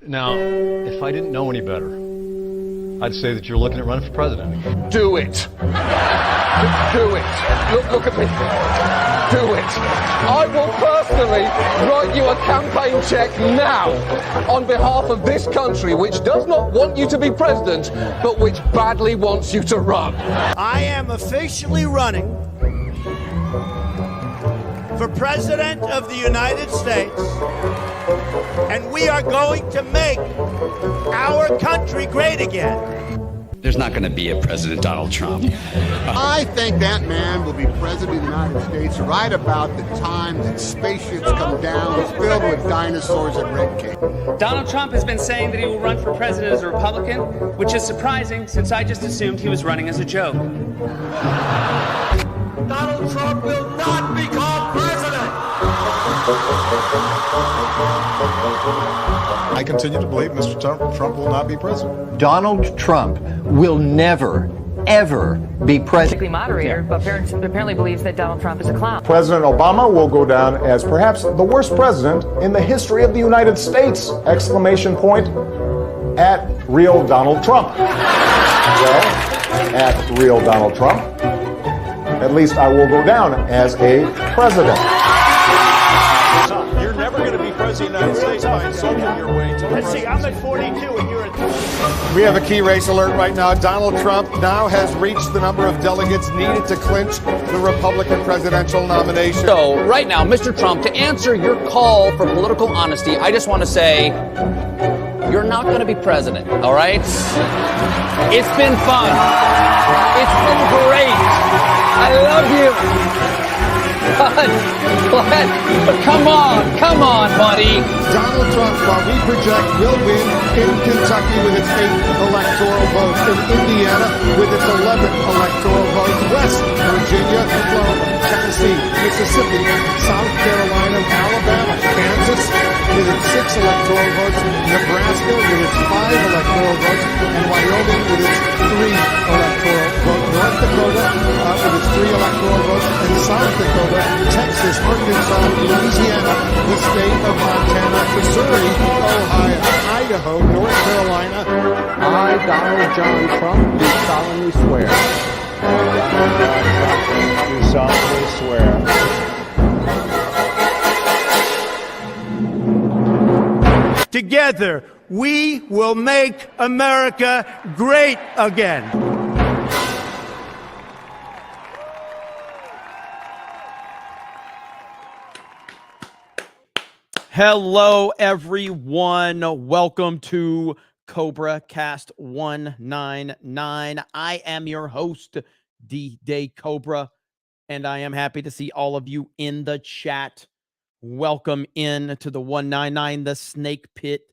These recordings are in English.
Now, if I didn't know any better, I'd say that you're looking at running for president. Do it. Do it. Look at me. Do it. I will personally write you a campaign check now on behalf of this country, which does not want you to be president, but which badly wants you to run. I am officially running for President of the United States, and we are going to make our country great again. There's not going to be a President Donald Trump. I think that man will be president of the United States right about the time that spaceships come down filled with dinosaurs and red cake. Donald Trump has been saying that he will run for president as a Republican, which is surprising since I just assumed he was running as a joke. Donald Trump will not become president. I continue to believe Mr. Trump will not be president. Donald Trump will never, ever be president. Moderator, but apparently believes that Donald Trump is a clown. President Obama will go down as perhaps the worst president in the history of the United States! Exclamation point at real Donald Trump. Well, at real Donald Trump, at least I will go down as a president. You're never going to be president of the United States by insulting your way to Let's see, I'm at 42 and you're at 20. We have a key race alert right now. Donald Trump now has reached the number of delegates needed to clinch the Republican presidential nomination. So right now, Mr. Trump, to answer your call for political honesty, I just want to say you're not going to be president, all right? It's been fun. It's been great. I love you. But come on, buddy. Donald Trump, while we project, will win in Kentucky with its 8th electoral vote, in Indiana with its 11th electoral vote, West Virginia, Florida, Tennessee, Mississippi, South Carolina, Alabama, Kansas with its 6 electoral votes, Nebraska with its 5 electoral votes, and Wyoming with its 3 electoral votes, North Dakota with its 3 electoral votes, and South Dakota, Texas, Arkansas, Louisiana, the state of Montana, Missouri, Ohio, Idaho, North Carolina. I, Donald John Trump, do solemnly swear. Do solemnly swear. Together, we will make America great again. Hello, everyone. Welcome to CobraCast 199. I am your host, D-Day Cobra, and I am happy to see all of you in the chat. Welcome in to the 199, the snake pit,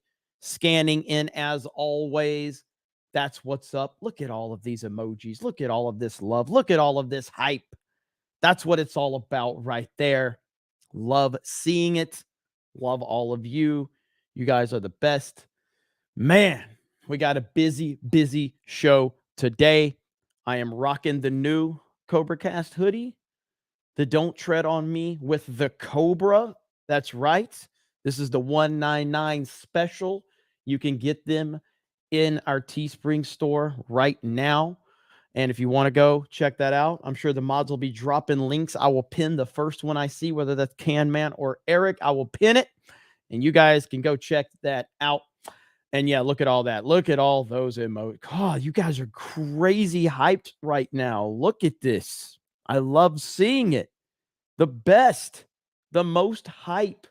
scanning in as always. That's what's up. Look at all of these emojis. Look at all of this love. Look at all of this hype. That's what it's all about right there. Love seeing it. Love all of you. You guys are the best. Man, we got a busy show today. I am rocking the new CobraCast hoodie, the Don't Tread on Me with the Cobra. That's right. This is the 199 special. You can get them in our Teespring store right now. And if you want to go check that out, I'm sure the mods will be dropping links. I will pin the first one I see, whether that's Can Man or Eric. I will pin it, and you guys can go check that out. And yeah, look at all that. Look at all those emojis. God, you guys are crazy hyped right now. Look at this. I love seeing it. The best, the most hype.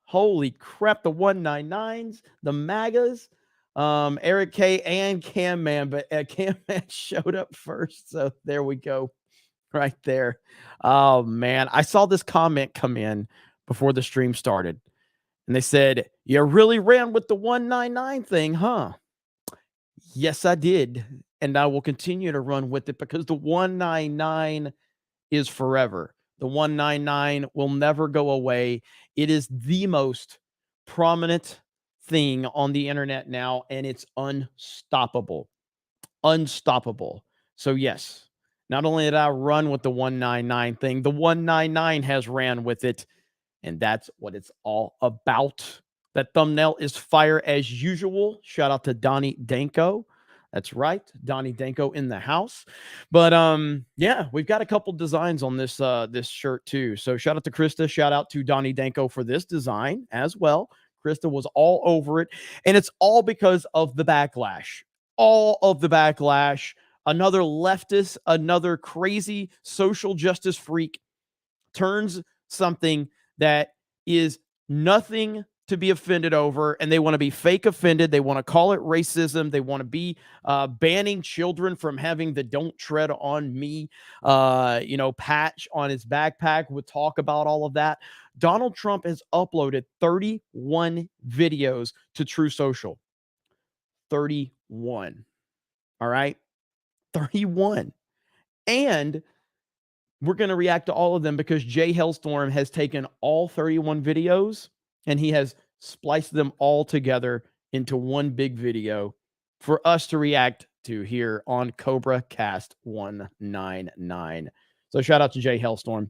Holy crap, the 199s, the MAGAs. Eric K and Cam Man, but Cam Man showed up first, so there we go, right there. Oh man, I saw this comment come in before the stream started, and they said, "You really ran with the 199 thing, huh?" Yes, I did, and I will continue to run with it because the 199 is forever. The 199 will never go away. It is the most prominent thing on the internet now, and it's unstoppable. So yes, not only did I run with the 199 thing, the 199 has ran with it, and that's what it's all about. That thumbnail is fire as usual. Shout out to Donnie Danko. That's right, Donnie Danko in the house. But yeah, we've got a couple designs on this this shirt too. So shout out to Krista. Shout out to Donnie Danko for this design as well. Krista was all over it, and it's all because of the backlash. All of the backlash. Another leftist, another crazy social justice freak turns something that is nothing to be offended over, and they want to be fake offended. They want to call it racism. They want to be banning children from having the "Don't Tread on Me" patch on his backpack. We'll talk about all of that. Donald Trump has uploaded 31 videos to True Social. 31. All right? 31. And we're going to react to all of them because Jay Hellstorm has taken all 31 videos and he has spliced them all together into one big video for us to react to here on CobraCast 199. So shout out to Jay Hellstorm.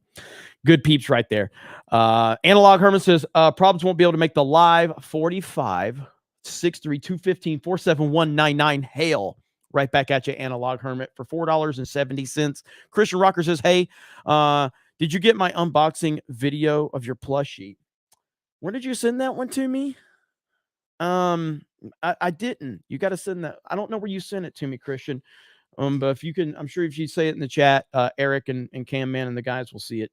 Good peeps right there. Analog Herman says, Probs won't be able to make the live. 45 632 215 47199. Hail. Right back at you, Analog Hermit, for $4.70. Christian Rocker says, hey, did you get my unboxing video of your plushie? Where did you send that one to me? I didn't. You got to send that. I don't know where you sent it to me, Christian. But if you can, I'm sure if you say it in the chat, Eric and Cam Man and the guys will see it.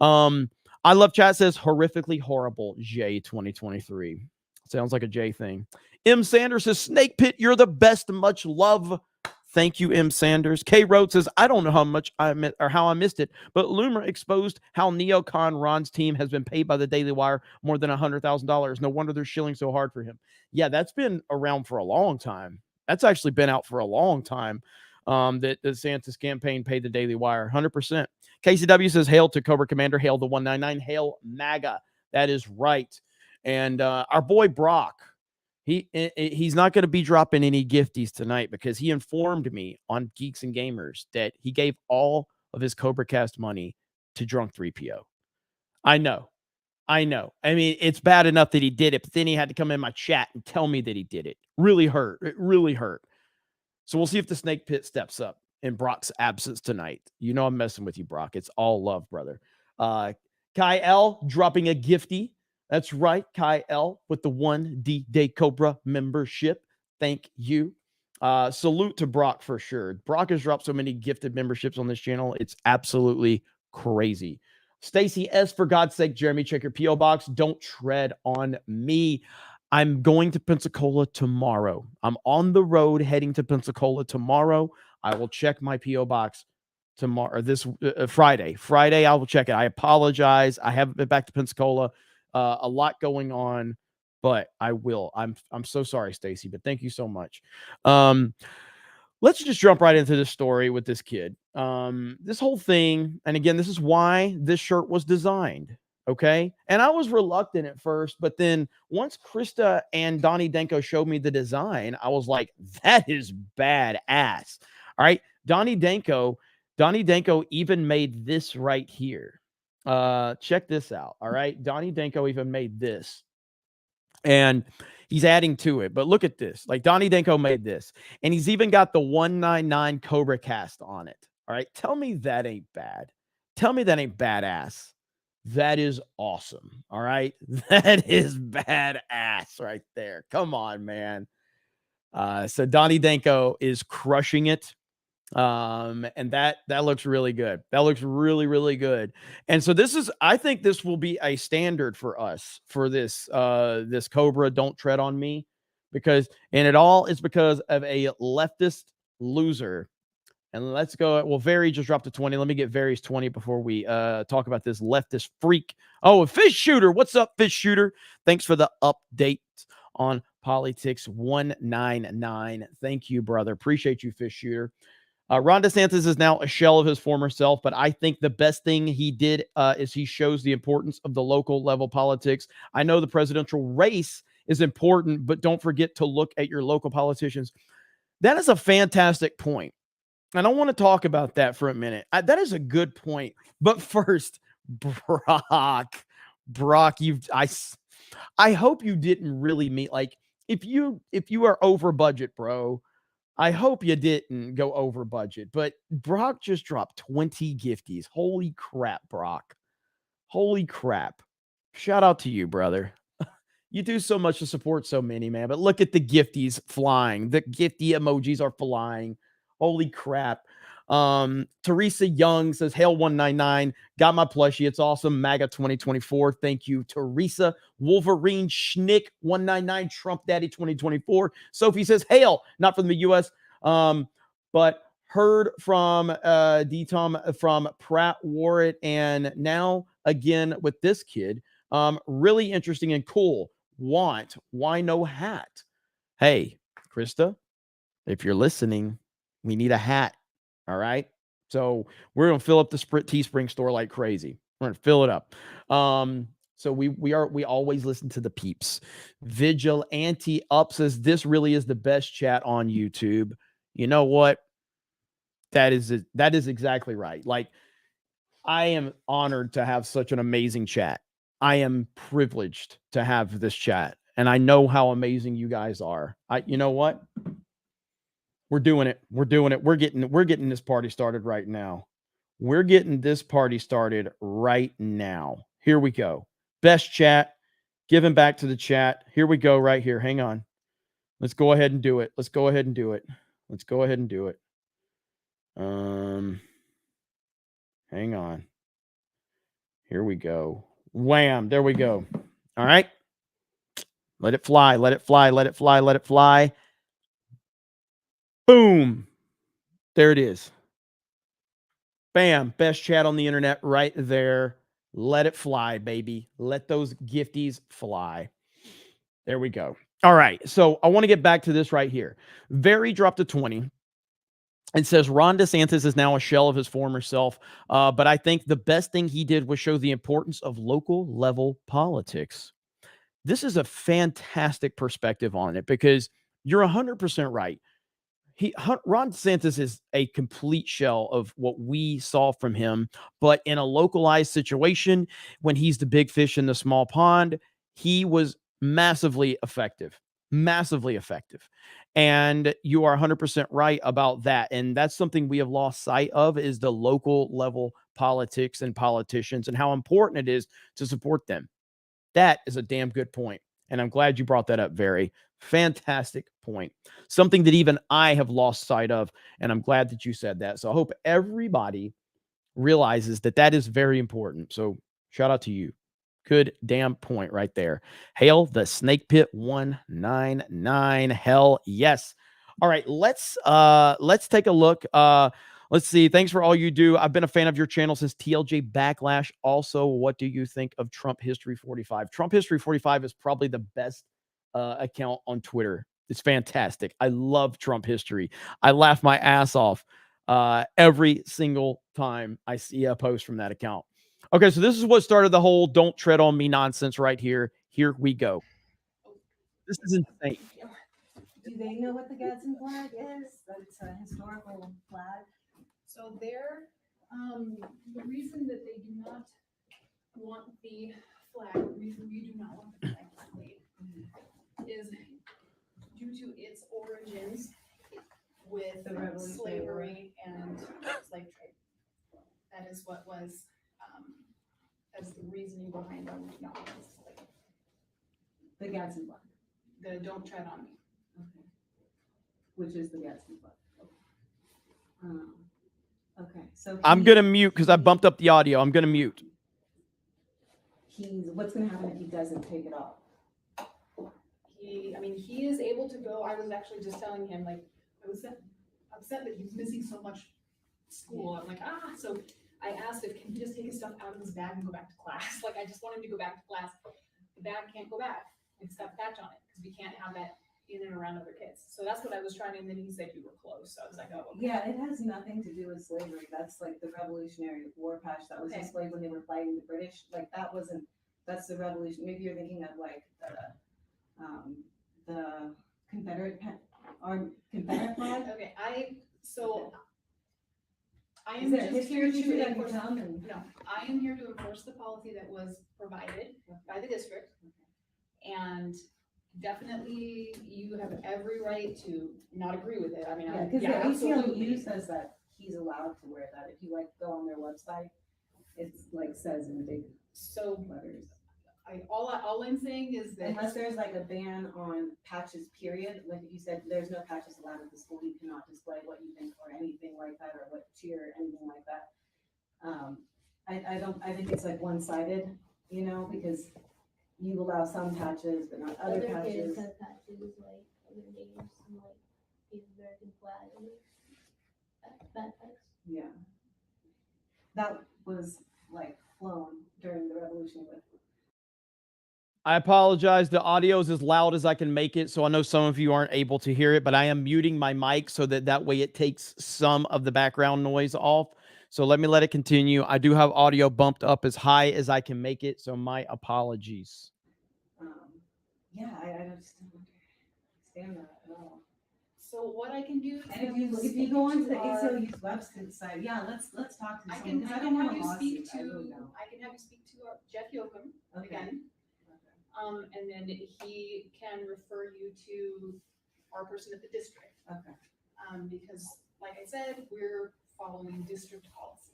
I Love Chat says, horrifically horrible, J 2023. Sounds like a J thing. M. Sanders says, Snake Pit, you're the best. Much love. Thank you, M. Sanders. K. Road says, I don't know how much how I missed it, but Loomer exposed how neocon Ron's team has been paid by the Daily Wire more than $100,000. No wonder they're shilling so hard for him. Yeah, that's been around for a long time. That's actually been out for a long time. That the DeSantis campaign paid the Daily Wire 100%. KCW says, hail to Cobra Commander, hail the 199, hail MAGA. That is right. And our boy Brock, he's not going to be dropping any gifties tonight because he informed me on Geeks and Gamers that he gave all of his CobraCast money to Drunk 3PO. I know. I mean, it's bad enough that he did it, but then he had to come in my chat and tell me that he did it. Really hurt. It really hurt. So we'll see if the Snake Pit steps up in Brock's absence tonight. You know I'm messing with you, Brock. It's all love, brother. Kai L dropping a gifty. That's right, Kai L with the 1D Day Cobra membership. Thank you. Salute to Brock for sure. Brock has dropped so many gifted memberships on this channel. It's absolutely crazy. Stacy S, for God's sake, Jeremy, check your P.O. box. Don't tread on me. I'm going to Pensacola tomorrow. I'm on the road heading to Pensacola tomorrow. I will check my P.O. box tomorrow, this Friday. Friday, I will check it. I apologize. I haven't been back to Pensacola. A lot going on, but I will. I'm so sorry, Stacy, but thank you so much. Let's just jump right into this story with this kid. This whole thing, and again, this is why this shirt was designed. Okay. And I was reluctant at first, but then once Krista and Donnie Danko showed me the design, I was like, that is badass. All right. Donnie Danko even made this right here. Check this out. All right. Donnie Danko even made this. And he's adding to it. But look at this. Like Donnie Danko made this. And he's even got the 199 CobraCast on it. All right. Tell me that ain't bad. Tell me that ain't badass. That is awesome. All right. That is badass right there. Come on, man. So Donnie Danko is crushing it. And that looks really good. That looks really, really good. And so I think this will be a standard for us for this Cobra Don't Tread on Me, because it's because of a leftist loser. And let's go. Well, Very just dropped to 20. Let me get Very's 20 before we talk about this leftist freak. Oh, Fish Shooter. What's up, Fish Shooter? Thanks for the update on Politics 199. Thank you, brother. Appreciate you, Fish Shooter. Ron DeSantis is now a shell of his former self, but I think the best thing he did is he shows the importance of the local level politics. I know the presidential race is important, but don't forget to look at your local politicians. That is a fantastic point. And I want to talk about that for a minute. That is a good point. But first, Brock, I hope you didn't really mean like if you are over budget, bro. I hope you didn't go over budget, but Brock just dropped 20 gifties. Holy crap, Brock. Holy crap. Shout out to you, brother. You do so much to support so many, man. But look at the gifties flying. The gifty emojis are flying. Holy crap. Teresa Young says, Hail 199. Got my plushie. It's awesome. MAGA 2024. Thank you, Teresa. Wolverine Schnick 199. Trump Daddy 2024. Sophie says, Hail, not from the US, but heard from D-Tom from Pratt Warren, and now again with this kid. Really interesting and cool. Why no hat? Hey, Krista, if you're listening, we need a hat. All right. So we're going to fill up the Teespring store like crazy. We're going to fill it up. So we always listen to the peeps. Vigilante Up says, this really is the best chat on YouTube. You know what? That is exactly right. Like, I am honored to have such an amazing chat. I am privileged to have this chat, and I know how amazing you guys are. You know what? We're doing it. We're doing it. We're getting this party started right now. We're getting this party started right now. Here we go. Best chat. Giving back to the chat. Here we go right here. Hang on. Let's go ahead and do it. Let's go ahead and do it. Let's go ahead and do it. Hang on. Here we go. Wham. There we go. All right. Let it fly. Let it fly. Let it fly. Let it fly. Boom. There it is. Bam. Best chat on the internet right there. Let it fly, baby. Let those gifties fly. There we go. All right. So I want to get back to this right here. Very dropped to 20. It says Ron DeSantis is now a shell of his former self. But I think the best thing he did was show the importance of local level politics. This is a fantastic perspective on it because you're 100% right. Ron DeSantis is a complete shell of what we saw from him, but in a localized situation, when he's the big fish in the small pond, he was massively effective. And you are 100% right about that. And that's something we have lost sight of, is the local level politics and politicians and how important it is to support them. That is a damn good point. And I'm glad you brought that up. Very fantastic point. Something that even I have lost sight of. And I'm glad that you said that. So I hope everybody realizes that that is very important. So shout out to you. Good damn point right there. Hail the Snake Pit 199. Hell yes. All right, let's take a look. Let's see. Thanks for all you do. I've been a fan of your channel since TLJ Backlash. Also, what do you think of Trump History 45? Trump History 45 is probably the best account on Twitter. It's fantastic. I love Trump history. I laugh my ass off every single time I see a post from that account. Okay, so this is what started the whole "don't tread on me" nonsense right here. Here we go. This is insane. Do they know what the Gadsden flag is? That's a historical flag. So the reason that they do not want the flag, the reason we do not want the flag displayed, is due to its origins with slavery and slave trade. That is what was as the reasoning behind why we do not want this displayed. The Gadsden flag. The "don't tread on me." Okay. Which is the Gadsden flag. Okay. So I'm gonna mute because I bumped up the audio. I'm gonna mute. What's gonna happen if he doesn't take it off? He is able to go. I was actually just telling him, like, I was upset that he was missing so much school. I'm like, so I asked if can he just take his stuff out of his bag and go back to class. Like, I just want him to go back to class. The bag can't go back. It's got a patch on it because we can't have that in and around other kids. So that's what I was trying, and then he said you were close. So I was like, oh, okay. Yeah, it has nothing to do with slavery. That's like the Revolutionary War patch that was displayed when they were fighting the British. Like that's the revolution. Maybe you're thinking of like the Confederate flag. Okay, I am Is there just history here to that you enforce. tell them? No, I am here to enforce the policy that was provided by the district. And definitely you have every right to not agree with it. I mean, Because yeah, the absolutely. ACLU says that he's allowed to wear that. If you like go on their website, it's like says in big letters. All I'm saying is that unless there's like a ban on patches, period. Like if you said there's no patches allowed at the school, you cannot display what you think or anything like that, or what cheer or anything like that. I think it's like one-sided, you know, because you allow some patches but not other patches. Kids have patches like other names and like the American flag and backpacks. Yeah, that was like flown during the revolution with. I apologize. The audio is as loud as I can make it, so I know some of you aren't able to hear it, but I am muting my mic so that way it takes some of the background noise off. So let it continue. I do have audio bumped up as high as I can make it, so my apologies. Yeah, I just don't understand that at all. So what I can do, and if you go onto the ACLU's website, yeah, let's talk to someone because I don't want to speak to. I can have you speak to Jeff Yoakum again, and then he can refer you to our person at the district. Okay. Because, like I said, we're following district policy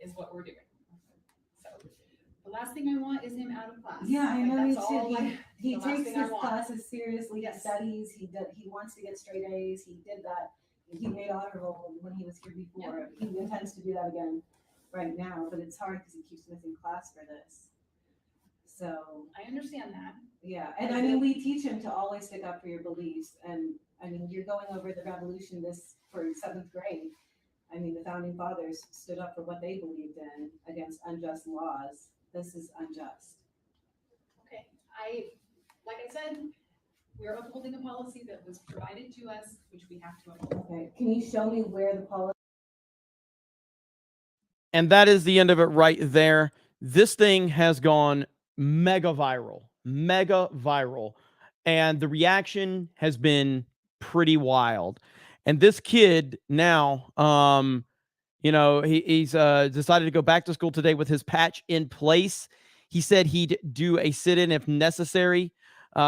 is what we're doing. So the last thing I want is him out of class. Yeah, I know. That's all. He takes his classes seriously. Yes. He studies. He wants to get straight A's. He did that. He made honor roll when he was here before. Yep. He intends to do that again right now, but it's hard because he keeps missing class for this. So I understand that. Yeah, and I mean, we teach him to always stick up for your beliefs. And I mean, you're going over the revolution for 7th grade. I mean, the founding fathers stood up for what they believed in against unjust laws. This is unjust. Okay, like I said, we're upholding a policy that was provided to us, which we have to uphold. Okay, can you show me where the policy? And that is the end of it right there. This thing has gone mega viral. And the reaction has been pretty wild. And this kid now, he's decided to go back to school today with his patch in place. He said he'd do a sit-in if necessary. 2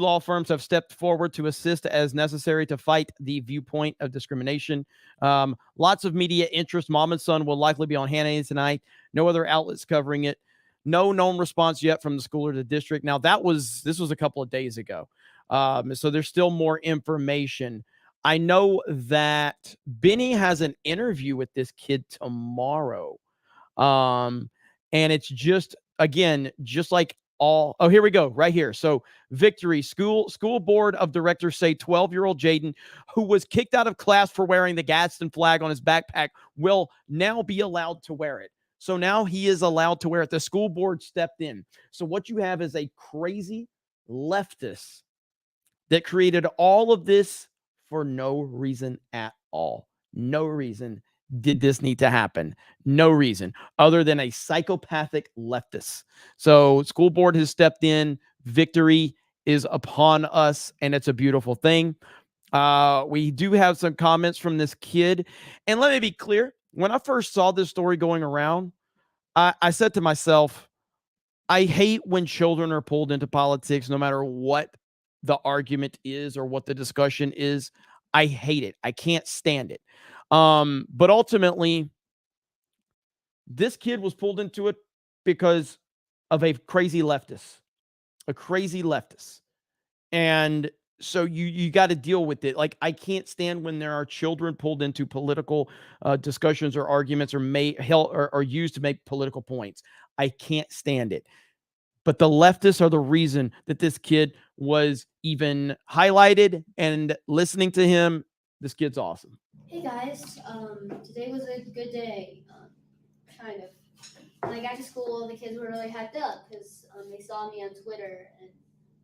law firms have stepped forward to assist as necessary to fight the viewpoint of discrimination. Lots of media interest. Mom and son will likely be on Hannity tonight. No other outlets covering it. No known response yet from the school or the district. Now, this was a couple of days ago. So there's still more information. I know that Benny has an interview with this kid tomorrow. And it's just like here we go right here. So victory, school board of directors say 12-year-old Jaden, who was kicked out of class for wearing the Gadsden flag on his backpack, will now be allowed to wear it. So now he is allowed to wear it. The school board stepped in. So what you have is a crazy leftist that created all of this for no reason at all. No reason did this need to happen. No reason other than a psychopathic leftist. So school board has stepped in. Victory is upon us, and it's a beautiful thing. We do have some comments from this kid. And let me be clear. When I first saw this story going around, I said to myself, I hate when children are pulled into politics, no matter what the argument is or what the discussion is. I hate it. I can't stand it. But ultimately, this kid was pulled into it because of a crazy leftist. And so you got to deal with it. Like, I can't stand when there are children pulled into political discussions or arguments or used to make political points. I can't stand it. But the leftists are the reason that this kid was even highlighted, and listening to him, this kid's awesome. Hey guys, today was a good day, kind of. When I got to school, the kids were really hyped up because they saw me on Twitter, and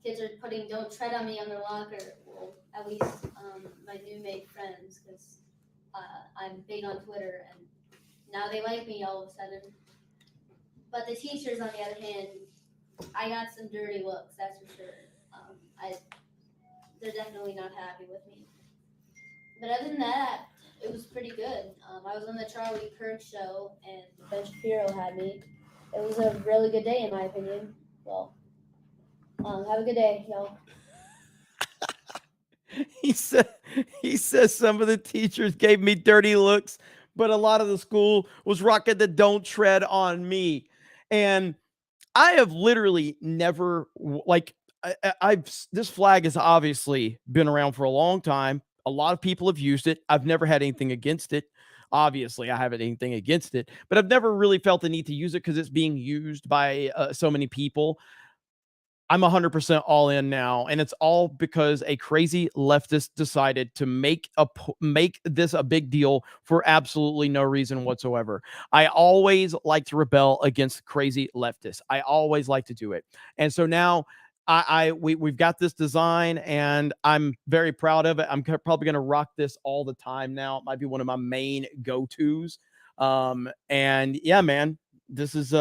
kids are putting "Don't tread on me" on their locker. Well, at least my new made friends, because I'm big on Twitter, and now they like me all of a sudden. But the teachers, on the other hand, I got some dirty looks, that's for sure. They're definitely not happy with me. But other than that, it was pretty good. I was on the Charlie Kirk show, and Ben Shapiro had me. It was a really good day, in my opinion. Well, Have a good day, y'all. He says some of the teachers gave me dirty looks, but a lot of the school was rocking the "Don't Tread on Me." And I have literally never this flag has obviously been around for a long time. A lot of people have used it. I've never had anything against it. Obviously, I haven't anything against it, but I've never really felt the need to use it because it's being used by so many people. I'm 100% all in now, and it's all because a crazy leftist decided to make this a big deal for absolutely no reason whatsoever. I always like to rebel against crazy leftists. I always like to do it, and so now we've got this design, and I'm very proud of it. I'm probably going to rock this all the time now. It might be one of my main go-tos. And yeah, man, this is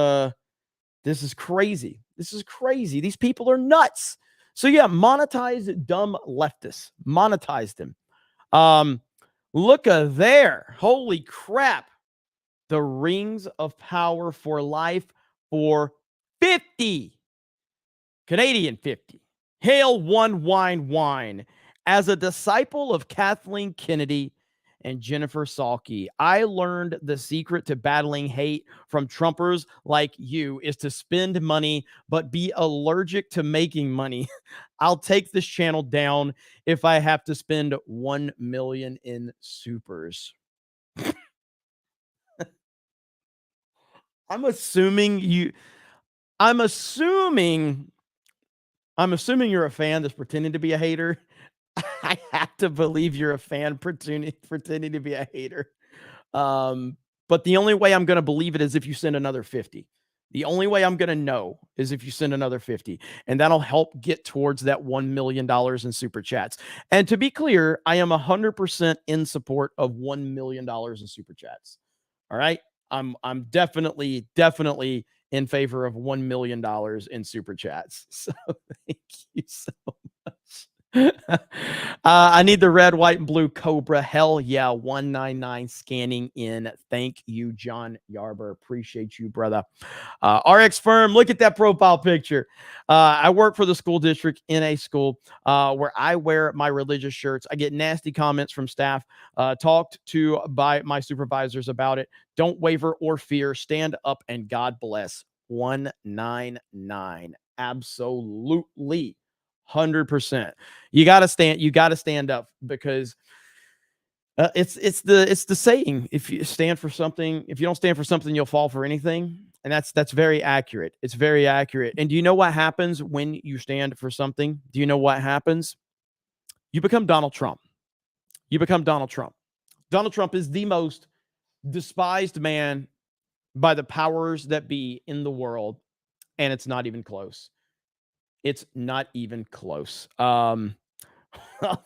crazy. This is crazy. These people are nuts. So yeah, monetize dumb leftists. Monetize them. Look at there. Holy crap. The Rings of Power for Life for 50. Canadian 50. Hail one wine. As a disciple of Kathleen Kennedy and Jennifer Salke, I learned the secret to battling hate from Trumpers like you is to spend money, but be allergic to making money. I'll take this channel down if I have to spend 1 million in supers. I'm assuming you're a fan that's pretending to be a hater. I have to believe you're a fan pretending to be a hater. But the only way I'm going to believe it is if you send another 50. The only way I'm going to know is if you send another 50. And that'll help get towards that $1 million in super chats. And to be clear, I am 100% in support of $1 million in super chats. All right. I'm definitely in favor of $1 million in super chats. So thank you so much. I need the red, white, and blue Cobra. Hell yeah, 199 scanning in. Thank you, John Yarber. Appreciate you, brother. RX Firm, look at that profile picture. I work for the school district in a school where I wear my religious shirts. I get nasty comments from staff, talked to by my supervisors about it. Don't waver or fear. Stand up and God bless. 199. Absolutely. 100%. You got to stand up because it's the saying, if you stand for something, if you don't stand for something, you'll fall for anything. And that's very accurate. It's very accurate. And do you know what happens when you stand for something? Do you know what happens? You become Donald Trump. You become Donald Trump. Donald Trump is the most despised man by the powers that be in the world. And it's not even close. It's not even close.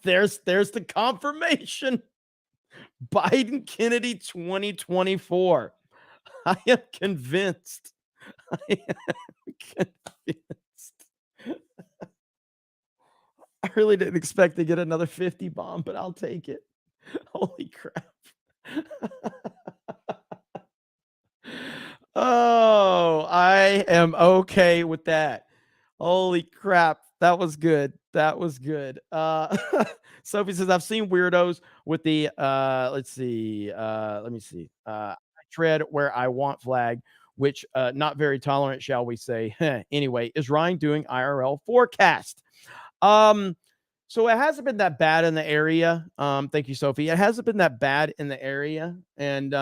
There's the confirmation. Biden Kennedy 2024. I am convinced. I really didn't expect to get another 50 bomb, but I'll take it. Holy crap. Oh, I am okay with that. Holy crap. That was good. That was good. Sophie says, I've seen weirdos with the, let me see. I tread where I want flag, which not very tolerant, shall we say. Anyway, is Ryan doing IRL forecast? So it hasn't been that bad in the area. Thank you, Sophie. It hasn't been that bad in the area. And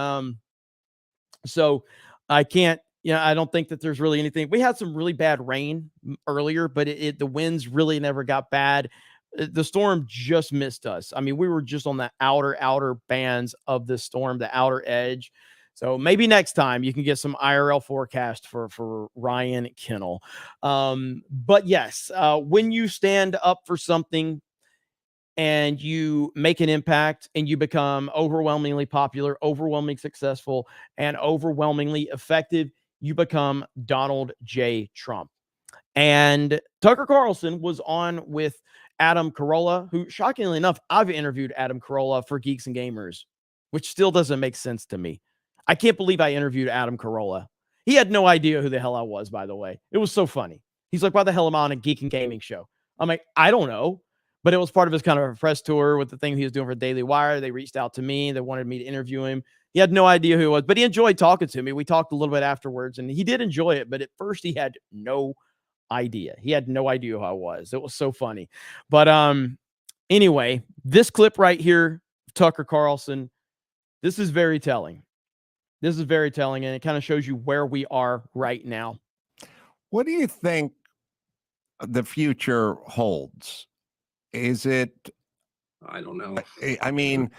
so I can't, I don't think that there's really anything. We had some really bad rain earlier, but the winds really never got bad. The storm just missed us. I mean, we were just on the outer bands of the storm, the outer edge. So maybe next time you can get some IRL forecast for Ryan Kennel. But yes, when you stand up for something and you make an impact and you become overwhelmingly popular, overwhelmingly successful, and overwhelmingly effective, you become Donald J. Trump. And Tucker Carlson was on with Adam Carolla, who, shockingly enough, I've interviewed Adam Carolla for Geeks and Gamers, which still doesn't make sense to me. I can't believe I interviewed Adam Carolla. He had no idea who the hell I was, by the way. It was so funny. He's like, why the hell am I on a geek and gaming show? I'm like, I don't know. But it was part of his kind of a press tour with the thing he was doing for Daily Wire. They reached out to me. They wanted me to interview him. He had no idea who he was, but he enjoyed talking to me. We talked a little bit afterwards, and he did enjoy it. But at first, he had no idea. He had no idea who I was. It was so funny. But anyway, this clip right here, Tucker Carlson, this is very telling. This is very telling, and it kind of shows you where we are right now. What do you think the future holds? Is it? I don't know. I mean,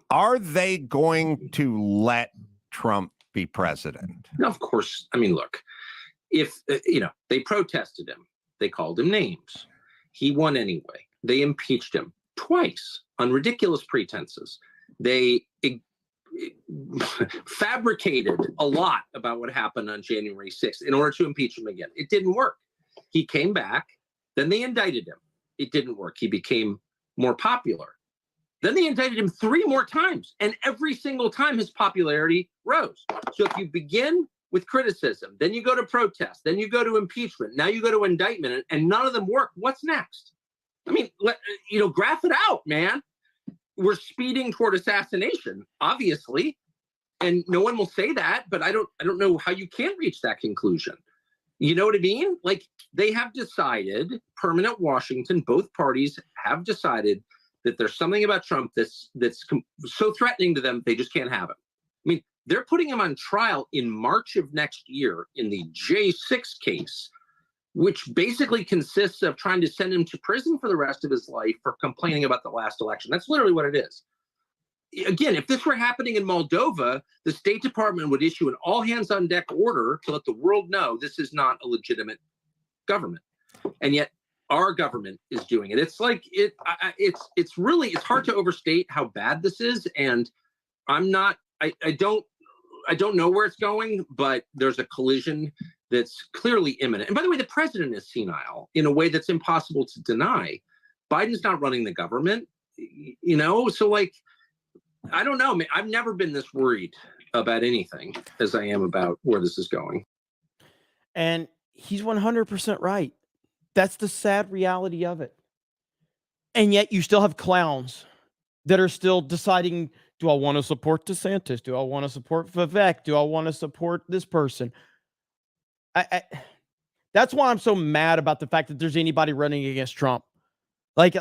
are they going to let Trump be president? No, of course. I mean, look, if, they protested him, they called him names. He won anyway. They impeached him twice on ridiculous pretenses. They fabricated a lot about what happened on January 6th in order to impeach him again. It didn't work. He came back. Then they indicted him. It didn't work. He became more popular. Then they indicted him 3 more times, and every single time his popularity rose. So if you begin with criticism, then you go to protest, then you go to impeachment, now you go to indictment, and none of them work, what's next? I mean, graph it out, man. We're speeding toward assassination, obviously, and no one will say that, but I don't know how you can reach that conclusion. You know what I mean? Like, they have decided, permanent Washington, both parties have decided that there's something about Trump that's so threatening to them, they just can't have it. I mean, they're putting him on trial in March of next year in the J6 case, which basically consists of trying to send him to prison for the rest of his life for complaining about the last election. That's literally what it is. Again, if this were happening in Moldova, the State Department would issue an all-hands-on-deck order to let the world know this is not a legitimate government. And yet our government is doing it. It's like it's hard to overstate how bad this is. And I don't know where it's going, but there's a collision that's clearly imminent. And by the way, the president is senile in a way that's impossible to deny. Biden's not running the government, so like, I don't know. I've never been this worried about anything as I am about where this is going. And he's 100% right. That's the sad reality of it. And yet you still have clowns that are still deciding, do I want to support DeSantis? Do I want to support Vivek? Do I want to support this person? That's why I'm so mad about the fact that there's anybody running against Trump. Like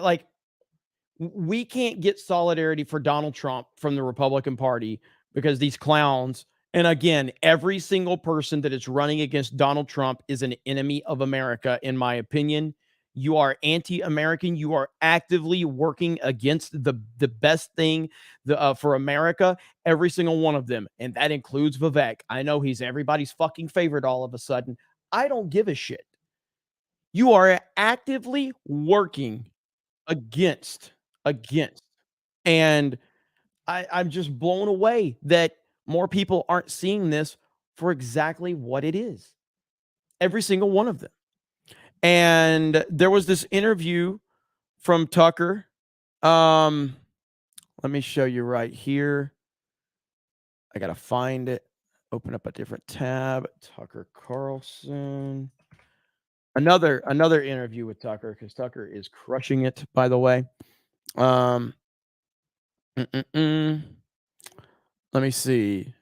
we can't get solidarity for Donald Trump from the Republican Party because these clowns, and again, every single person that is running against Donald Trump is an enemy of America, in my opinion. You are anti-American. You are actively working against the best thing for America, every single one of them. And that includes Vivek. I know he's everybody's fucking favorite all of a sudden. I don't give a shit. You are actively working against. And I'm just blown away that more people aren't seeing this for exactly what it is. Every single one of them. And there was this interview from Tucker. Let me show you right here. I got to find it. Open up a different tab. Tucker Carlson. Another interview with Tucker, because Tucker is crushing it, by the way. Let me see.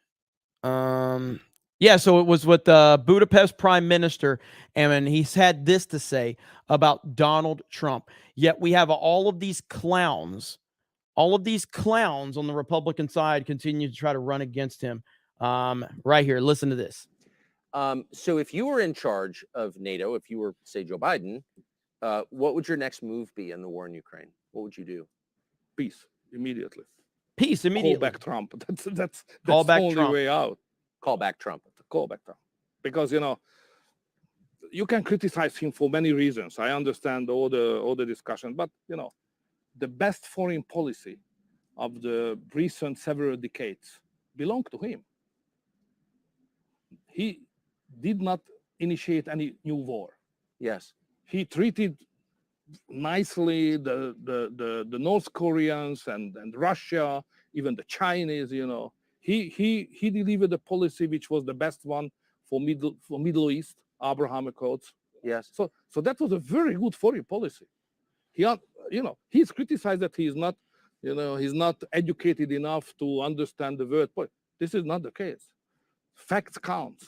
Yeah, so it was with the Budapest Prime Minister, and he's had this to say about Donald Trump. Yet we have all of these clowns on the Republican side continue to try to run against him. Right here, listen to this. So if you were in charge of NATO, if you were, say, Joe Biden, what would your next move be in the war in Ukraine? What would you do? Peace immediately. Peace immediately. Call back Trump. That's Call the back only Trump. way out. Call back Trump. Call back Trump. Because you can criticize him for many reasons. I understand all the discussion, but the best foreign policy of the recent several decades belonged to him. He did not initiate any new war. Yes. He treated nicely the North Koreans and Russia, even the Chinese. He delivered a policy which was the best one for Middle East, Abraham Accords. Yes. So that was a very good foreign policy. He's criticized that he's not educated enough to understand the word. But this is not the case. Facts count.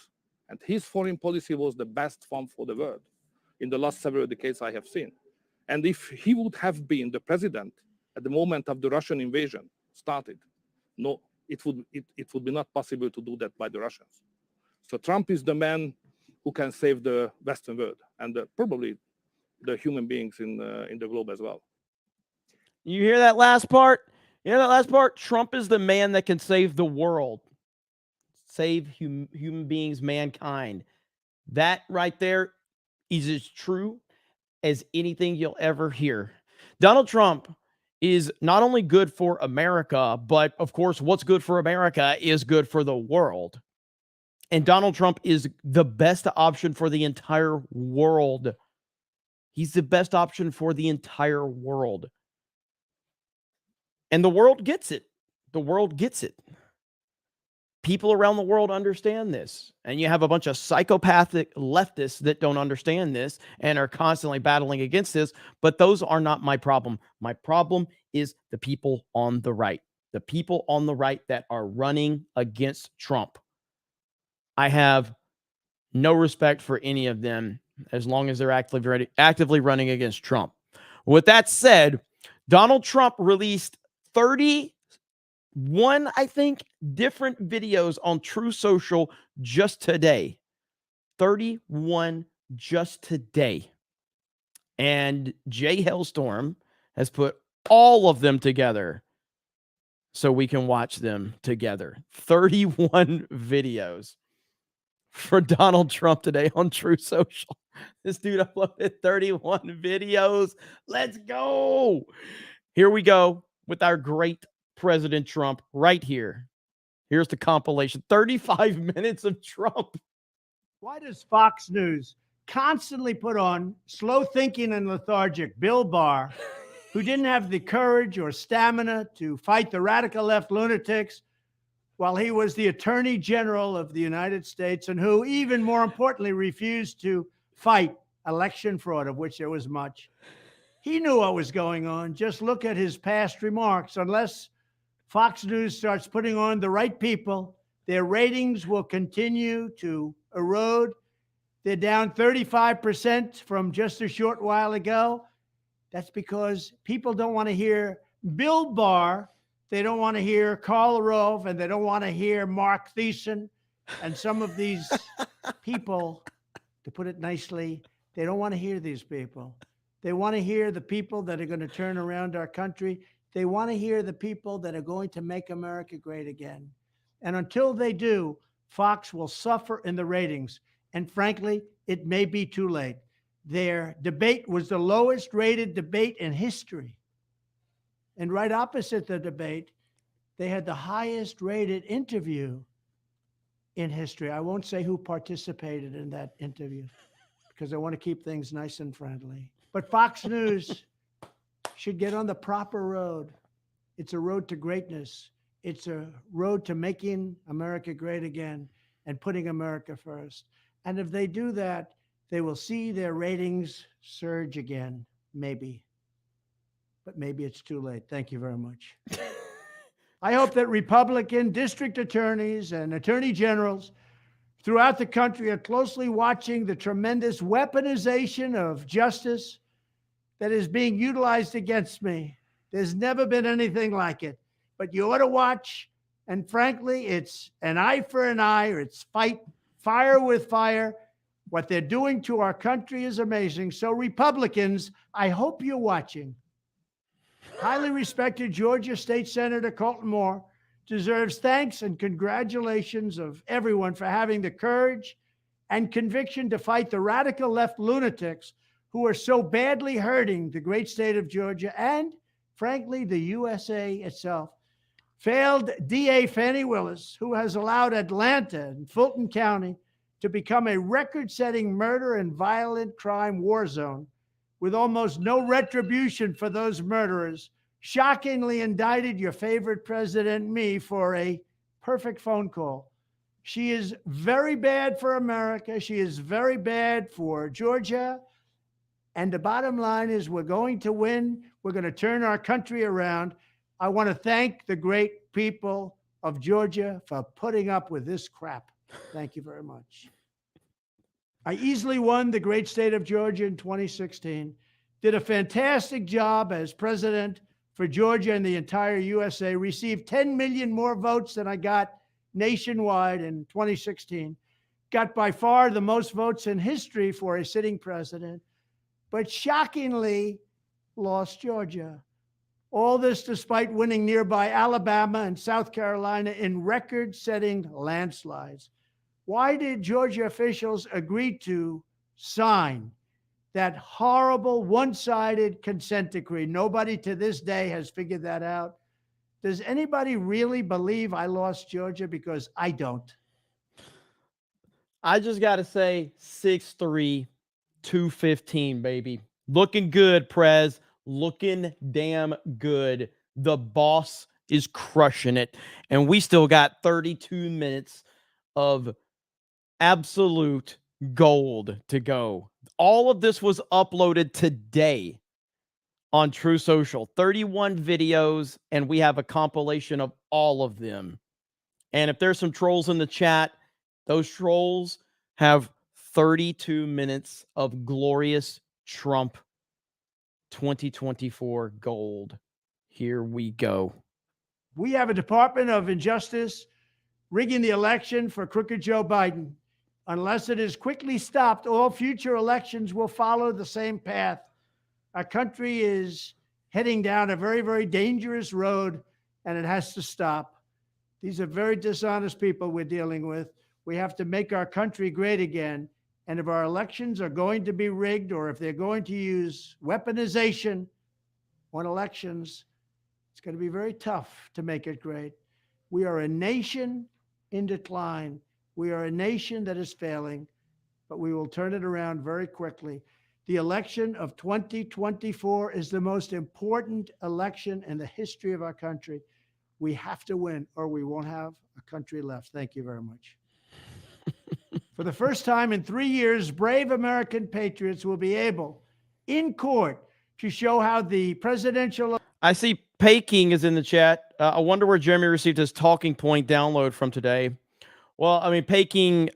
And his foreign policy was the best one for the world in the last several decades I have seen. And if he would have been the president at the moment of the Russian invasion started, no, it would be not possible to do that by the Russians. So Trump is the man who can save the Western world and probably the human beings in the globe as well. You hear that last part? You hear that last part? Trump is the man that can save the world, save human beings, mankind. That right there is as true as anything you'll ever hear. Donald Trump is not only good for America, but of course, what's good for America is good for the world. And Donald Trump is the best option for the entire world. He's the best option for the entire world. And the world gets it. The world gets it. People around the world understand this. And you have a bunch of psychopathic leftists that don't understand this and are constantly battling against this. But those are not my problem. My problem is the people on the right. The people on the right that are running against Trump. I have no respect for any of them as long as they're actively running against Trump. With that said, Donald Trump released 31, I think, different videos on True Social just today. 31 just today. And Jay Hellstorm has put all of them together so we can watch them together. 31 videos for Donald Trump today on True Social. This dude uploaded 31 videos. Let's go. Here we go with our great President Trump right here. Here's the compilation. 35 minutes of Trump. Why does Fox News constantly put on slow thinking and lethargic Bill Barr, who didn't have the courage or stamina to fight the radical left lunatics while he was the Attorney General of the United States, and who, even more importantly, refused to fight election fraud, of which there was much? He knew what was going on. Just look at his past remarks. Unless Fox News starts putting on the right people, their ratings will continue to erode. They're down 35% from just a short while ago. That's because people don't want to hear Bill Barr. They don't want to hear Karl Rove, and they don't want to hear Mark Thiessen and some of these people, to put it nicely. They don't want to hear these people. They want to hear the people that are going to turn around our country. They want to hear the people that are going to make America great again. And until they do, Fox will suffer in the ratings. And frankly, it may be too late. Their debate was the lowest rated debate in history. And right opposite the debate, they had the highest rated interview in history. I won't say who participated in that interview because I want to keep things nice and friendly. But Fox News should get on the proper road. It's a road to greatness. It's a road to making America great again and putting America first. And if they do that, they will see their ratings surge again, maybe. But maybe it's too late. Thank you very much. I hope that Republican district attorneys and attorney generals throughout the country are closely watching the tremendous weaponization of justice that is being utilized against me. There's never been anything like it. But you ought to watch. And frankly, it's an eye for an eye, or it's fight fire with fire. What they're doing to our country is amazing. So Republicans, I hope you're watching. Highly respected Georgia State Senator Colton Moore deserves thanks and congratulations of everyone for having the courage and conviction to fight the radical left lunatics who are so badly hurting the great state of Georgia and, frankly, the USA itself. Failed DA Fannie Willis, who has allowed Atlanta and Fulton County to become a record-setting murder and violent crime war zone with almost no retribution for those murderers, shockingly indicted your favorite president, me, for a perfect phone call. She is very bad for America. She is very bad for Georgia. And the bottom line is we're going to win. We're going to turn our country around. I want to thank the great people of Georgia for putting up with this crap. Thank you very much. I easily won the great state of Georgia in 2016. Did a fantastic job as president for Georgia and the entire USA. Received 10 million more votes than I got nationwide in 2016. Got by far the most votes in history for a sitting president, but shockingly lost Georgia. All this despite winning nearby Alabama and South Carolina in record-setting landslides. Why did Georgia officials agree to sign that horrible one-sided consent decree? Nobody to this day has figured that out. Does anybody really believe I lost Georgia? Because I don't. I just got to say 6'3", 215, baby. Looking good, Prez. Looking damn good. The boss is crushing it. And we still got 32 minutes of absolute gold to go. All of this was uploaded today on True Social. 31 videos, and we have a compilation of all of them. And if there's some trolls in the chat, those trolls have 32 minutes of glorious Trump 2024 gold. Here we go. We have a Department of Injustice rigging the election for crooked Joe Biden. Unless it is quickly stopped, all future elections will follow the same path. Our country is heading down a very, very dangerous road, and it has to stop. These are very dishonest people we're dealing with. We have to make our country great again. And if our elections are going to be rigged, or if they're going to use weaponization on elections, it's going to be very tough to make it great. We are a nation in decline. We are a nation that is failing, but we will turn it around very quickly. The election of 2024 is the most important election in the history of our country. We have to win, or we won't have a country left. Thank you very much. For the first time in 3 years, brave American patriots will be able, in court, to show how the presidential... I see Peking is in the chat. I wonder where Jeremy received his talking point download from today. Well, I mean, Peking,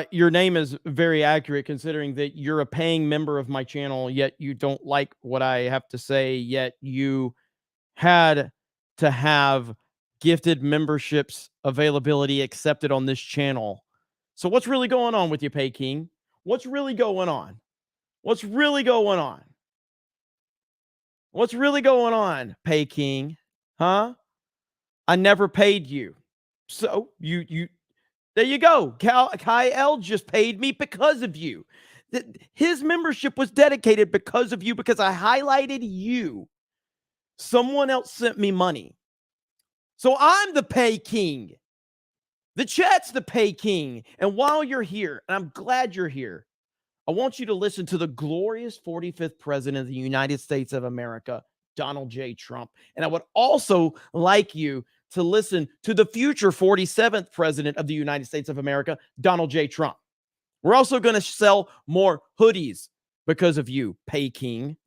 your name is very accurate considering that you're a paying member of my channel, yet you don't like what I have to say, yet you had to have gifted memberships availability accepted on this channel. So what's really going on with you, Peking? What's really going on? What's really going on? What's really going on, Peking? Huh? I never paid you. So there you go. Kyle just paid me because of you. His membership was dedicated because of you, because I highlighted you. Someone else sent me money. So I'm the pay king. The chat's the pay king. And while you're here, and I'm glad you're here, I want you to listen to the glorious 45th president of the United States of America, Donald J. Trump. And I would also like you to listen to the future 47th president of the United States of America, Donald J. Trump. We're also going to sell more hoodies because of you, pay king.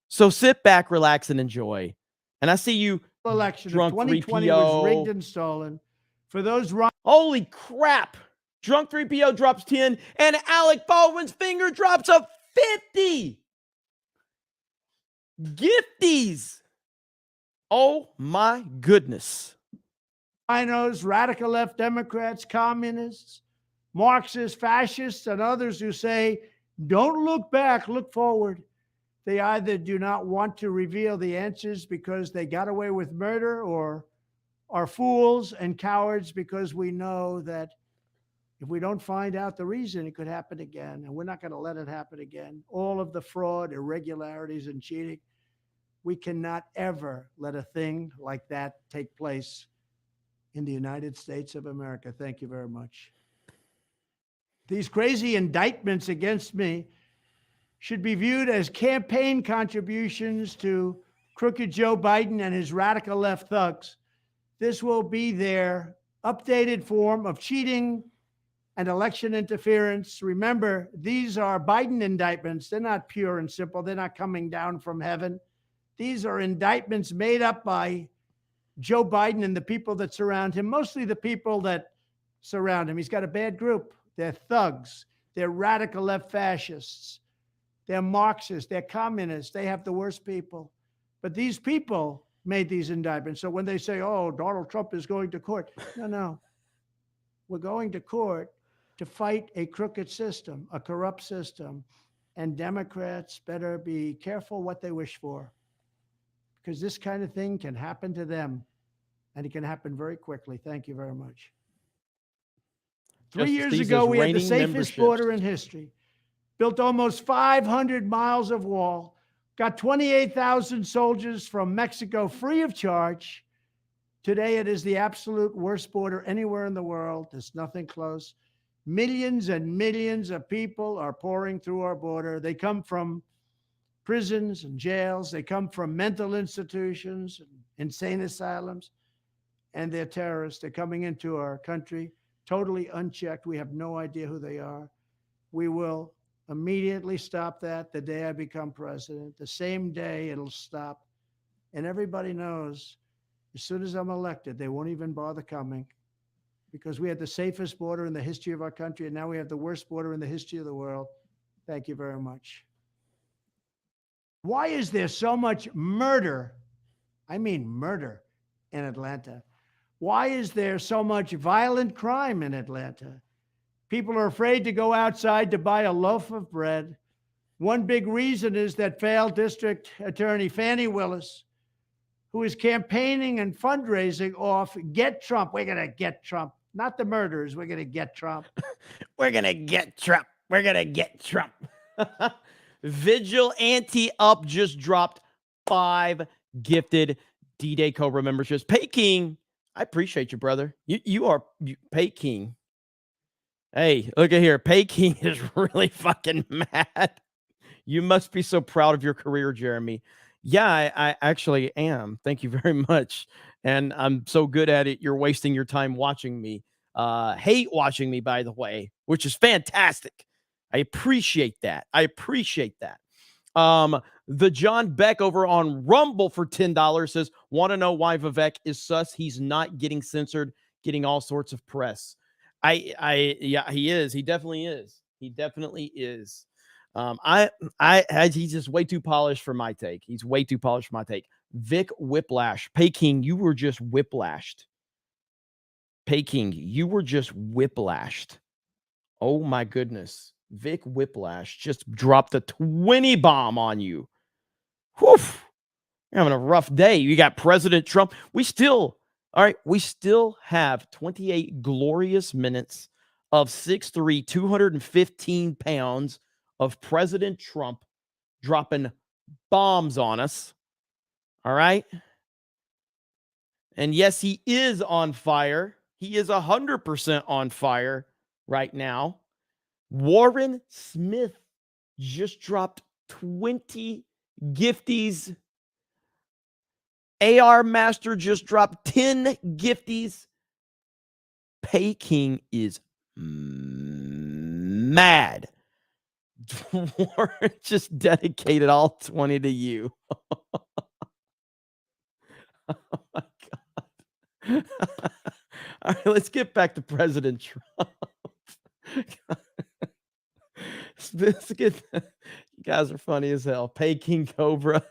So sit back, relax, and enjoy. And I see you election drunk of 2020 3PO. was rigged and stolen. For those holy crap. Drunk 3PO drops 10 and Alec Baldwin's finger drops a 50. Gifties. Oh my goodness. Rhinos, radical left Democrats, communists, Marxists, fascists, and others who say, don't look back, look forward. They either do not want to reveal the answers because they got away with murder, or are fools and cowards because we know that if we don't find out the reason, it could happen again. And we're not going to let it happen again. All of the fraud, irregularities, and cheating. We cannot ever let a thing like that take place in the United States of America. Thank you very much. These crazy indictments against me should be viewed as campaign contributions to crooked Joe Biden and his radical left thugs. This will be their updated form of cheating and election interference. Remember, these are Biden indictments. They're not pure and simple. They're not coming down from heaven. These are indictments made up by Joe Biden and the people that surround him, mostly the people that surround him. He's got a bad group. They're thugs. They're radical left fascists. They're Marxists. They're communists. They have the worst people. But these people made these indictments. So when they say, oh, Donald Trump is going to court, no. We're going to court to fight a crooked system, a corrupt system. And Democrats better be careful what they wish for, because this kind of thing can happen to them, and it can happen very quickly. Thank you very much. 3 years ago, we had the safest border in history, built almost 500 miles of wall, got 28,000 soldiers from Mexico free of charge. Today, it is the absolute worst border anywhere in the world. There's nothing close. Millions and millions of people are pouring through our border. They come from prisons and jails. They come from mental institutions and insane asylums, and they're terrorists. They're coming into our country totally unchecked. We have no idea who they are. We will immediately stop that the day I become president. The same day it'll stop. And everybody knows as soon as I'm elected, they won't even bother coming, because we had the safest border in the history of our country, and now we have the worst border in the history of the world. Thank you very much. Why is there so much murder? I mean murder in Atlanta. Why is there so much violent crime in Atlanta? People are afraid to go outside to buy a loaf of bread. One big reason is that failed district attorney Fannie Willis, who is campaigning and fundraising off Get Trump. We're going to get Trump, not the murderers. We're going to get Trump. We're going to get Trump. We're going to get Trump. Vigilante Up just dropped 5 gifted D-Day Cobra memberships. Pay King, I appreciate you, brother. You are Pay King. Hey, look at here. Pay King is really fucking mad. You must be so proud of your career, Jeremy. Yeah, I actually am. Thank you very much. And I'm so good at it. You're wasting your time watching me. Hate watching me, by the way, which is fantastic. I appreciate that. The John Beck over on Rumble for $10 says, want to know why Vivek is sus? He's not getting censored, getting all sorts of press. Yeah, he is. He definitely is. He's just way too polished for my take. Vic Whiplash. Pay King, you were just whiplashed. Oh my goodness. Vic Whiplash just dropped a 20 bomb on you. Whew. You're having a rough day. You got President Trump. We still have 28 glorious minutes of 6'3", 215 pounds of President Trump dropping bombs on us. All right. And yes, he is on fire. He is 100% on fire right now. Warren Smith just dropped 20 gifties. AR Master just dropped 10 gifties. Pay King is mad. Warren just dedicated all 20 to you. Oh my God. All right, let's get back to President Trump. You guys are funny as hell. Pay King Cobra.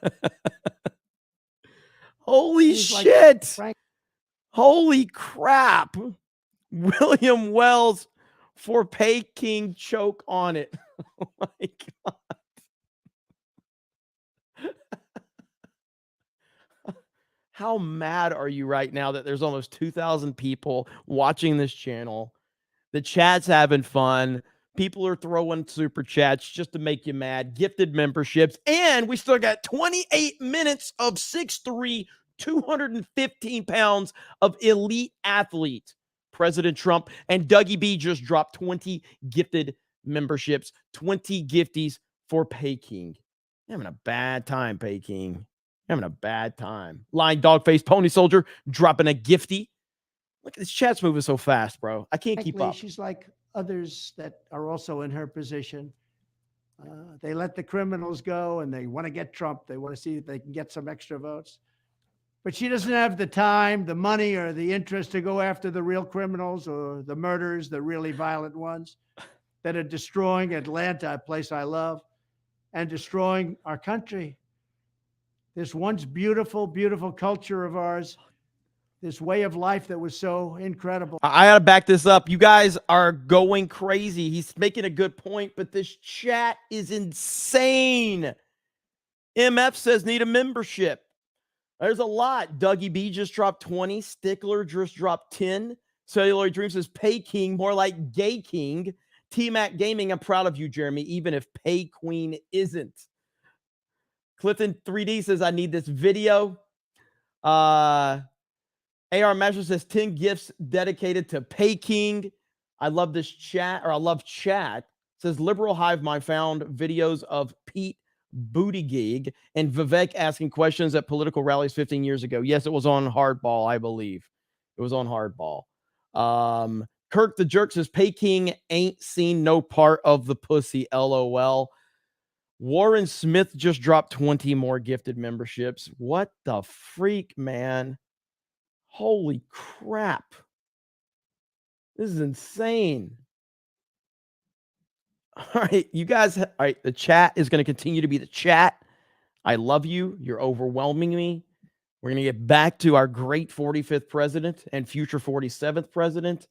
Holy shit. Holy crap. William Wells for Pay King choke on it. Oh my God. How mad are you right now that there's almost 2,000 people watching this channel? The chat's having fun. People are throwing super chats just to make you mad. Gifted memberships. And we still got 28 minutes of 6'3", 215 pounds of elite athlete. President Trump and Dougie B just dropped 20 gifted memberships. 20 gifties for Pay King. You're having a bad time, Pay King. You're having a bad time. Line Dogface Pony Soldier dropping a gifty. Look at this chat's moving so fast, bro. I can't keep up. She's like others that are also in her position. They let the criminals go and they want to get Trump. They want to see if they can get some extra votes. But she doesn't have the time, the money, or the interest to go after the real criminals or the murderers, the really violent ones that are destroying Atlanta, a place I love, and destroying our country. This once beautiful, beautiful culture of ours, this way of life that was so incredible. I got to back this up. You guys are going crazy. He's making a good point, but this chat is insane. MF says need a membership. There's a lot. Dougie B just dropped 20. Stickler just dropped 10. Cellular Dream says Pay King, more like Gay King. T-Mac Gaming, I'm proud of you, Jeremy, even if Pay Queen isn't. Clifton 3D says I need this video. AR Master says 10 gifts dedicated to Pay King. I love this chat, or I love chat. Says Liberal Hive Mind found videos of Pete Buttigieg and Vivek asking questions at political rallies 15 years ago. Yes, it was on Hardball, I believe. It was on Hardball. Kirk the Jerk says Pay King ain't seen no part of the pussy, LOL. Warren Smith just dropped 20 more gifted memberships. What the freak, man? Holy crap. This is insane. All right, you guys. All right, the chat is going to continue to be the chat. I love you. You're overwhelming me. We're going to get back to our great 45th president and future 47th president.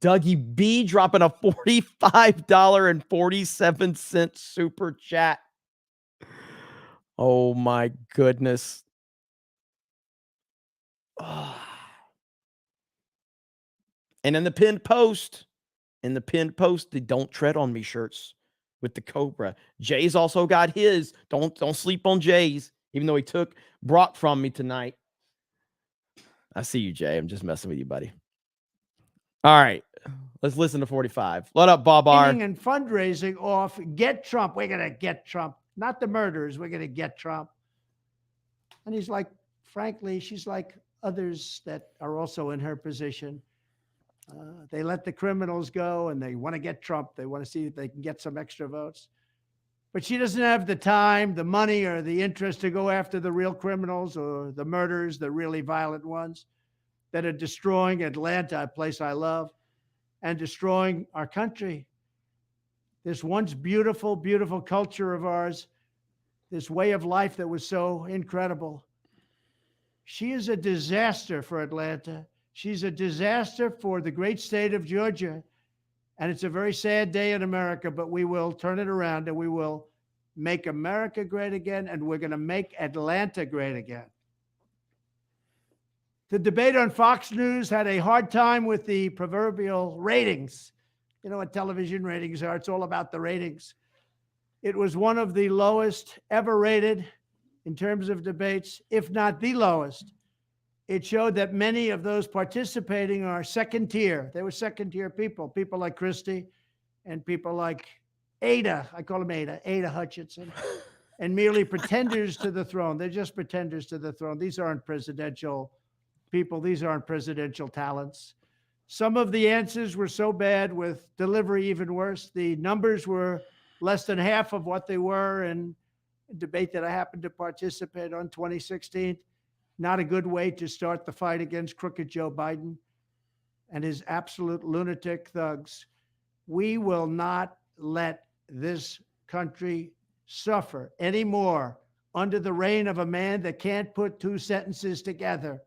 Dougie B dropping a $45.47 super chat. Oh my goodness. Oh. And in the pinned post, the Don't Tread on Me shirts with the Cobra. Jay's also got his. Don't sleep on Jay's, even though he brought from me tonight. I see you, Jay. I'm just messing with you, buddy. All right. Let's listen to 45. What up, Bob R? And fundraising off Get Trump. We're going to get Trump. Not the murderers. We're going to get Trump. And he's like, frankly, she's like others that are also in her position. They let the criminals go and they want to get Trump. They want to see if they can get some extra votes. But she doesn't have the time, the money, or the interest to go after the real criminals or the murderers, the really violent ones that are destroying Atlanta, a place I love, and destroying our country. This once beautiful, beautiful culture of ours, this way of life that was so incredible. She is a disaster for Atlanta. She's a disaster for the great state of Georgia. And it's a very sad day in America, but we will turn it around and we will make America great again, and we're going to make Atlanta great again. The debate on Fox News had a hard time with the proverbial ratings. You know what television ratings are? It's all about the ratings. It was one of the lowest ever rated in terms of debates, if not the lowest. It showed that many of those participating are second tier. They were second tier people like Christie and people like Ada. I call him Ada Hutchinson, and merely pretenders to the throne. They're just pretenders to the throne. These aren't presidential people. These aren't presidential talents. Some of the answers were so bad, with delivery even worse. The numbers were less than half of what they were in a debate that I happened to participate on 2016. Not a good way to start the fight against crooked Joe Biden and his absolute lunatic thugs. We will not let this country suffer anymore under the reign of a man that can't put two sentences together.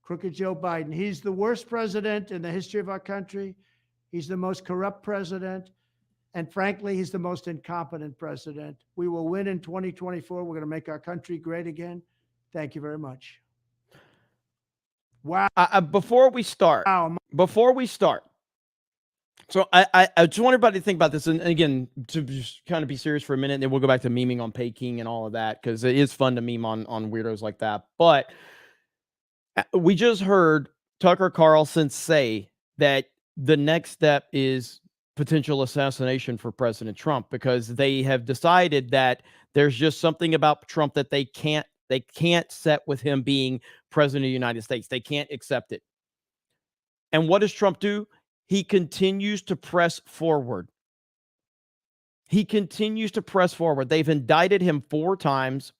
Crooked Joe Biden. He's the worst president in the history of our country. He's the most corrupt president. And frankly, he's the most incompetent president. We will win in 2024. We're going to make our country great again. Thank you very much. Wow. Before we start, so I just want everybody to think about this. And again, to just kind of be serious for a minute, and then we'll go back to memeing on Pay King and all of that, because it is fun to meme on weirdos like that. But we just heard Tucker Carlson say that the next step is potential assassination for President Trump, because they have decided that there's just something about Trump that they can't set with him being president of the United States. They can't accept it. And what does Trump do? he continues to press forward. He continues to press forward. They've indicted him 4 times.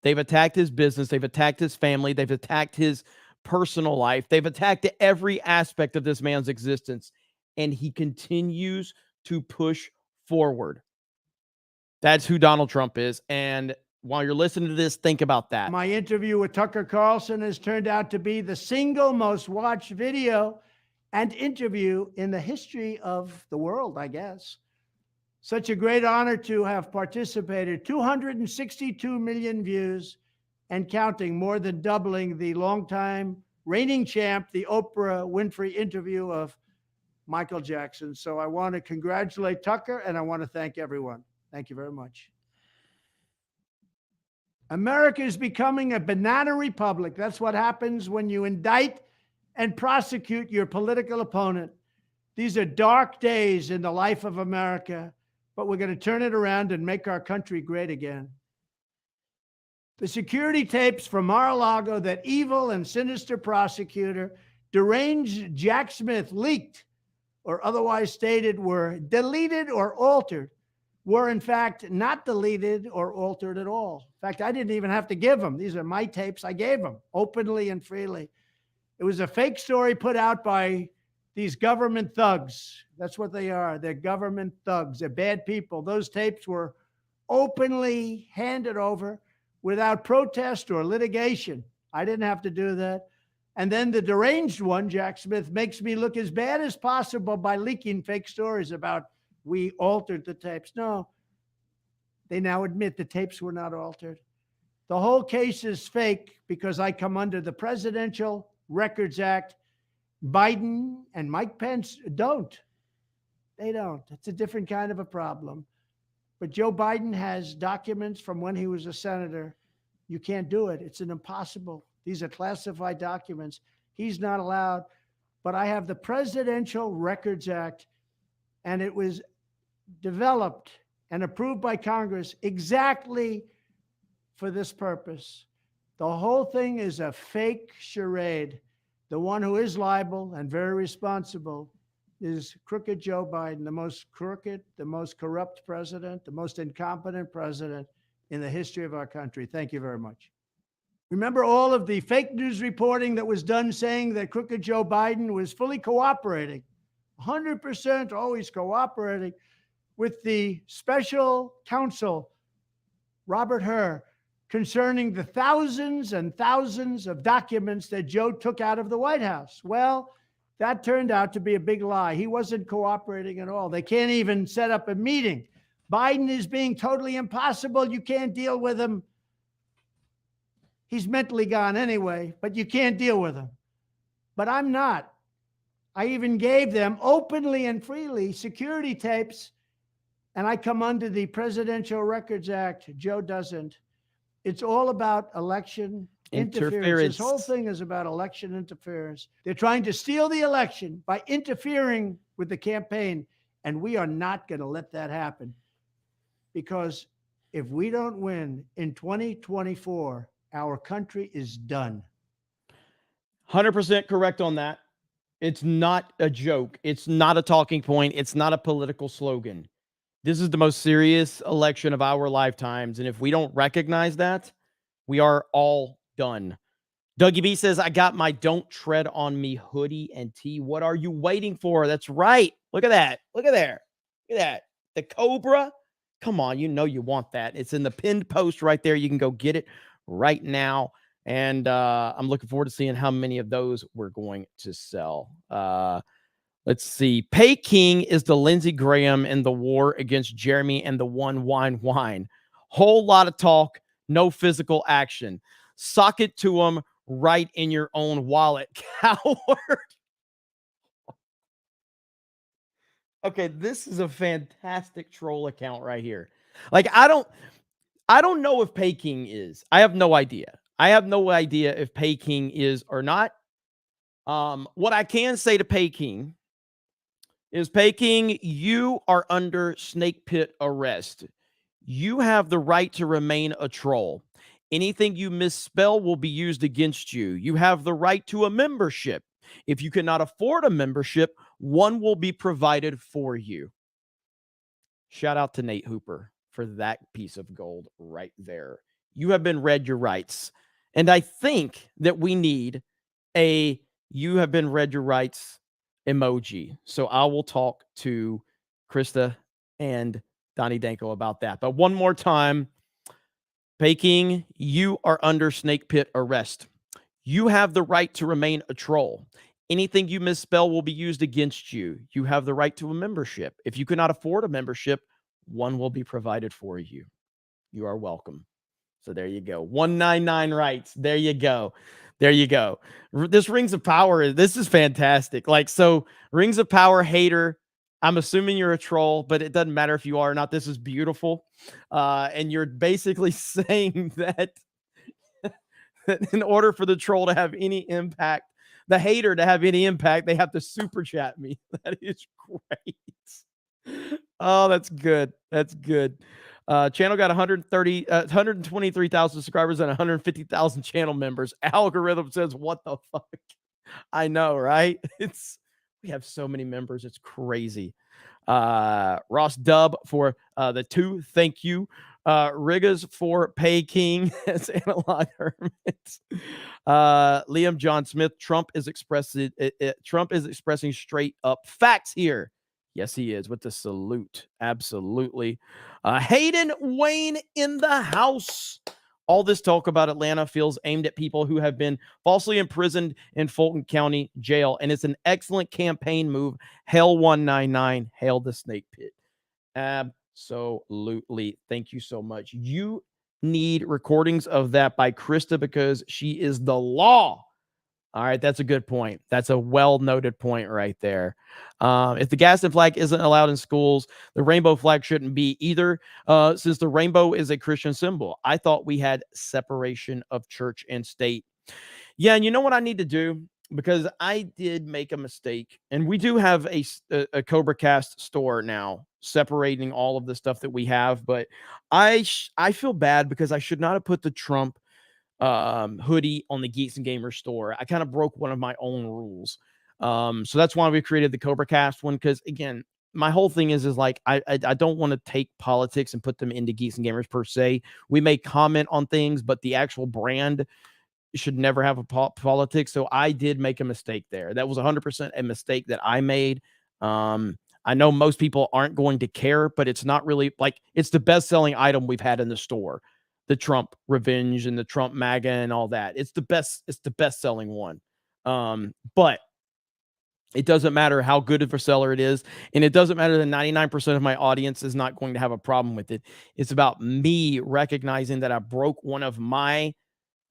They've attacked his business. They've attacked his family. They've attacked his personal life. They've attacked every aspect of this man's existence. And he continues to push forward. That's who Donald Trump is. And while you're listening to this, think about that. My interview with Tucker Carlson has turned out to be the single most watched video and interview in the history of the world, I guess. Such a great honor to have participated. 262 million views and counting, more than doubling the longtime reigning champ, the Oprah Winfrey interview of Michael Jackson. So I want to congratulate Tucker, and I want to thank everyone. Thank you very much. America is becoming a banana republic. That's what happens when you indict and prosecute your political opponent. These are dark days in the life of America, but we're going to turn it around and make our country great again. The security tapes from Mar-a-Lago that evil and sinister prosecutor, deranged Jack Smith, leaked or otherwise stated were deleted or altered, were in fact not deleted or altered at all. In fact, I didn't even have to give them. These are my tapes. I gave them openly and freely. It was a fake story put out by these government thugs. That's what they are. They're government thugs. They're bad people. Those tapes were openly handed over without protest or litigation. I didn't have to do that. And then the deranged one, Jack Smith, makes me look as bad as possible by leaking fake stories about we altered the tapes. No, they now admit the tapes were not altered. The whole case is fake because I come under the Presidential Records Act. Biden and Mike Pence don't. They don't. It's a different kind of a problem. But Joe Biden has documents from when he was a senator. You can't do it. It's an impossible. These are classified documents. He's not allowed. But I have the Presidential Records Act, and it was developed and approved by Congress exactly for this purpose. The whole thing is a fake charade. The one who is liable and very responsible is crooked Joe Biden, the most crooked, the most corrupt president, the most incompetent president in the history of our country. Thank you very much. Remember all of the fake news reporting that was done saying that crooked Joe Biden was fully cooperating, 100% always cooperating with the special counsel, Robert Hur, concerning the thousands and thousands of documents that Joe took out of the White House. Well, that turned out to be a big lie. He wasn't cooperating at all. They can't even set up a meeting. Biden is being totally impossible. You can't deal with him. He's mentally gone anyway, but you can't deal with him. But I'm not. I even gave them openly and freely security tapes, and I come under the Presidential Records Act. Joe doesn't. It's all about election interference. This whole thing is about election interference. They're trying to steal the election by interfering with the campaign, and we are not going to let that happen. Because if we don't win in 2024, our country is done. 100% correct on that. It's not a joke. It's not a talking point. It's not a political slogan. This is the most serious election of our lifetimes. And if we don't recognize that, we are all done. Dougie B says, I got my Don't Tread on Me hoodie and tee. What are you waiting for? That's right. Look at that. Look at there. Look at that. The Cobra. Come on. You know you want that. It's in the pinned post right there. You can go get it right now. And I'm looking forward to seeing how many of those we're going to sell. Let's see. Peking is the Lindsey Graham in the war against Jeremy and the one wine. Whole lot of talk, no physical action. Sock it to them right in your own wallet, coward. Okay, this is a fantastic troll account right here. Like, I don't know if Peking is. I have no idea. I have no idea if Peking is or not. What I can say to Peking is, Peking, you are under snake pit arrest. You have the right to remain a troll. Anything you misspell will be used against you. You have the right to a membership. If you cannot afford a membership, one will be provided for you. Shout out to Nate Hooper for that piece of gold right there. You have been read your rights. And I think that we need a you have been read your rights emoji. So I will talk to Krista and Donnie Danko about that. But one more time, Peking, you are under snake pit arrest. You have the right to remain a troll. Anything you misspell will be used against you. You have the right to a membership. If you cannot afford a membership, one will be provided for you. You are welcome. So there you go. 199 rights. There you go. There you go. This Rings of Power, this is fantastic. Like, so Rings of Power hater, I'm assuming you're a troll, but it doesn't matter if you are or not. This is beautiful. And you're basically saying that in order for the troll to have any impact, the hater to have any impact, they have to super chat me. That is great. Oh, that's good. That's good. Channel got 123,000 subscribers and 150,000 channel members. Algorithm says, what the fuck? I know, right? We have so many members. It's crazy. Ross Dub for the 2. Thank you. Rigas for Pay King as Analog Hermit. Liam John Smith. Trump is expressing straight up facts here. Yes, he is, with the salute. Absolutely. Hayden Wayne in the house. All this talk about Atlanta feels aimed at people who have been falsely imprisoned in Fulton County Jail, and it's an excellent campaign move. Hail 199. Hail the snake pit. Absolutely. Thank you so much. You need recordings of that by Krista because she is the law. All right, that's a good point. That's a well-noted point right there. If the Gadsden flag isn't allowed in schools, the rainbow flag shouldn't be either, since the rainbow is a Christian symbol. I thought we had separation of church and state. Yeah, and you know what I need to do? Because I did make a mistake, and we do have a CobraCast store now, separating all of the stuff that we have, but I feel bad because I should not have put the Trump hoodie on the Geeks and Gamers store. I kind of broke one of my own rules. So that's why we created the CobraCast one. Because again, my whole thing is like, I don't want to take politics and put them into Geeks and Gamers per se. We may comment on things, but the actual brand should never have a politics. So I did make a mistake there. That was 100% a mistake that I made. I know most people aren't going to care, but it's not really like, it's the best selling item we've had in the store. The Trump Revenge and the Trump MAGA and all that. It's the best selling one. But it doesn't matter how good of a seller it is. And it doesn't matter that 99% of my audience is not going to have a problem with it. It's about me recognizing that I broke one of my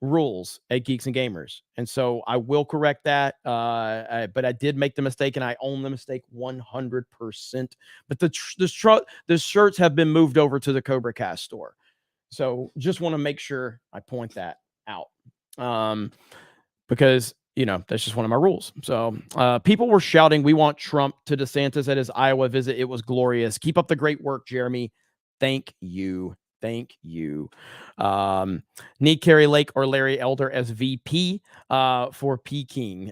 rules at Geeks and Gamers. And so I will correct that. But I did make the mistake and I own the mistake 100%. But the shirts have been moved over to the CobraCast store. So just want to make sure I point that out, because, you know, that's just one of my rules. So people were shouting, we want Trump to DeSantis at his Iowa visit. It was glorious. Keep up the great work, Jeremy. Thank you. Thank you. Need Carrie Lake or Larry Elder as VP for Peking.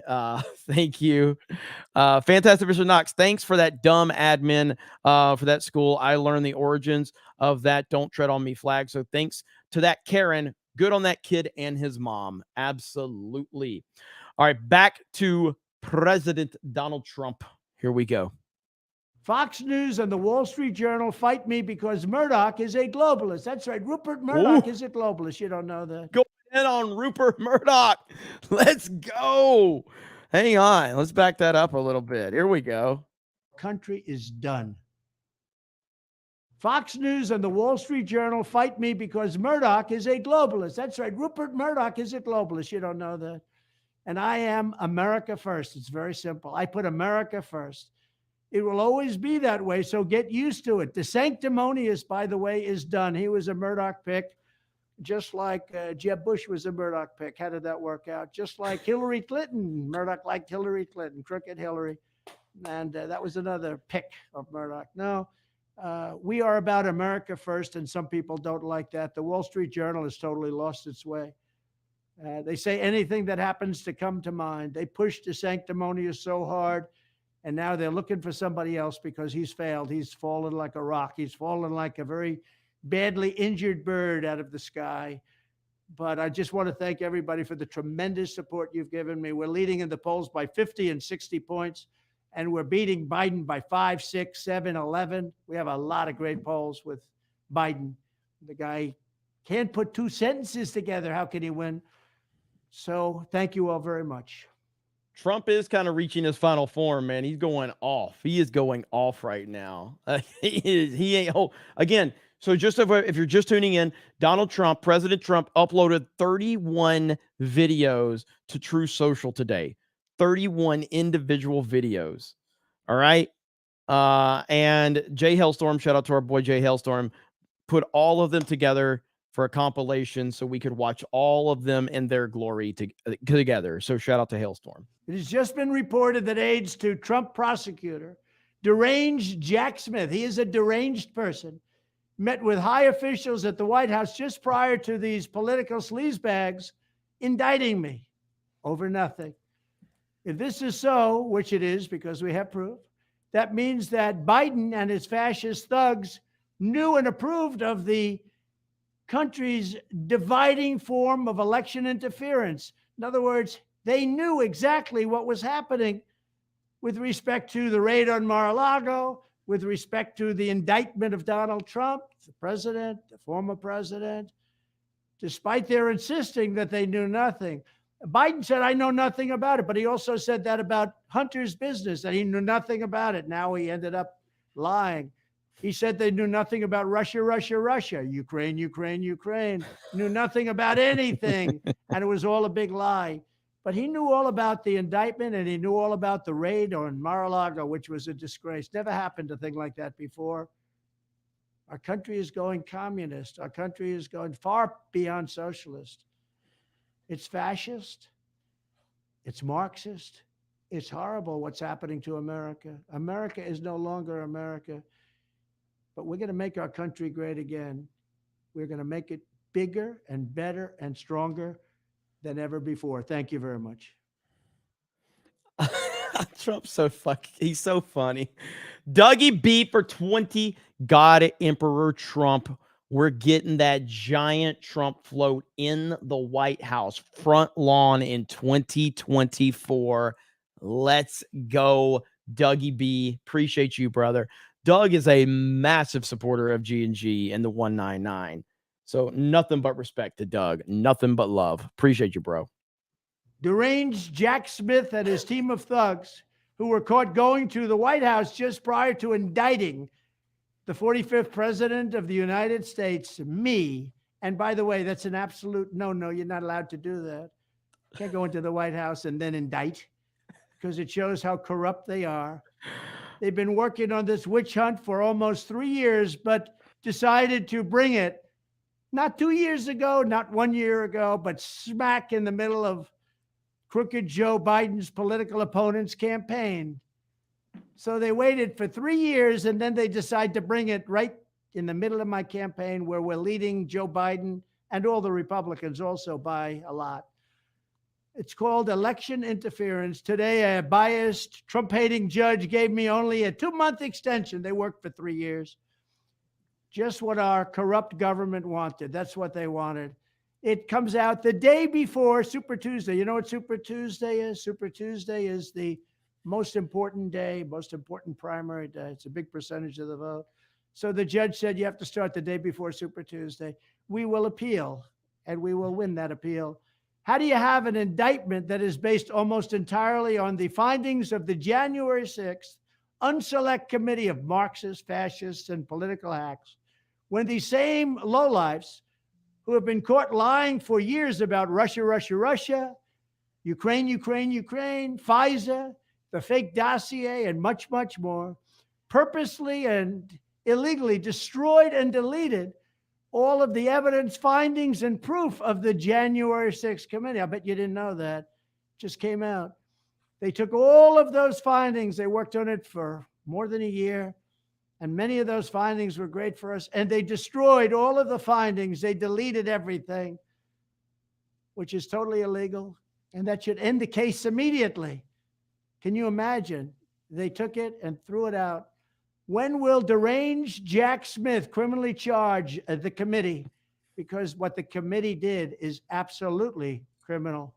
Thank you. Fantastic Mr. Knox. Thanks for that dumb admin for that school. I learned the origins of that Don't Tread on Me flag. So thanks to that Karen. Good on that kid and his mom. Absolutely. All right, back to President Donald Trump. Here we go. Fox News and the Wall Street Journal fight me because Murdoch is a globalist. That's right. Rupert Murdoch is a globalist. You don't know that. Go ahead on Rupert Murdoch. Let's go. Hang on. Let's back that up a little bit. Here we go. Country is done. Fox News and the Wall Street Journal fight me because Murdoch is a globalist. That's right. Rupert Murdoch is a globalist. You don't know that. And I am America first. It's very simple. I put America first. It will always be that way, so get used to it. The sanctimonious, by the way, is done. He was a Murdoch pick, just like Jeb Bush was a Murdoch pick. How did that work out? Just like Hillary Clinton. Murdoch liked Hillary Clinton, crooked Hillary. And that was another pick of Murdoch. No, we are about America first, and some people don't like that. The Wall Street Journal has totally lost its way. They say anything that happens to come to mind. They push the sanctimonious so hard. And now they're looking for somebody else because he's failed. He's fallen like a rock. He's fallen like a very badly injured bird out of the sky. But I just want to thank everybody for the tremendous support you've given me. We're leading in the polls by 50 and 60 points, and we're beating Biden by 5, 6, 7, 11. We have a lot of great polls with Biden. The guy can't put two sentences together. How can he win? So thank you all very much. Trump is kind of reaching his final form, man. He's going off. He is going off right now. He ain't. Oh, again. So just if you're just tuning in, President Trump uploaded 31 videos to True Social today. 31 individual videos. All right. And Jay Hailstorm, shout out to our boy Jay Hailstorm, put all of them together for a compilation so we could watch all of them in their glory together. So shout out to Hailstorm. It has just been reported that aides to Trump prosecutor, deranged Jack Smith, he is a deranged person, met with high officials at the White House just prior to these political sleazebags indicting me over nothing. If this is so, which it is because we have proof, that means that Biden and his fascist thugs knew and approved of the country's dividing form of election interference. In other words, they knew exactly what was happening with respect to the raid on Mar-a-Lago, with respect to the indictment of Donald Trump, the president, the former president, despite their insisting that they knew nothing. Biden said, I know nothing about it, but he also said that about Hunter's business, that he knew nothing about it. Now he ended up lying. He said they knew nothing about Russia, Ukraine, knew nothing about anything, and it was all a big lie. But he knew all about the indictment, and he knew all about the raid on Mar-a-Lago, which was a disgrace. Never happened a thing like that before. Our country is going communist. Our country is going far beyond socialist. It's fascist. It's Marxist. It's horrible what's happening to America. America is no longer America. But we're going to make our country great again. We're going to make it bigger and better and stronger than ever before. Thank you very much. Trump's he's so funny. Dougie B for 20. Got it, Emperor Trump. We're getting that giant Trump float in the White House front lawn in 2024. Let's go, Dougie B. Appreciate you, brother. Doug is a massive supporter of G&G and the 199. So nothing but respect to Doug. Nothing but love. Appreciate you, bro. Deranged Jack Smith and his team of thugs who were caught going to the White House just prior to indicting the 45th president of the United States, me. And by the way, that's an absolute no. You're not allowed to do that. Can't go into the White House and then indict because it shows how corrupt they are. They've been working on this witch hunt for almost 3 years, but decided to bring it not 2 years ago, not 1 year ago, but smack in the middle of crooked Joe Biden's political opponent's campaign. So they waited for 3 years, and then they decide to bring it right in the middle of my campaign where we're leading Joe Biden and all the Republicans also by a lot. It's called election interference. Today, a biased, Trump-hating judge gave me only a 2-month extension. They worked for 3 years. Just what our corrupt government wanted. That's what they wanted. It comes out the day before Super Tuesday. You know what Super Tuesday is? Super Tuesday is the most important day, most important primary day. It's a big percentage of the vote. So the judge said you have to start the day before Super Tuesday. We will appeal, and we will win that appeal. How do you have an indictment that is based almost entirely on the findings of the January 6th unselect committee of Marxists, fascists, and political hacks, when the same lowlifes who have been caught lying for years about Russia, Ukraine, FISA, the fake dossier, and much, much more, purposely and illegally destroyed and deleted all of the evidence, findings, and proof of the January 6th committee. I bet you didn't know that. It just came out. They took all of those findings. They worked on it for more than a year. And many of those findings were great for us. And they destroyed all of the findings. They deleted everything, which is totally illegal. And that should end the case immediately. Can you imagine? They took it and threw it out. When will deranged Jack Smith criminally charge the committee? Because what the committee did is absolutely criminal.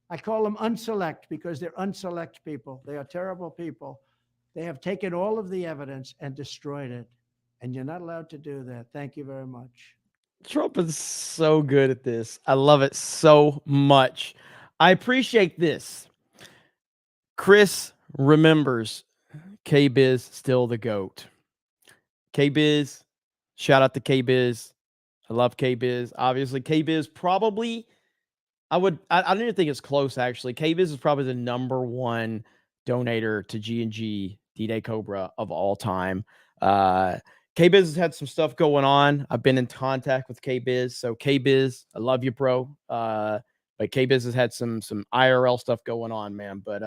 I call them unselect because they're unselect people. They are terrible people. They have taken all of the evidence and destroyed it. And you're not allowed to do that. Thank you very much. Trump is so good at this. I love it so much. I appreciate this. Chris remembers K-Biz still the GOAT. K-Biz, shout out to K-Biz. I love K-Biz. Obviously, K-Biz probably, I don't even think it's close, actually. K-Biz is probably the #1 donator to G&G D-Day Cobra of all time. K-Biz has had some stuff going on. I've been in contact with K-Biz. So K-Biz, I love you, bro. But K-Biz has had some IRL stuff going on, man. But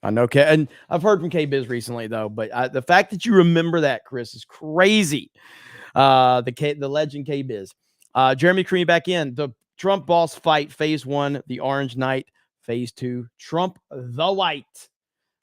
I know and I've heard from K-Biz recently, though. But the fact that you remember that, Chris, is crazy. The legend K-Biz. Jeremy Cream back in. The Trump boss fight, phase 1, the Orange Knight, phase 2, Trump the White.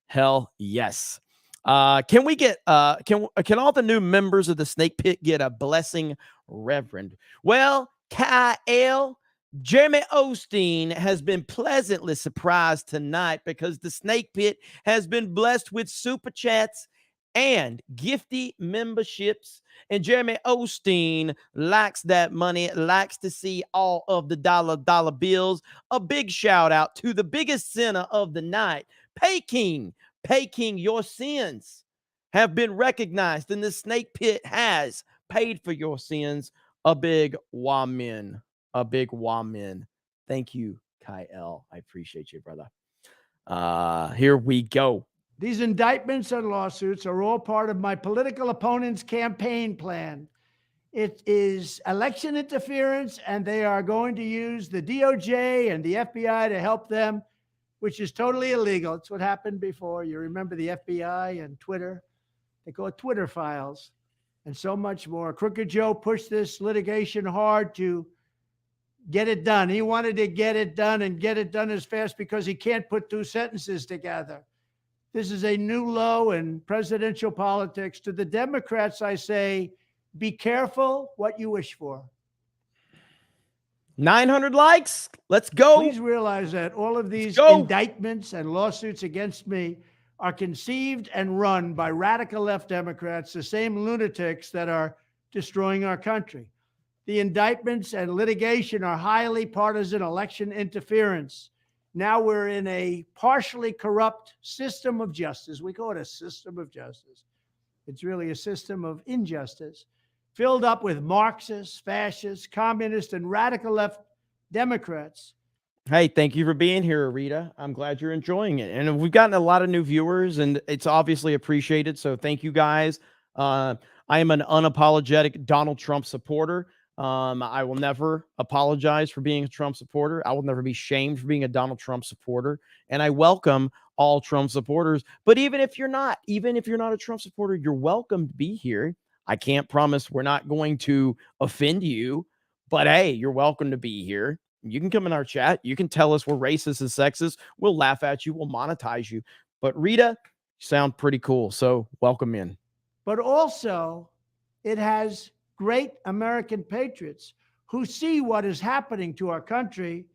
Hell yes. Can we get can all the new members of the Snake Pit get a blessing, Reverend? Well, Kyle, Jeremy Osteen has been pleasantly surprised tonight because the Snake Pit has been blessed with super chats and gifty memberships. And Jeremy Osteen likes that money, likes to see all of the dollar bills. A big shout out to the biggest sinner of the night, Pay King. Pay King, your sins have been recognized, and the Snake Pit has paid for your sins. A big wamin. A big wamin. Thank you, Kyle. I appreciate you, brother. Here we go. These indictments and lawsuits are all part of my political opponent's campaign plan. It is election interference, and they are going to use the DOJ and the FBI to help them, which is totally illegal. It's what happened before. You remember the FBI and Twitter. They call it Twitter files and so much more. Crooked Joe pushed this litigation hard to get it done. He wanted to get it done and get it done as fast because he can't put 2 sentences together. This is a new low in presidential politics. To the Democrats, I say, be careful what you wish for. 900 likes. Let's go. Please realize that all of these indictments and lawsuits against me are conceived and run by radical left Democrats, the same lunatics that are destroying our country. The indictments and litigation are highly partisan election interference. Now we're in a partially corrupt system of justice. We call it a system of justice. It's really a system of injustice, filled up with Marxists, fascists, communists, and radical left Democrats. Hey, thank you for being here, Rita. I'm glad you're enjoying it. And we've gotten a lot of new viewers, and it's obviously appreciated. So thank you, guys. I am an unapologetic Donald Trump supporter. I will never apologize for being a Trump supporter. I will never be shamed for being a Donald Trump supporter. And I welcome all Trump supporters. But even if you're not a Trump supporter, you're welcome to be here. I can't promise we're not going to offend you, but hey, you're welcome to be here. You can come in our chat. You can tell us we're racist and sexist. We'll laugh at you. We'll monetize you. But Rita, you sound pretty cool. So welcome in. But also, it has great American patriots who see what is happening to our country,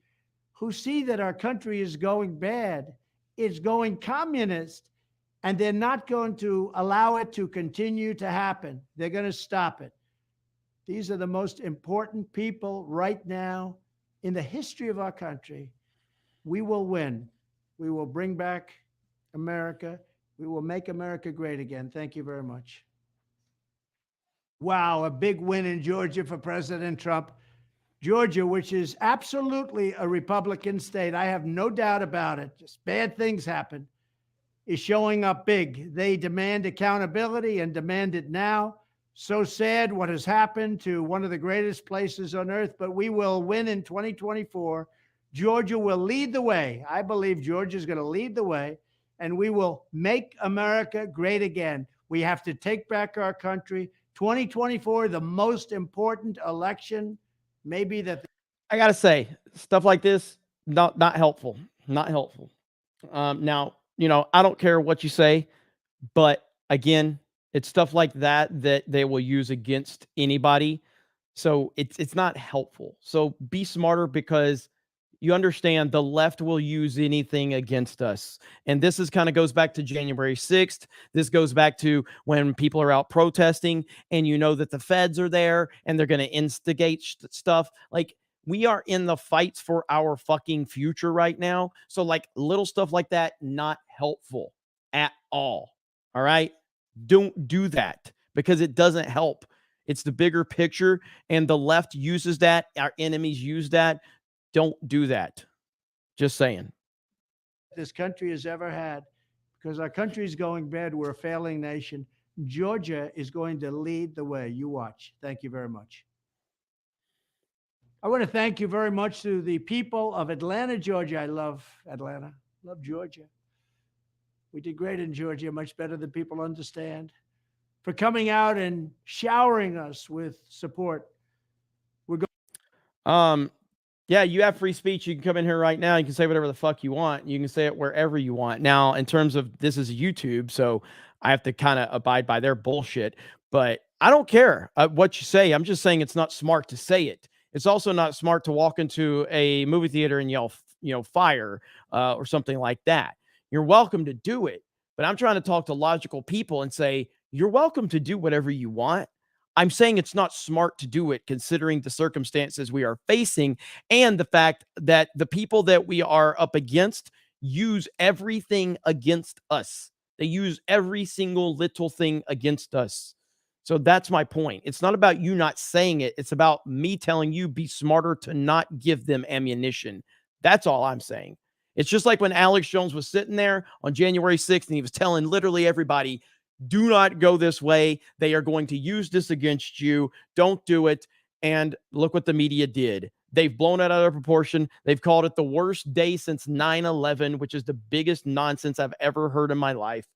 who see that our country is going bad, it's going communist, and they're not going to allow it to continue to happen. They're going to stop it. These are the most important people right now in the history of our country. We will win. We will bring back America. We will make America great again. Thank you very much. Wow, a big win in Georgia for President Trump. Georgia, which is absolutely a Republican state, I have no doubt about it. Just bad things happen, is showing up big. They demand accountability and demand it now. So sad what has happened to one of the greatest places on earth, but we will win in 2024. Georgia will lead the way. I believe Georgia is going to lead the way, and we will make America great again. We have to take back our country. 2024, the most important election, maybe that. I got to say, stuff like this, not helpful. Not helpful. Now, I don't care what you say, but again, it's stuff like that that they will use against anybody. So it's not helpful. So be smarter, because you understand the left will use anything against us. And this is kind of goes back to January 6th. This goes back to when people are out protesting and you know that the feds are there and they're going to instigate stuff. Like, we are in the fights for our fucking future right now. So like little stuff like that, not helpful at all. All right. Don't do that, because it doesn't help. It's the bigger picture, and the left uses that. Our enemies use that. Don't do that. Just saying. This country has ever had, because our country is going bad. We're a failing nation. Georgia is going to lead the way. You watch. Thank you very much. I want to thank you very much to the people of Atlanta, Georgia. I love Atlanta. Love Georgia. We did great in Georgia, much better than people understand, for coming out and showering us with support. We're going. Yeah, you have free speech. You can come in here right now. You can say whatever the fuck you want. You can say it wherever you want. Now, in terms of, this is YouTube, so I have to kind of abide by their bullshit. But I don't care what you say. I'm just saying it's not smart to say it. It's also not smart to walk into a movie theater and yell, fire or something like that. You're welcome to do it. But I'm trying to talk to logical people and say, you're welcome to do whatever you want. I'm saying it's not smart to do it, considering the circumstances we are facing and the fact that the people that we are up against use everything against us. They use every single little thing against us. So that's my point. It's not about you not saying it. It's about me telling you, be smarter to not give them ammunition. That's all I'm saying. It's just like when Alex Jones was sitting there on January 6th and he was telling literally everybody, do not go this way. They are going to use this against you. Don't do it. And look what the media did. They've blown it out of proportion. They've called it the worst day since 9/11, which is the biggest nonsense I've ever heard in my life.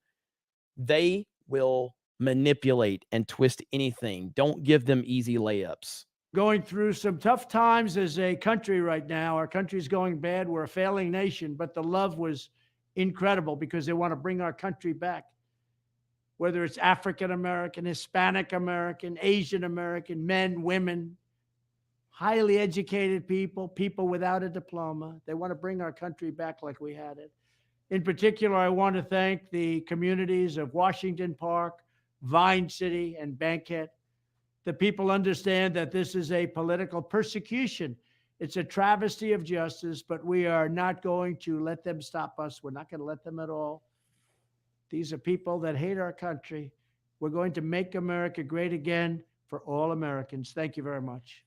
They will manipulate and twist anything. Don't give them easy layups. Going through some tough times as a country right now. Our country's going bad. We're a failing nation, but the love was incredible because they want to bring our country back. Whether it's African American, Hispanic American, Asian American, men, women, highly educated people, people without a diploma. They want to bring our country back like we had it. In particular, I want to thank the communities of Washington Park, Vine City, and Bankhead. The people understand that this is a political persecution. It's a travesty of justice, but we are not going to let them stop us. We're not going to let them at all. These are people that hate our country. We're going to make America great again for all Americans. Thank you very much.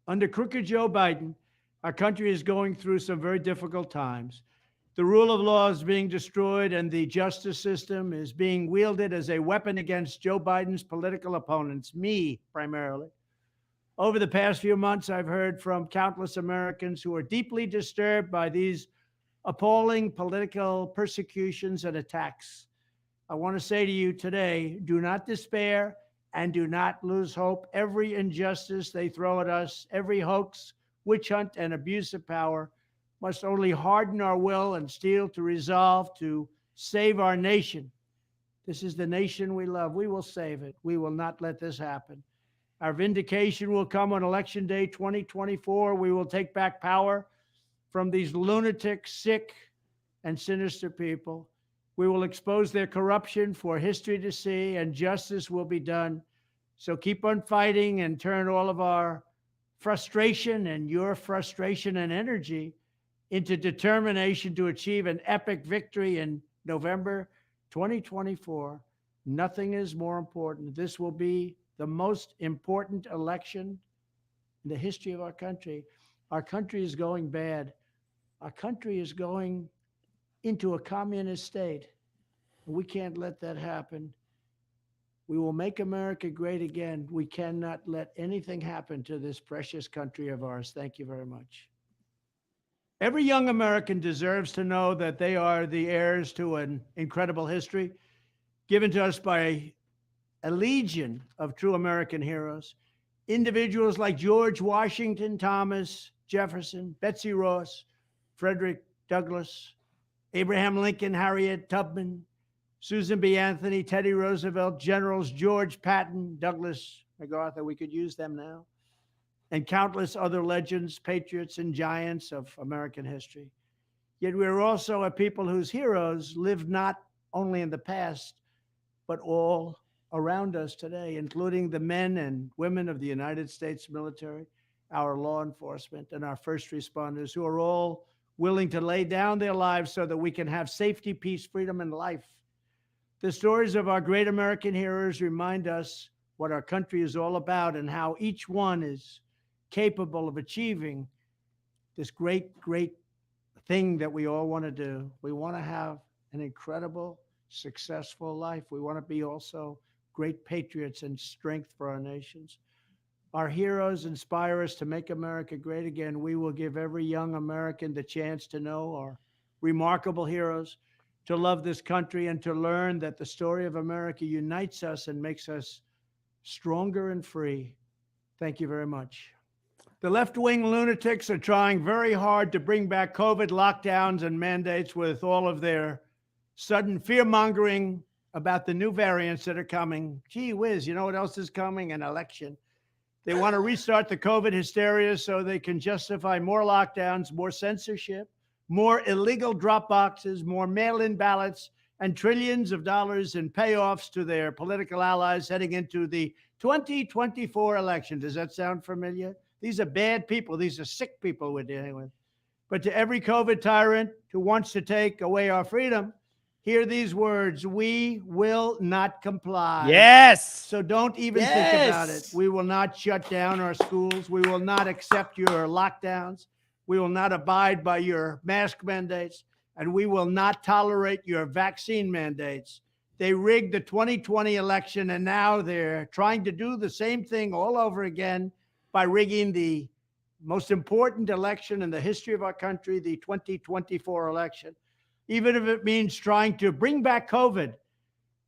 Under crooked Joe Biden, our country is going through some very difficult times. The rule of law is being destroyed, and the justice system is being wielded as a weapon against Joe Biden's political opponents, me primarily. Over the past few months, I've heard from countless Americans who are deeply disturbed by these appalling political persecutions and attacks. I want to say to you today, do not despair and do not lose hope. Every injustice they throw at us, every hoax, witch hunt, and abuse of power must only harden our will and steel to resolve to save our nation. This is the nation we love. We will save it. We will not let this happen. Our vindication will come on Election Day 2024. We will take back power from these lunatic, sick, and sinister people. We will expose their corruption for history to see, and justice will be done. So keep on fighting and turn all of our frustration and your frustration and energy into determination to achieve an epic victory in November 2024. Nothing is more important. This will be the most important election in the history of our country. Our country is going bad. Our country is going into a communist state. We can't let that happen. We will make America great again. We cannot let anything happen to this precious country of ours. Thank you very much. Every young American deserves to know that they are the heirs to an incredible history given to us by a legion of true American heroes. Individuals like George Washington, Thomas Jefferson, Betsy Ross, Frederick Douglass, Abraham Lincoln, Harriet Tubman, Susan B. Anthony, Teddy Roosevelt, Generals George Patton, Douglas MacArthur, we could use them now, and countless other legends, patriots, and giants of American history. Yet we are also a people whose heroes lived not only in the past, but all around us today, including the men and women of the United States military, our law enforcement, and our first responders, who are all willing to lay down their lives so that we can have safety, peace, freedom, and life. The stories of our great American heroes remind us what our country is all about and how each one is capable of achieving this great thing that we all want to do. We want to have an incredible, successful life. We want to be also great patriots and strength for our nations. Our heroes inspire us to make America great again. We will give every young American the chance to know our remarkable heroes, to love this country, and to learn that the story of America unites us and makes us stronger and free. Thank you very much. The left-wing lunatics are trying very hard to bring back COVID lockdowns and mandates with all of their sudden fear-mongering about the new variants that are coming. Gee whiz, you know what else is coming? An election. They want to restart the COVID hysteria so they can justify more lockdowns, more censorship, more illegal drop boxes, more mail-in ballots, and trillions of dollars in payoffs to their political allies heading into the 2024 election. Does that sound familiar? These are bad people. These are sick people we're dealing with. But to every COVID tyrant who wants to take away our freedom, hear these words: we will not comply. Yes. So don't even think about it. We will not shut down our schools. We will not accept your lockdowns. We will not abide by your mask mandates. And we will not tolerate your vaccine mandates. They rigged the 2020 election, and now they're trying to do the same thing all over again by rigging the most important election in the history of our country, the 2024 election, even if it means trying to bring back COVID.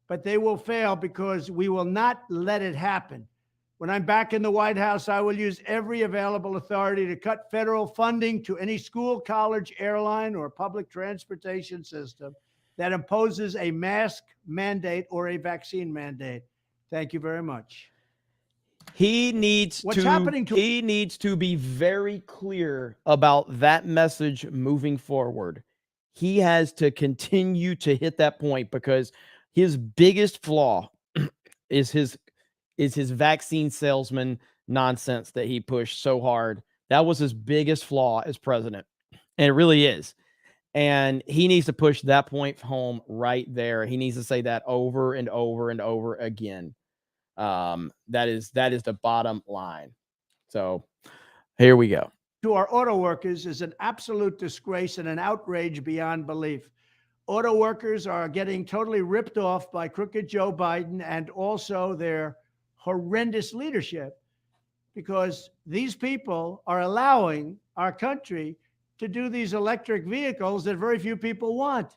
But they will fail because we will not let it happen. When I'm back in the White House, I will use every available authority to cut federal funding to any school, college, airline, or public transportation system that imposes a mask mandate or a vaccine mandate. Thank you very much. He needs to be very clear about that message moving forward. He has to continue to hit that point because his biggest flaw is his vaccine salesman nonsense that he pushed so hard. That was his biggest flaw as president. And it really is. And he needs to push that point home right there. He needs to say that over and over and over again. That is the bottom line. So here we go. To our auto workers is an absolute disgrace and an outrage beyond belief. Auto workers are getting totally ripped off by crooked Joe Biden and also their horrendous leadership, because these people are allowing our country to do these electric vehicles that very few people want.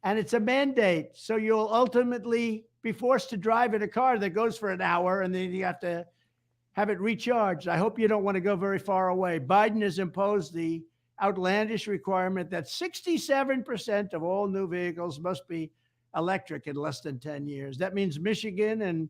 And it's a mandate. So you'll ultimately be forced to drive in a car that goes for an hour and then you have to have it recharged. I hope you don't want to go very far away. Biden has imposed the outlandish requirement that 67% of all new vehicles must be electric in less than 10 years. That means Michigan and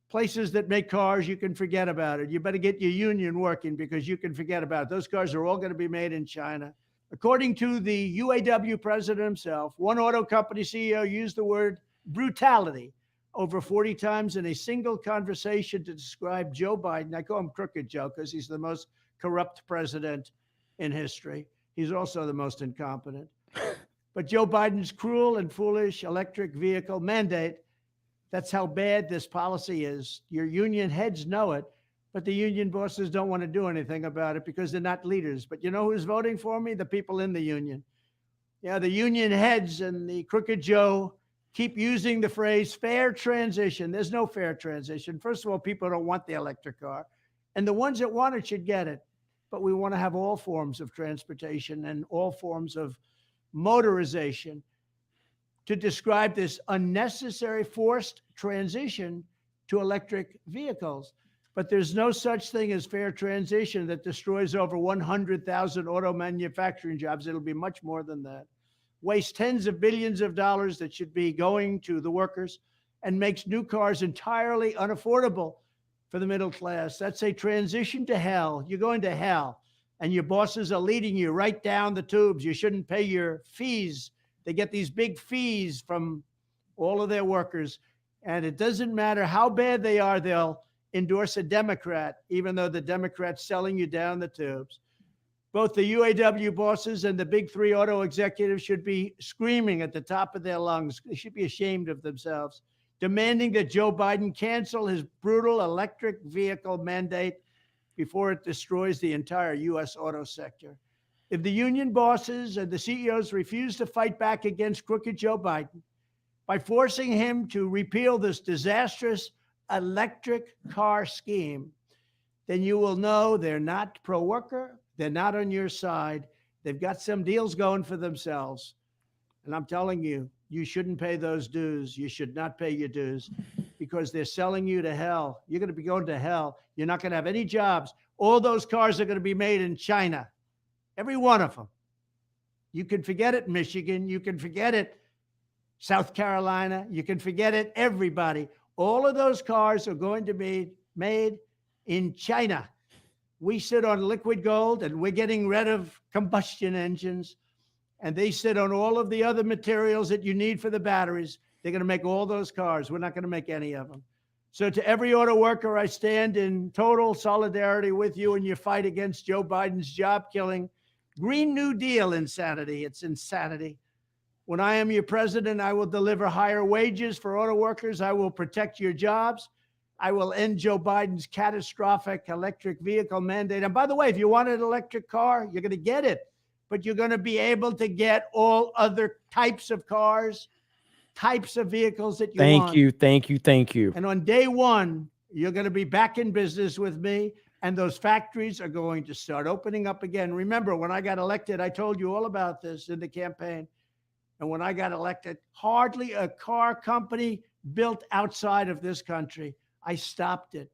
places that make cars, you can forget about it. You better get your union working because you can forget about it. Those cars are all going to be made in China. According to the UAW president himself, one auto company CEO used the word brutality over 40 times in a single conversation to describe Joe Biden. I call him Crooked Joe because he's the most corrupt president in history. He's also the most incompetent. But Joe Biden's cruel and foolish electric vehicle mandate, that's how bad this policy is. Your union heads know it, but the union bosses don't want to do anything about it because they're not leaders. But you know who's voting for me? The people in the union. Yeah, the union heads and the Crooked Joe keep using the phrase fair transition. There's no fair transition. First of all, people don't want the electric car, and the ones that want it should get it. But we want to have all forms of transportation and all forms of motorization to describe this unnecessary forced transition to electric vehicles. But there's no such thing as fair transition that destroys over 100,000 auto manufacturing jobs. It'll be much more than that. wastes tens of billions of dollars that should be going to the workers, and makes new cars entirely unaffordable for the middle class. That's a transition to hell. You're going to hell, and your bosses are leading you right down the tubes. You shouldn't pay your fees. They get these big fees from all of their workers, and it doesn't matter how bad they are, they'll endorse a Democrat, even though the Democrat's selling you down the tubes. Both the UAW bosses and the big three auto executives should be screaming at the top of their lungs. They should be ashamed of themselves, demanding that Joe Biden cancel his brutal electric vehicle mandate before it destroys the entire U.S. auto sector. If the union bosses and the CEOs refuse to fight back against crooked Joe Biden by forcing him to repeal this disastrous electric car scheme, then you will know they're not pro-worker. They're not on your side. They've got some deals going for themselves. And I'm telling you, you shouldn't pay those dues. You should not pay your dues because they're selling you to hell. You're going to be going to hell. You're not going to have any jobs. All those cars are going to be made in China. Every one of them. You can forget it, Michigan. You can forget it, South Carolina. You can forget it, everybody. All of those cars are going to be made in China. We sit on liquid gold, and we're getting rid of combustion engines. And they sit on all of the other materials that you need for the batteries. They're going to make all those cars. We're not going to make any of them. So to every auto worker, I stand in total solidarity with you in your fight against Joe Biden's job-killing Green New Deal insanity. It's insanity. When I am your president, I will deliver higher wages for auto workers. I will protect your jobs. I will end Joe Biden's catastrophic electric vehicle mandate. And by the way, if you want an electric car, you're going to get it. But you're going to be able to get all other types of cars, types of vehicles that you want. Thank you. And on day one, you're going to be back in business with me, and those factories are going to start opening up again. Remember, when I got elected, I told you all about this in the campaign. And when I got elected, hardly a car company built outside of this country. I stopped it.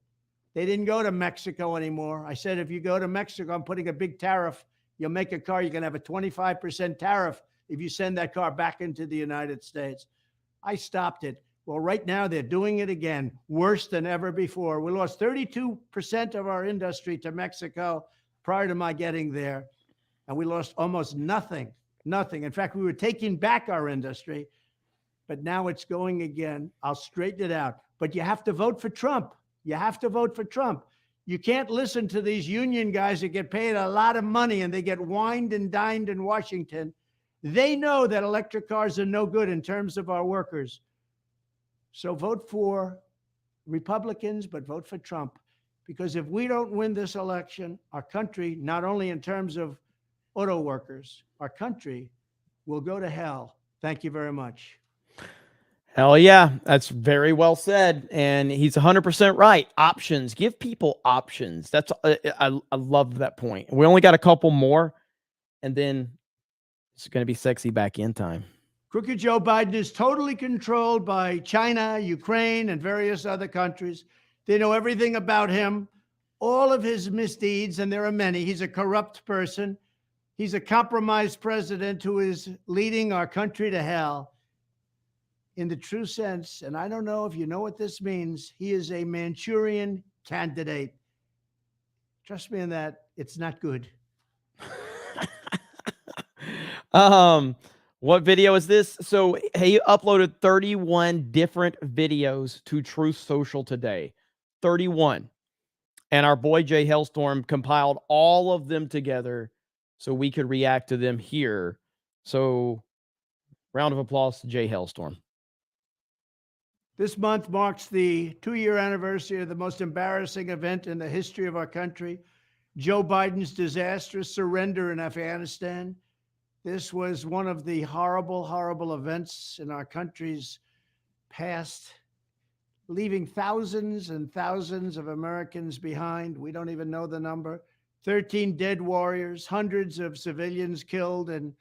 They didn't go to Mexico anymore. I said, if you go to Mexico, I'm putting a big tariff. You'll make a car, you can have a 25% tariff if you send that car back into the United States. I stopped it. Well, right now they're doing it again, worse than ever before. We lost 32% of our industry to Mexico prior to my getting there. And we lost almost nothing. In fact, we were taking back our industry, but now it's going again. I'll straighten it out. But you have to vote for Trump. You have to vote for Trump. You can't listen to these union guys that get paid a lot of money and they get wined and dined in Washington. They know that electric cars are no good in terms of our workers. So vote for Republicans, but vote for Trump. Because if we don't win this election, our country, not only in terms of auto workers, our country will go to hell. Thank you very much. Hell yeah, that's very well said, and he's 100% right. Options, give people options. That's I love that point. We only got a couple more, and then it's going to be sexy back in time. Crooked Joe Biden is totally controlled by China, Ukraine, and various other countries. They know everything about him, all of his misdeeds, and there are many. He's a corrupt person. He's a compromised president who is leading our country to hell. In the true sense, and I don't know if you know what this means, he is a Manchurian candidate. Trust me on that, it's not good. What video is this? So he uploaded 31 different videos to Truth Social today. 31. And our boy Jay Hellstorm compiled all of them together so we could react to them here. So round of applause to Jay Hellstorm. This month marks the 2-year anniversary of the most embarrassing event in the history of our country, Joe Biden's disastrous surrender in Afghanistan. This was one of the horrible, horrible events in our country's past, leaving thousands and thousands of Americans behind. We don't even know the number. 13 dead warriors, hundreds of civilians killed and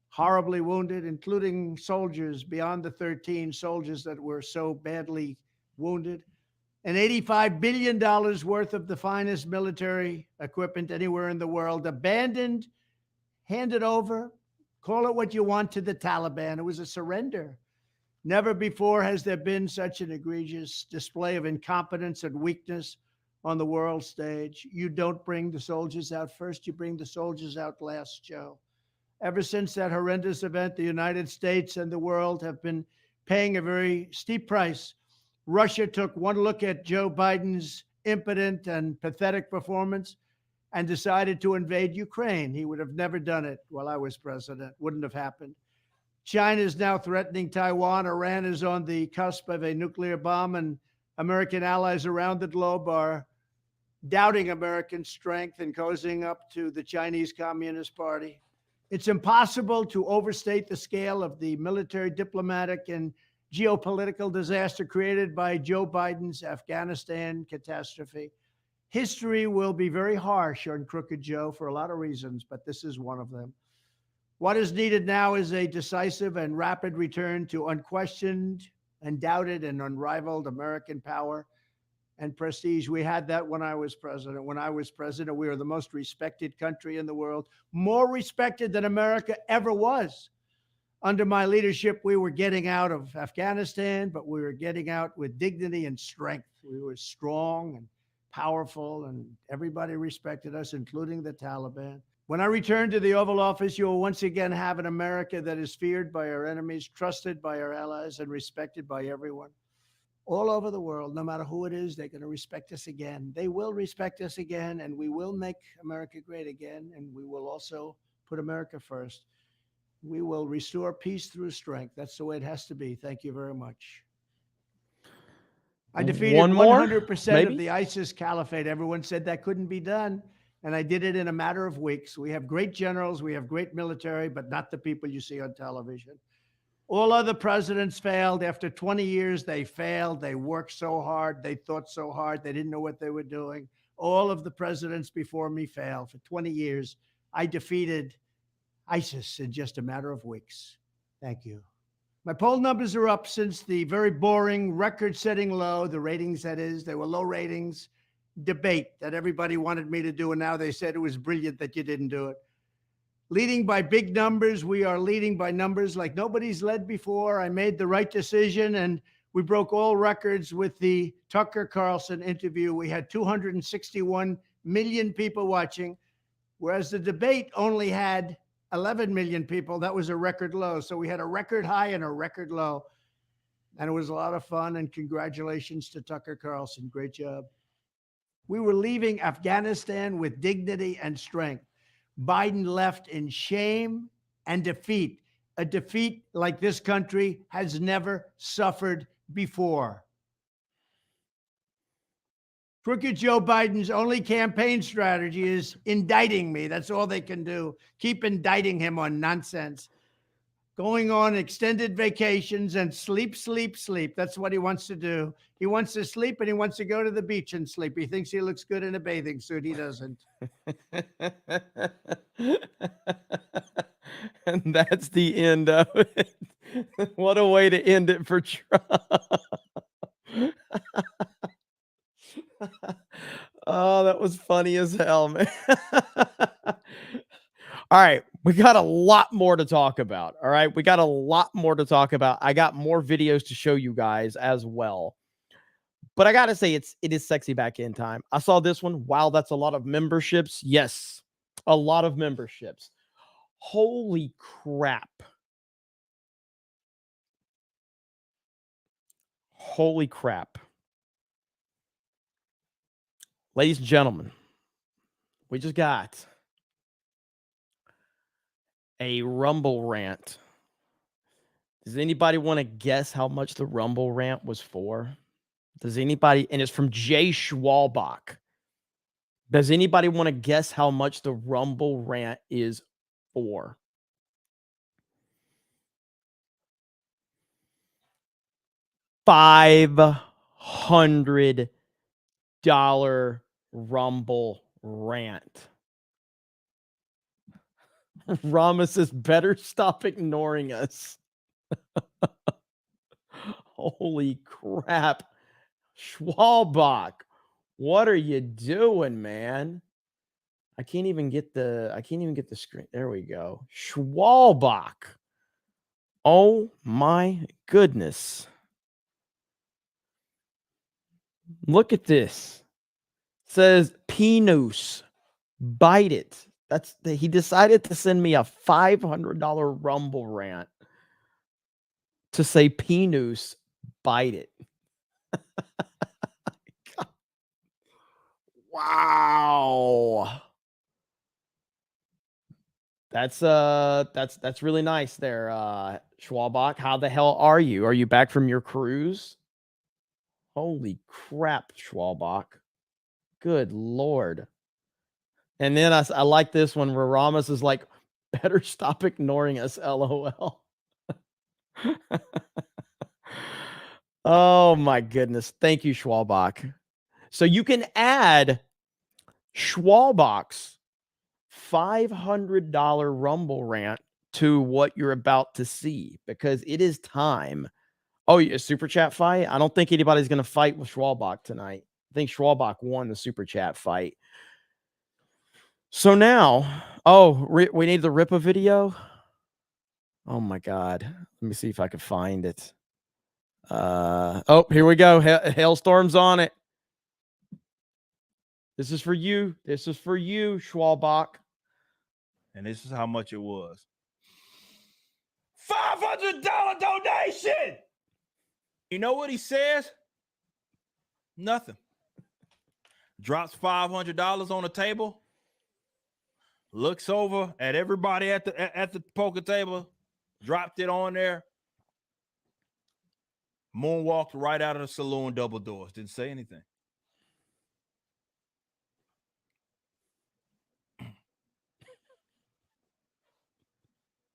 horribly wounded, including soldiers beyond the 13 soldiers that were so badly wounded. And $85 billion worth of the finest military equipment anywhere in the world abandoned, handed over, Call it what you want to the Taliban. It was a surrender. Never before has there been such an egregious display of incompetence and weakness on the world stage. You don't bring the soldiers out first, you bring the soldiers out last, Joe. Ever since that horrendous event, the United States and the world have been paying a very steep price. Russia took one look at Joe Biden's impotent and pathetic performance and decided to invade Ukraine. He would have never done it while I was president. Wouldn't have happened. China is now threatening Taiwan. Iran is on the cusp of a nuclear bomb, and American allies around the globe are doubting American strength and cozying up to the Chinese Communist Party. It's impossible to overstate the scale of the military, diplomatic, and geopolitical disaster created by Joe Biden's Afghanistan catastrophe. History will be very harsh on Crooked Joe for a lot of reasons, but this is one of them. What is needed now is a decisive and rapid return to unquestioned, undoubted, and unrivaled American power and prestige. We had that when I was president. When I was president, we were the most respected country in the world, more respected than America ever was. Under my leadership, we were getting out of Afghanistan, but we were getting out with dignity and strength. We were strong and powerful, and everybody respected us, including the Taliban. When I return to the Oval Office, you will once again have an America that is feared by our enemies, trusted by our allies, and respected by everyone. All over the world, no matter who it is, they're going to respect us again. They will respect us again, and we will make America great again, and we will also put America first. We will restore peace through strength. That's the way it has to be. Thank you very much. I defeated 100% of the ISIS caliphate. Everyone said that couldn't be done, and I did it in a matter of weeks. We have great generals, we have great military, but not the people you see on television. All other presidents failed. After 20 years, they failed. They worked so hard. They thought so hard. They didn't know what they were doing. All of the presidents before me failed. For 20 years, I defeated ISIS in just a matter of weeks. Thank you. My poll numbers are up since the very boring, record-setting low, the ratings that is, they were low ratings, debate that everybody wanted me to do, and now they said it was brilliant that you didn't do it. Leading by big numbers, we are leading by numbers like nobody's led before. I made the right decision, and we broke all records with the Tucker Carlson interview. We had 261 million people watching, whereas the debate only had 11 million people. That was a record low. So we had a record high and a record low. And it was a lot of fun. And congratulations to Tucker Carlson. Great job. We were leaving Afghanistan with dignity and strength. Biden left in shame and defeat, a defeat like this country has never suffered before. Crooked Joe Biden's only campaign strategy is indicting me. That's all they can do. Keep indicting him on nonsense. Going on extended vacations and sleep, sleep, sleep. That's what he wants to do. He wants to sleep and he wants to go to the beach and sleep. He thinks he looks good in a bathing suit. He doesn't. And that's the end of it. What a way to end it for Trump. Oh, that was funny as hell, man. All right, we got a lot more to talk about. All right, we got a lot more to talk about. I got more videos to show you guys as well. But I got to say, it is sexy back in time. I saw this one. Wow, that's a lot of memberships. Yes, a lot of memberships. Holy crap. Holy crap. Ladies and gentlemen, we just got a Rumble rant. Does anybody want to guess how much the Rumble rant was for? Does anybody, and it's from Jay Schwalbach. Does anybody want to guess how much the Rumble rant is for? $500 Rumble rant. Rama says, better stop ignoring us. Holy crap. Schwalbach, what are you doing, man? I can't even get the screen. There we go. Schwalbach. Oh my goodness. Look at this. Says Pinus. Bite it. He decided to send me a $500 Rumble rant to say Pinus. Bite it. Wow. That's really nice there, Schwalbach. How the hell are you? Are you back from your cruise? Holy crap, Schwalbach. Good Lord. And then I like this one where Ramos is like, better stop ignoring us, LOL. Oh my goodness. Thank you, Schwalbach. So you can add Schwalbach's $500 Rumble rant to what you're about to see, because it is time. Oh, a super chat fight? I don't think anybody's going to fight with Schwalbach tonight. I think Schwalbach won the super chat fight. So now, we need the Ripa video. Oh my God. Let me see if I can find it. Here we go. Hailstorm's on it. This is for you. This is for you, Schwalbach. And this is how much it was. $500 donation. You know what he says? Nothing. Drops $500 on the table. Looks over at everybody at the poker table. Dropped it on there. Moonwalked right out of the saloon, double doors. Didn't say anything.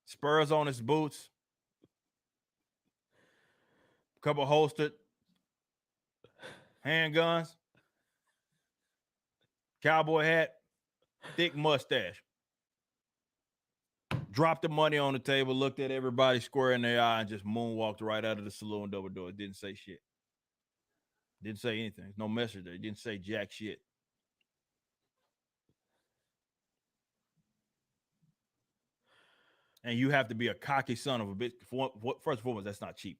Spurs on his boots. Couple holstered handguns. Cowboy hat. Thick mustache. Dropped the money on the table, looked at everybody square in their eye, and just moonwalked right out of the saloon, double doors. Didn't say shit. Didn't say anything. No message there. Didn't say jack shit. And you have to be a cocky son of a bitch. First and foremost, that's not cheap.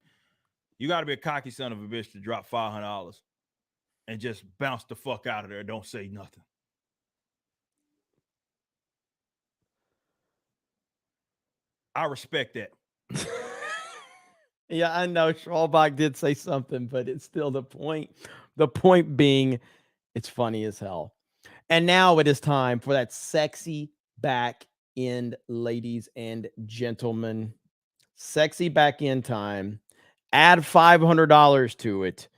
You got to be a cocky son of a bitch to drop $500 and just bounce the fuck out of there. Don't say nothing. I respect that. Yeah, I know Schwalbach did say something, but it's still the point. The point being, it's funny as hell. And now it is time for that sexy back end, ladies and gentlemen. Sexy back end time. Add $500 to it.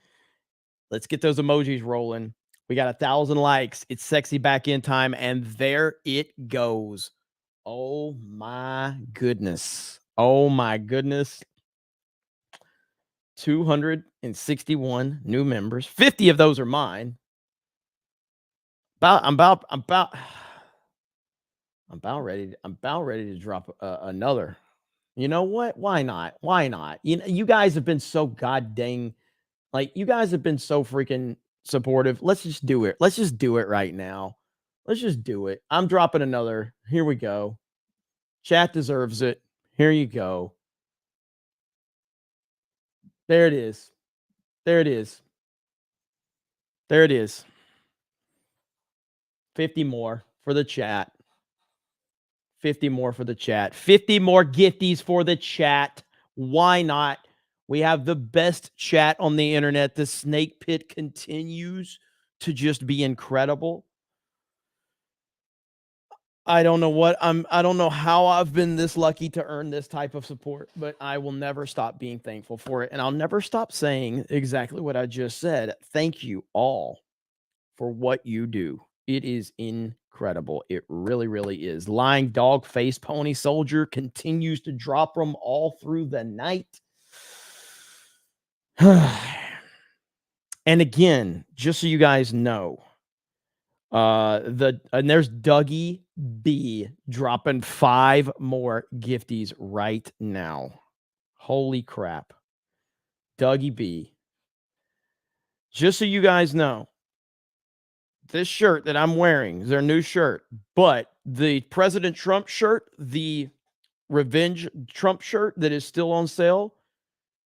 Let's get those emojis rolling. We got 1,000 likes. It's sexy back end time, and there it goes. Oh my goodness. Oh my goodness. 261 new members. 50 of those are mine. I'm about ready to drop another. You know what? Why not? Why not? You guys have been so goddamn, you guys have been so freaking supportive. Let's just do it. Let's just do it right now. Let's just do it. I'm dropping another. Here we go. Chat deserves it. Here you go. There it is. There it is. There it is. 50 more for the chat. 50 more for the chat. 50 more gifties for the chat. Why not? We have the best chat on the internet. The Snake Pit continues to just be incredible. I don't know how I've been this lucky to earn this type of support, but I will never stop being thankful for it. And I'll never stop saying exactly what I just said. Thank you all for what you do. It is incredible. It really, really is. Lying dog face pony soldier continues to drop them all through the night. And again, just so you guys know, and there's Dougie B dropping 5 more gifties right now. Holy crap. Dougie B. Just so you guys know, this shirt that I'm wearing is their new shirt, but the President Trump shirt, the Revenge Trump shirt that is still on sale,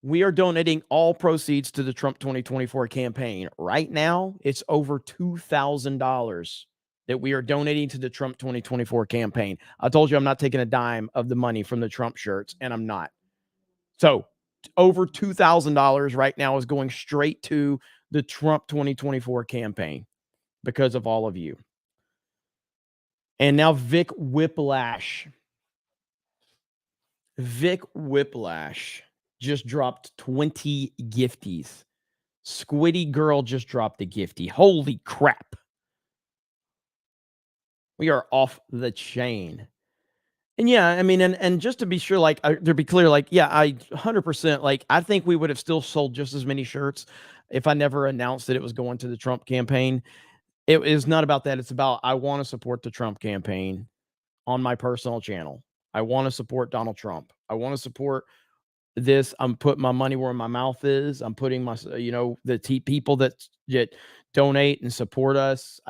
we are donating all proceeds to the Trump 2024 campaign. Right now, it's over $2,000 that we are donating to the Trump 2024 campaign. I told you I'm not taking a dime of the money from the Trump shirts, and I'm not. So over $2,000 right now is going straight to the Trump 2024 campaign because of all of you. And now Vic Whiplash. Vic Whiplash just dropped 20 gifties. Squiddy Girl just dropped a gifty. Holy crap. We are off the chain. And yeah, I mean, and just to be sure, like, to be clear, like, yeah, I 100%, like, I think we would have still sold just as many shirts if I never announced that it was going to the Trump campaign. It is not about that. It's about, I want to support the Trump campaign on my personal channel. I want to support Donald Trump. I want to support this. I'm putting my money where my mouth is. I'm putting my, the people that donate and support us.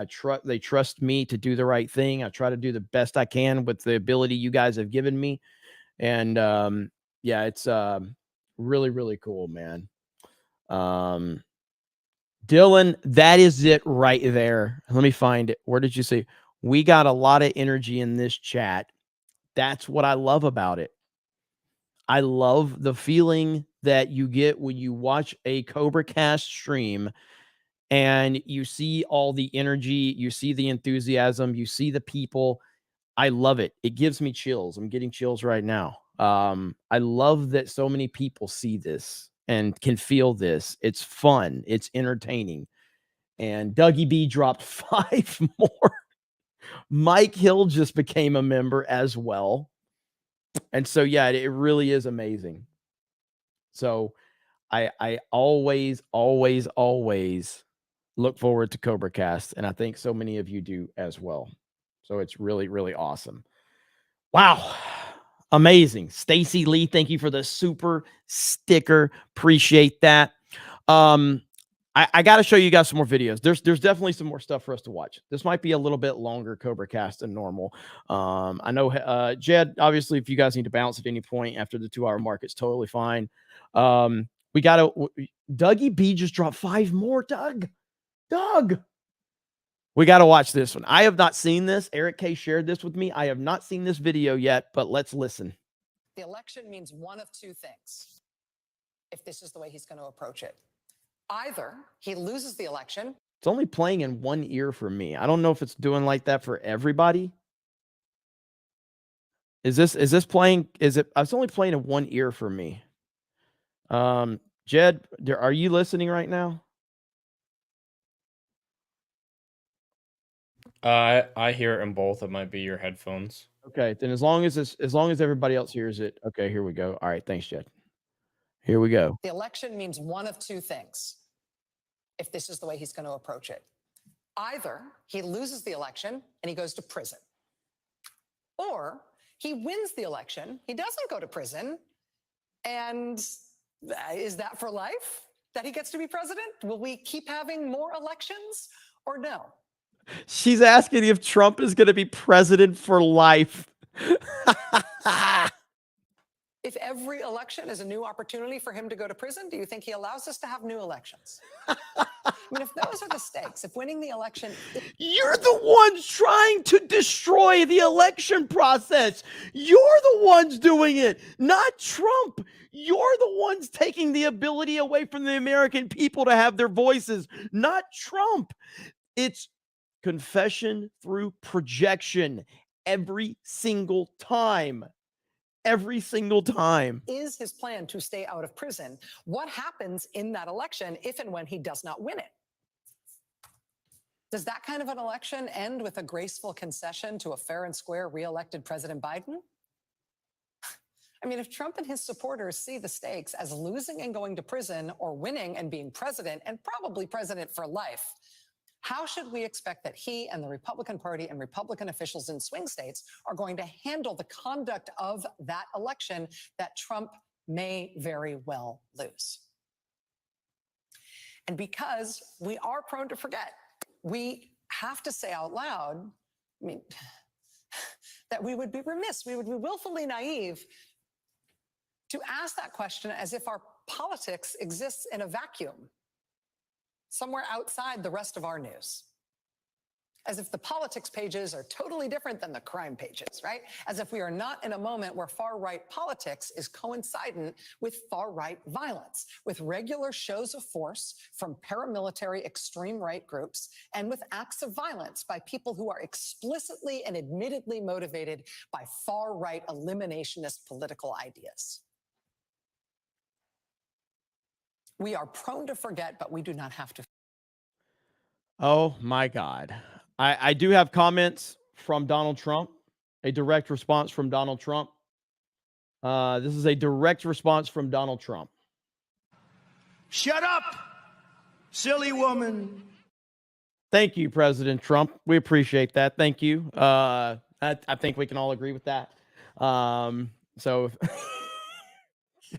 They trust me to do the right thing. I try to do the best I can with the ability you guys have given me. And yeah, it's really, really cool, man. Dylan, that is it right there. Let me find it. Where did you say? We got a lot of energy in this chat. That's what I love about it. I love the feeling that you get when you watch a CobraCast stream and you see all the energy, you see the enthusiasm, you see the people. I love it. It gives me chills. I'm getting chills right now. I love that so many people see this and can feel this. It's fun. It's entertaining. And Dougie B dropped 5 more. Mike Hill just became a member as well. And so, yeah, it really is amazing. So I always, always, always look forward to CobraCast. And I think so many of you do as well. So it's really, really awesome. Wow. Amazing. Stacy Lee, thank you for the super sticker. Appreciate that. I got to show you guys some more videos. There's definitely some more stuff for us to watch. This might be a little bit longer CobraCast than normal. I know, Jed, obviously, if you guys need to bounce at any point after the 2-hour mark, it's totally fine. We got to, Dougie B just dropped 5 more. Doug. We got to watch this one. I have not seen this. Eric K shared this with me. I have not seen this video yet, but let's listen. The election means one of two things, if this is the way he's going to approach it. Either he loses the election. It's only playing in one ear for me. I don't know if it's doing like that for everybody. Is this playing? It's only playing in one ear for me. Jed, are you listening right now? I hear it in both. It might be your headphones. Okay, then as long as everybody else hears it. Okay, here we go. All right, thanks, Jed. Here we go. The election means one of two things, if this is the way he's going to approach it. Either he loses the election and he goes to prison, or he wins the election, he doesn't go to prison, and is that for life that he gets to be president? Will we keep having more elections or no? She's asking if Trump is going to be president for life. If every election is a new opportunity for him to go to prison, do you think he allows us to have new elections? I mean, if those are the stakes, if winning the election... You're the ones trying to destroy the election process. You're the ones doing it, not Trump. You're the ones taking the ability away from the American people to have their voices, not Trump. It's confession through projection every single time. Every single time. Is his plan to stay out of prison? What happens in that election if and when he does not win it? Does that kind of an election end with a graceful concession to a fair and square re-elected President Biden? I mean, if Trump and his supporters see the stakes as losing and going to prison or winning and being president and probably president for life, how should we expect that he and the Republican Party and Republican officials in swing states are going to handle the conduct of that election that Trump may very well lose? And because we are prone to forget, we have to say out loud, I mean, that we would be remiss, we would be willfully naive to ask that question as if our politics exists in a vacuum, somewhere outside the rest of our news. As if the politics pages are totally different than the crime pages, right? As if we are not in a moment where far-right politics is coincident with far-right violence, with regular shows of force from paramilitary extreme right groups, and with acts of violence by people who are explicitly and admittedly motivated by far-right eliminationist political ideas. We are prone to forget, but we do not have to. Oh my God. I do have comments from Donald Trump, a direct response from Donald Trump. This is a direct response from Donald Trump. Shut up, silly woman. Thank you, President Trump. We appreciate that. Thank you. I think we can all agree with that. So,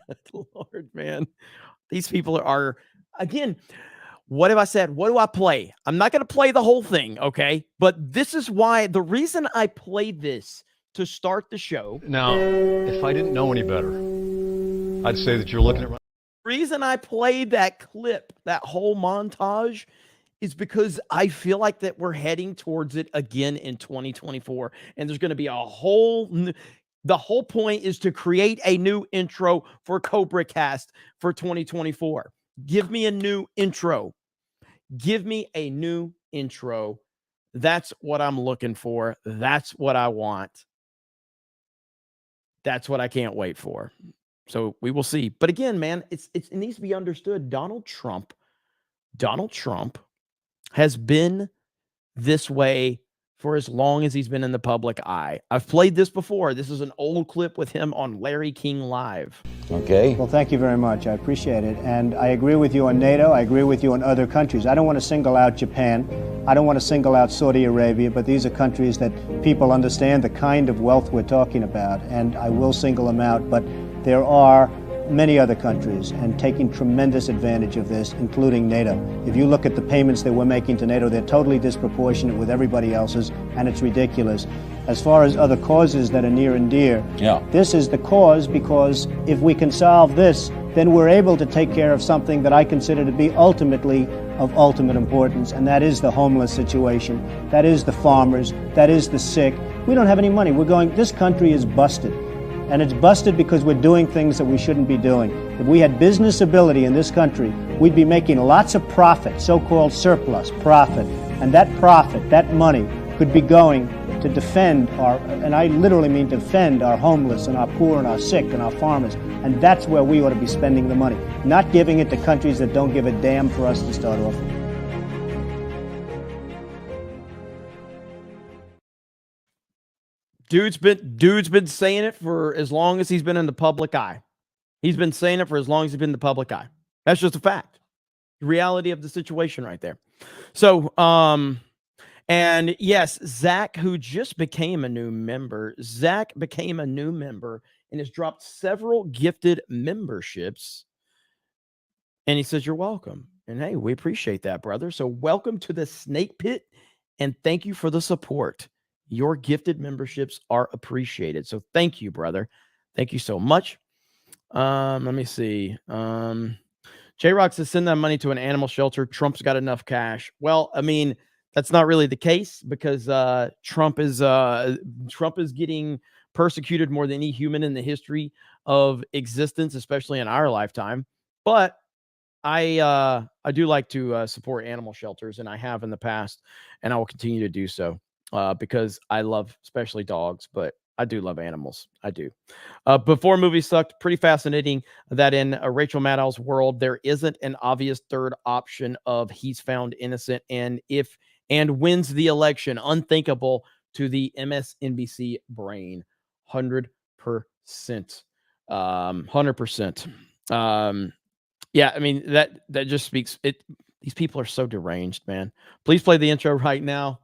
good Lord, man. These people are again, what have I said? What do I play? I'm not going to play the whole thing, okay? But this is why, the reason I played this to start the show. Now, if I didn't know any better, I'd say that you're looking at my... The reason I played that clip, that whole montage, is because I feel like that we're heading towards it again in 2024. And there's going to be a whole... The whole point is to create a new intro for CobraCast for 2024. Give me a new intro. Give me a new intro. That's what I'm looking for. That's what I want. That's what I can't wait for. So we will see. But again, man, it needs to be understood. Donald Trump has been this way for as long as he's been in the public eye. I've played this before. This is an old clip with him on Larry King Live. Okay. Well, thank you very much. I appreciate it. And I agree with you on NATO. I agree with you on other countries. I don't want to single out Japan. I don't want to single out Saudi Arabia, but these are countries that people understand the kind of wealth we're talking about, and I will single them out. But there are many other countries and taking tremendous advantage of this, including NATO. If you look at the payments that we're making to NATO, they're totally disproportionate with everybody else's, and it's ridiculous. As far as other causes that are near and dear, this is the cause, because if we can solve this, then we're able to take care of something that I consider to be ultimately of ultimate importance, and that is the homeless situation, that is the farmers, that is the sick. We don't have any money. This country is busted. And it's busted because we're doing things that we shouldn't be doing. If we had business ability in this country, we'd be making lots of profit, so-called surplus profit. And that profit, that money, could be going to defend and I literally mean defend our homeless and our poor and our sick and our farmers. And that's where we ought to be spending the money, not giving it to countries that don't give a damn for us to start off with. Dude's been saying it for as long as he's been in the public eye. He's been saying it for as long as he's been in the public eye. That's just a fact. The reality of the situation right there. So, and yes, Zach, who just became a new member, and has dropped several gifted memberships. And he says, you're welcome. And hey, we appreciate that, brother. So welcome to the Snake Pit, and thank you for the support. Your gifted memberships are appreciated. So thank you, brother. Thank you so much. Let me see. J-Rock says, send that money to an animal shelter. Trump's got enough cash. Well, I mean, that's not really the case, because Trump is getting persecuted more than any human in the history of existence, especially in our lifetime. But I do like to support animal shelters, and I have in the past, and I will continue to do so. Because I love especially dogs, but I do love animals. I do. Before movie sucked, pretty fascinating that in Rachel Maddow's world, there isn't an obvious third option of he's found innocent and wins the election. Unthinkable to the MSNBC brain. 100%. 100%. Yeah, I mean, that just speaks it. These people are so deranged, man. Please play the intro right now.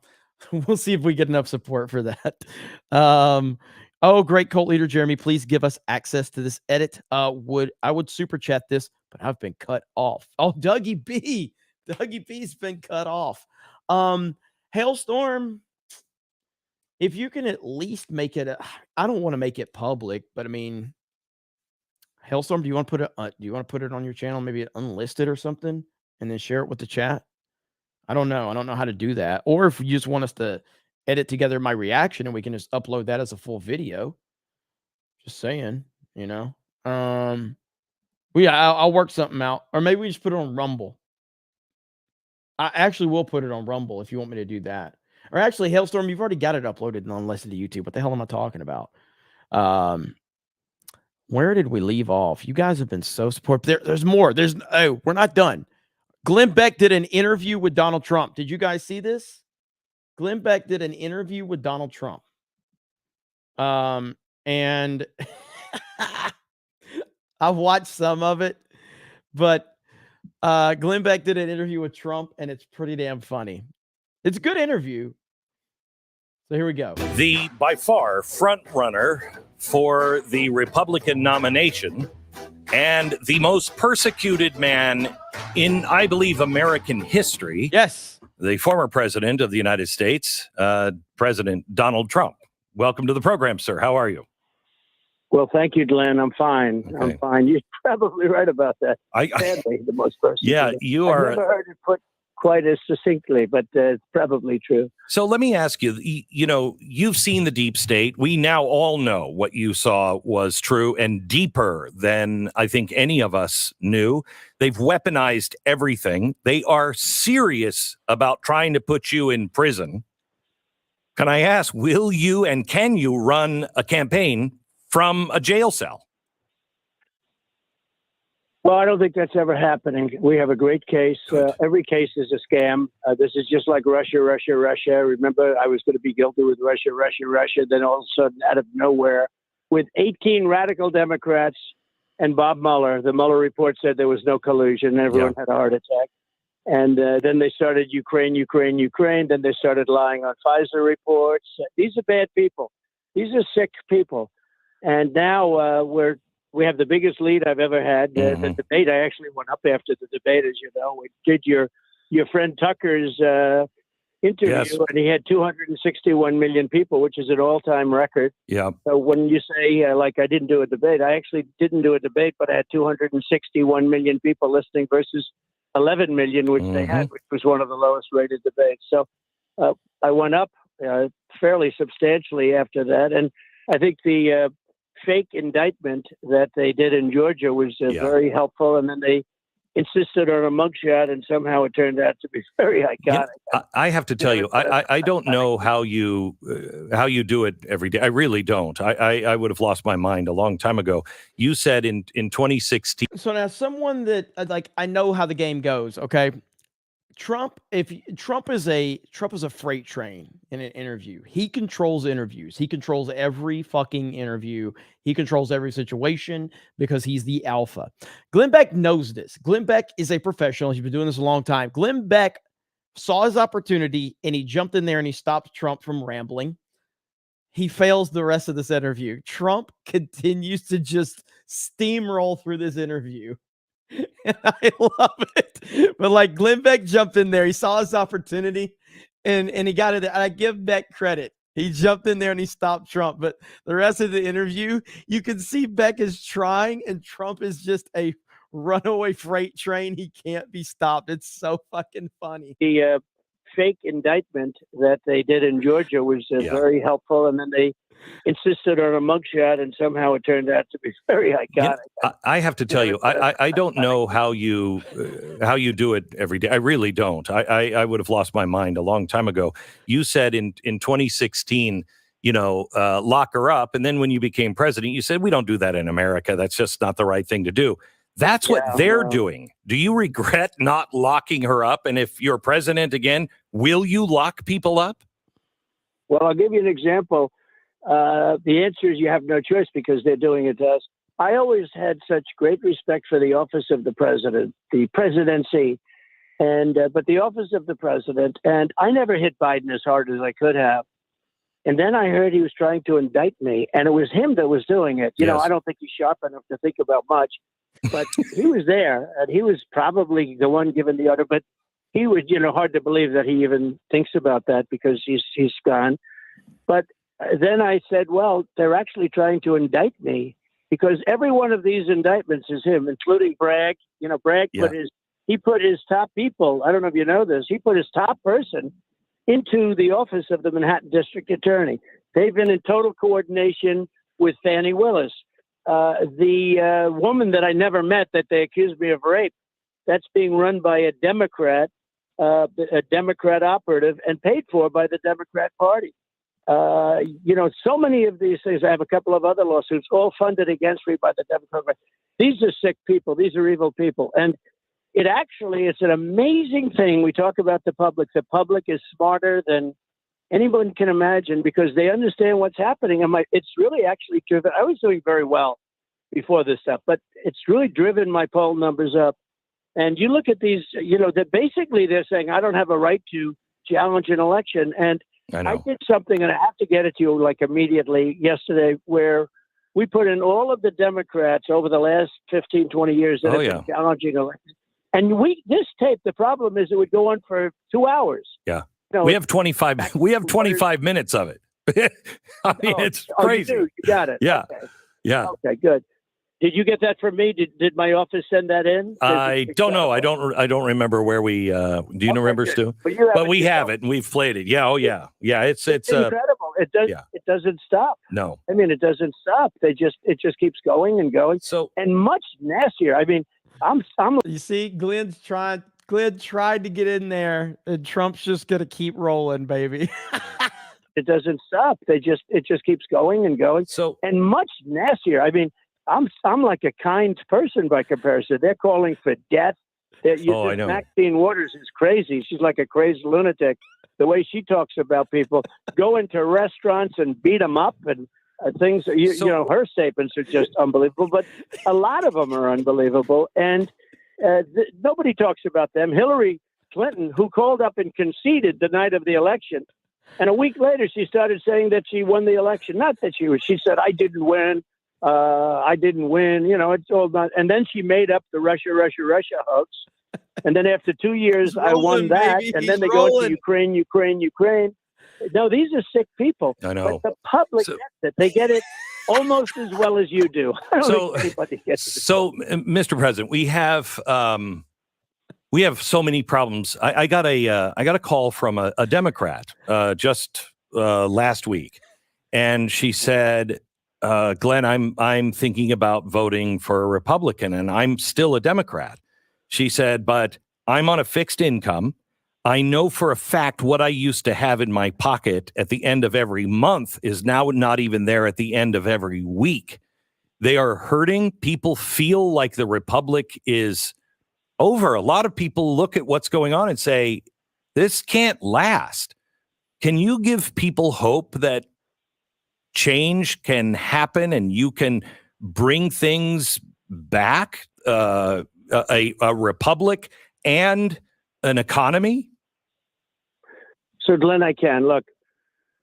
We'll see if we get enough support for that. Oh, great cult leader Jeremy, please give us access to this edit. I would super chat this, but I've been cut off. Oh, Dougie B's been cut off. Hailstorm, if you can at least make it, I don't want to make it public, but I mean, Hailstorm, do you want to put it on your channel, maybe unlisted or something, and then share it with the chat? I don't know. I don't know how to do that. Or if you just want us to edit together my reaction and we can just upload that as a full video. Just saying, you know. I'll work something out. Or maybe we just put it on Rumble. I actually will put it on Rumble if you want me to do that. Or actually, Hailstorm, you've already got it uploaded and unlisted to YouTube. What the hell am I talking about? Where did we leave off? You guys have been so supportive. There's more. We're not done. Glenn Beck did an interview with Donald Trump. Did you guys see this? Glenn Beck did an interview with Donald Trump. And I've watched some of it, but Glenn Beck did an interview with Trump, and it's pretty damn funny. It's a good interview. So here we go. The by far front runner for the Republican nomination and the most persecuted man in, I believe, American history. Yes. The former president of the United States, President Donald Trump. Welcome to the program, sir. How are you? Well, thank you, Glenn. I'm fine. Okay. I'm fine. You're probably right about that. Sadly, the most persecuted. Yeah, you are. I've never heard it put quite as succinctly, but it's probably true. So let me ask you, you know, you've seen the deep state. We now all know what you saw was true and deeper than I think any of us knew. They've weaponized everything. They are serious about trying to put you in prison. Can I ask, will you and can you run a campaign from a jail cell? Well, I don't think that's ever happening. We have a great case. Every case is a scam. This is just like Russia. Remember, I was going to be guilty with Russia. Then all of a sudden, out of nowhere, with 18 radical Democrats and Bob Mueller, the Mueller report said there was no collusion. Everyone had a heart attack. And then they started Ukraine. Then they started lying on Pfizer reports. These are bad people. These are sick people. And now we have the biggest lead I've ever had. The debate, I actually went up after the debate, as you know. We did your friend Tucker's interview, and he had 261 million people, which is an all-time record. Yeah. So when you say, like, I didn't do a debate, I actually didn't do a debate, but I had 261 million people listening versus 11 million, which they had, which was one of the lowest-rated debates. So I went up fairly substantially after that, and I think the fake indictment that they did in Georgia was very helpful, and then they insisted on a mugshot, and somehow it turned out to be very iconic. I have to tell you, I don't know how you do it every day. I really don't. I would have lost my mind a long time ago. You said in 2016. So now someone that like, I know how the game goes. Okay. Trump is a freight train in an interview. He controls interviews. He controls every fucking interview. He controls every situation because he's the alpha. Glenn Beck knows this. Glenn Beck is a professional. He's been doing this a long time. Glenn Beck saw his opportunity and he jumped in there and he stopped Trump from rambling. He fails the rest of this interview. Trump continues to just steamroll through this interview. And I love it. But like, Glenn Beck jumped in there. He saw his opportunity and he got it. I give Beck credit. He jumped in there and he stopped Trump. But the rest of the interview, you can see Beck is trying and Trump is just a runaway freight train. He can't be stopped. It's so fucking funny. The fake indictment that they did in Georgia was very helpful. And then they insisted on a mugshot, and somehow it turned out to be very iconic. I have to tell you, I don't know how you do it every day. I really don't. I would have lost my mind a long time ago. You said in 2016, lock her up. And then when you became president, you said, we don't do that in America. That's just not the right thing to do. That's what they're doing. Do you regret not locking her up? And if you're president again, will you lock people up? Well, I'll give you an example. The answer is you have no choice because they're doing it to us. I always had such great respect for the office of the president, the presidency, but the office of the president. And I never hit Biden as hard as I could have. And then I heard he was trying to indict me, and it was him that was doing it. You know, I don't think he's sharp enough to think about much, but he was there, and he was probably the one giving the order. But he was, hard to believe that he even thinks about that because he's gone. But then I said, well, they're actually trying to indict me because every one of these indictments is him, including Bragg. Bragg put his top people. I don't know if you know this. He put his top person into the office of the Manhattan District Attorney. They've been in total coordination with Fannie Willis. The woman that I never met that they accused me of rape, that's being run by a Democrat operative and paid for by the Democrat Party. So many of these things. I have a couple of other lawsuits, all funded against me by the Democrat Party. These are sick people. These are evil people. And it's an amazing thing. We talk about the public. The public is smarter than anyone can imagine because they understand what's happening. And it's really actually driven. I was doing very well before this stuff, but it's really driven my poll numbers up. And you look at these, that basically they're saying, I don't have a right to challenge an election. And I did something, and I have to get it to you like immediately yesterday, where we put in all of the Democrats over the last 15, 20 years that have been challenging elections. And this tape, the problem is it would go on for 2 hours. Yeah. We have 25 minutes of it. I mean, it's crazy. You got it. Yeah. Okay. Yeah. Okay, good. Did you get that from me? Did my office send that in? I don't know. I don't remember where we. Do you remember, Stu? But we have it and we've played it. Yeah. Oh yeah. Yeah. It's incredible. It does. Yeah. It doesn't stop. No. I mean, it doesn't stop. It just keeps going and going. So and much nastier. I mean, I'm. You see, Glenn tried to get in there, and Trump's just gonna keep rolling, baby. It doesn't stop. It just keeps going and going. So and much nastier. I mean. I'm like a kind person by comparison. They're calling for death. I know. Maxine Waters is crazy. She's like a crazy lunatic. The way she talks about people, go into restaurants and beat them up and things. Her statements are just unbelievable. But a lot of them are unbelievable, and nobody talks about them. Hillary Clinton, who called up and conceded the night of the election, and a week later she started saying that she won the election. Not that she said I didn't win. I didn't win, it's all done. And then she made up the Russia hoax. And then after 2 years, I won that. Baby. And then they go to Ukraine. No, these are sick people. I know. But the public gets it. They get it almost as well as you do. I don't think anybody gets it. So, Mr. President, we have so many problems. I got a call from a Democrat just last week, and she said, Glenn, I'm thinking about voting for a Republican, and I'm still a Democrat. She said, but I'm on a fixed income. I know for a fact what I used to have in my pocket at the end of every month is now not even there at the end of every week. They are hurting. People feel like the Republic is over. A lot of people look at what's going on and say, this can't last. Can you give people hope that change can happen and you can bring things back, a republic and an economy? So, Glenn, I can. Look,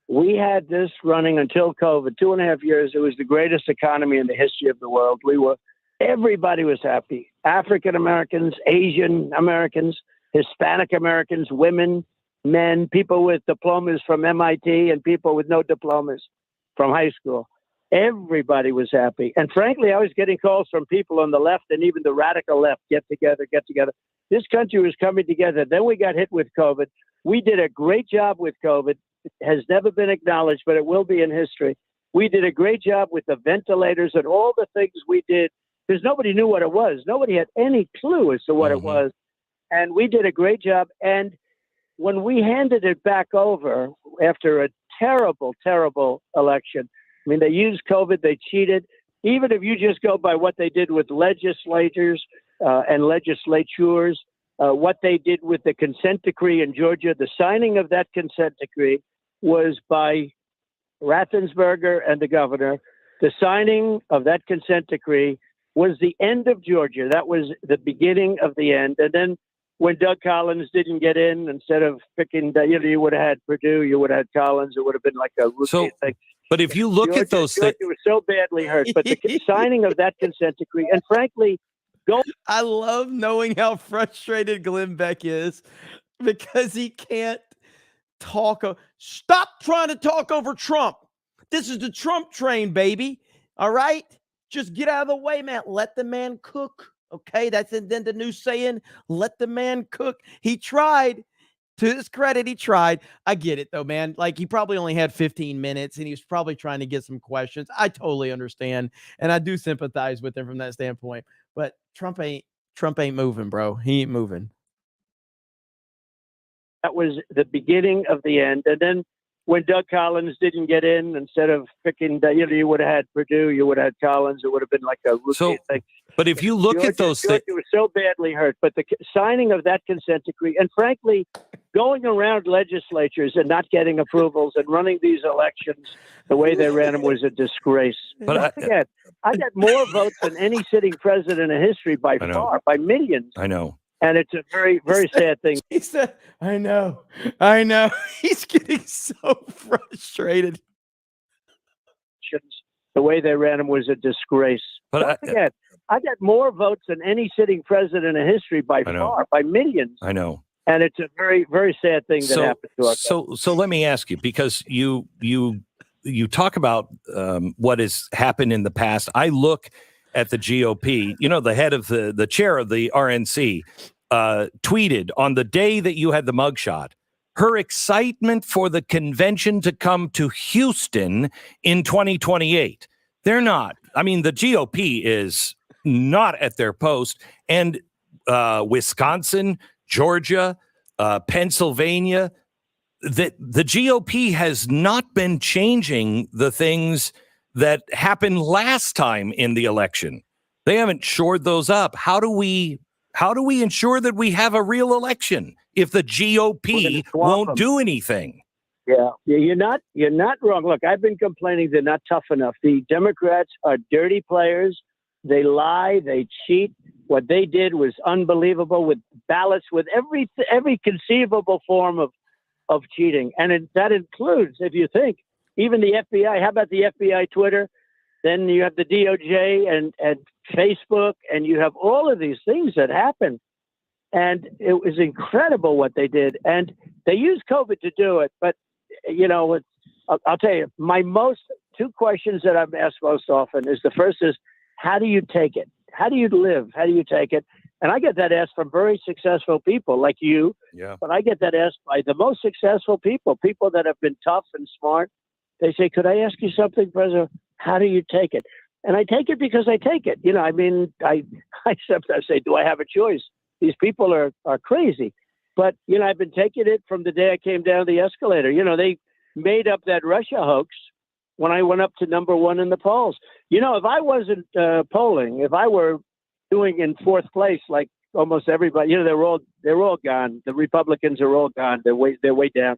we had this running until COVID, 2.5 years. It was the greatest economy in the history of the world. Everybody was happy. African Americans, Asian Americans, Hispanic Americans, women, men, people with diplomas from MIT and people with no diplomas from high school. Everybody was happy. And frankly, I was getting calls from people on the left and even the radical left, get together. This country was coming together. Then we got hit with COVID. We did a great job with COVID. It has never been acknowledged, but it will be in history. We did a great job with the ventilators and all the things we did because nobody knew what it was. Nobody had any clue as to what it was. And we did a great job. And when we handed it back over after a terrible, terrible election, I mean, they used COVID, they cheated. Even if you just go by what they did with legislators and legislatures, what they did with the consent decree in Georgia, the signing of that consent decree was by Raffensperger and the governor. The signing of that consent decree was the end of Georgia. That was the beginning of the end. And then when Doug Collins didn't get in, instead of picking, you would have had Purdue, you would have had Collins. It would have been like a routine thing. But if you look at those things, Georgia was so badly hurt. But the signing of that consent decree, and frankly, I love knowing how frustrated Glenn Beck is because he can't talk. Stop trying to talk over Trump. This is the Trump train, baby. All right? Just get out of the way, man. Let the man cook. Okay? That's then the new saying, let the man cook. He tried. To his credit, he tried. I get it, though, man. Like, he probably only had 15 minutes, and he was probably trying to get some questions. I totally understand, and I do sympathize with him from that standpoint. But Trump ain't moving, bro. He ain't moving. That was the beginning of the end. And then when Doug Collins didn't get in, instead of picking, you would have had Purdue, you would have had Collins. It would have been like a routine thing. But if you look at those things, Georgia was so badly hurt. But the signing of that consent decree, and frankly, going around legislatures and not getting approvals and running these elections the way they ran them was a disgrace. But don't forget, I got more votes than any sitting president in history by far, by millions. I know. And it's a very, very sad thing. He said, I know. He's getting so frustrated. The way they ran them was a disgrace. But don't forget, I got more votes than any sitting president in history by far, by millions. I know. And it's a very, very sad thing that happened to us. So let me ask you, because you talk about what has happened in the past. I look at the GOP. The head of the chair of the RNC tweeted on the day that you had the mugshot her excitement for the convention to come to Houston in 2028. They're not. I mean, the GOP is not at their post, and Wisconsin, Georgia, Pennsylvania, that the GOP has not been changing the things that happened last time in the election. They haven't shored those up. How do we ensure that we have a real election if the GOP won't do anything? Yeah, you're not wrong. Look, I've been complaining they're not tough enough. The Democrats are dirty players. They lie, they cheat. What they did was unbelievable, with ballots, with every conceivable form of cheating. And that includes, if you think, even the FBI. How about the FBI Twitter? Then you have the DOJ and Facebook, and you have all of these things that happen. And it was incredible what they did. And they used COVID to do it. But, I'll tell you, my two questions that I'm asked most often is, the first is, how do you take it? How do you live? How do you take it? And I get that asked from very successful people like you. Yeah. But I get that asked by the most successful people that have been tough and smart. They say, could I ask you something, President? How do you take it? And I take it because I take it. I sometimes say, do I have a choice? These people are crazy. But, I've been taking it from the day I came down the escalator. They made up that Russia hoax when I went up to number one in the polls. If I wasn't polling, if I were doing in fourth place, like almost everybody, they're all gone. The Republicans are all gone. They're way down.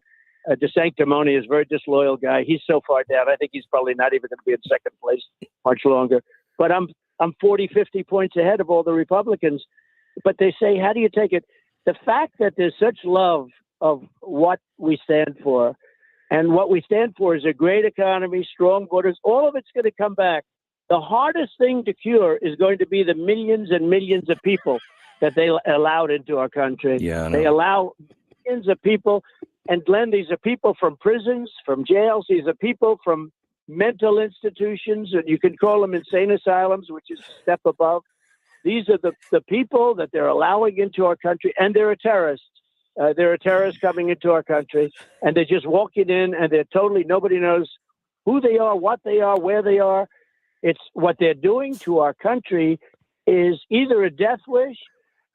DeSanctimony is a very disloyal guy. He's so far down. I think he's probably not even going to be in second place much longer. But I'm 40, 50 points ahead of all the Republicans. But they say, how do you take it? The fact that there's such love of what we stand for, and what we stand for is a great economy, strong borders, all of it's going to come back. The hardest thing to cure is going to be the millions and millions of people that they allowed into our country. Yeah, they allow millions of people. And Glenn, these are people from prisons, from jails. These are people from mental institutions, and you can call them insane asylums, which is a step above. These are the people that they're allowing into our country, and they're a terrorist. There are terrorists coming into our country, and they're just walking in, and nobody knows who they are, what they are, where they are. It's what they're doing to our country is either a death wish.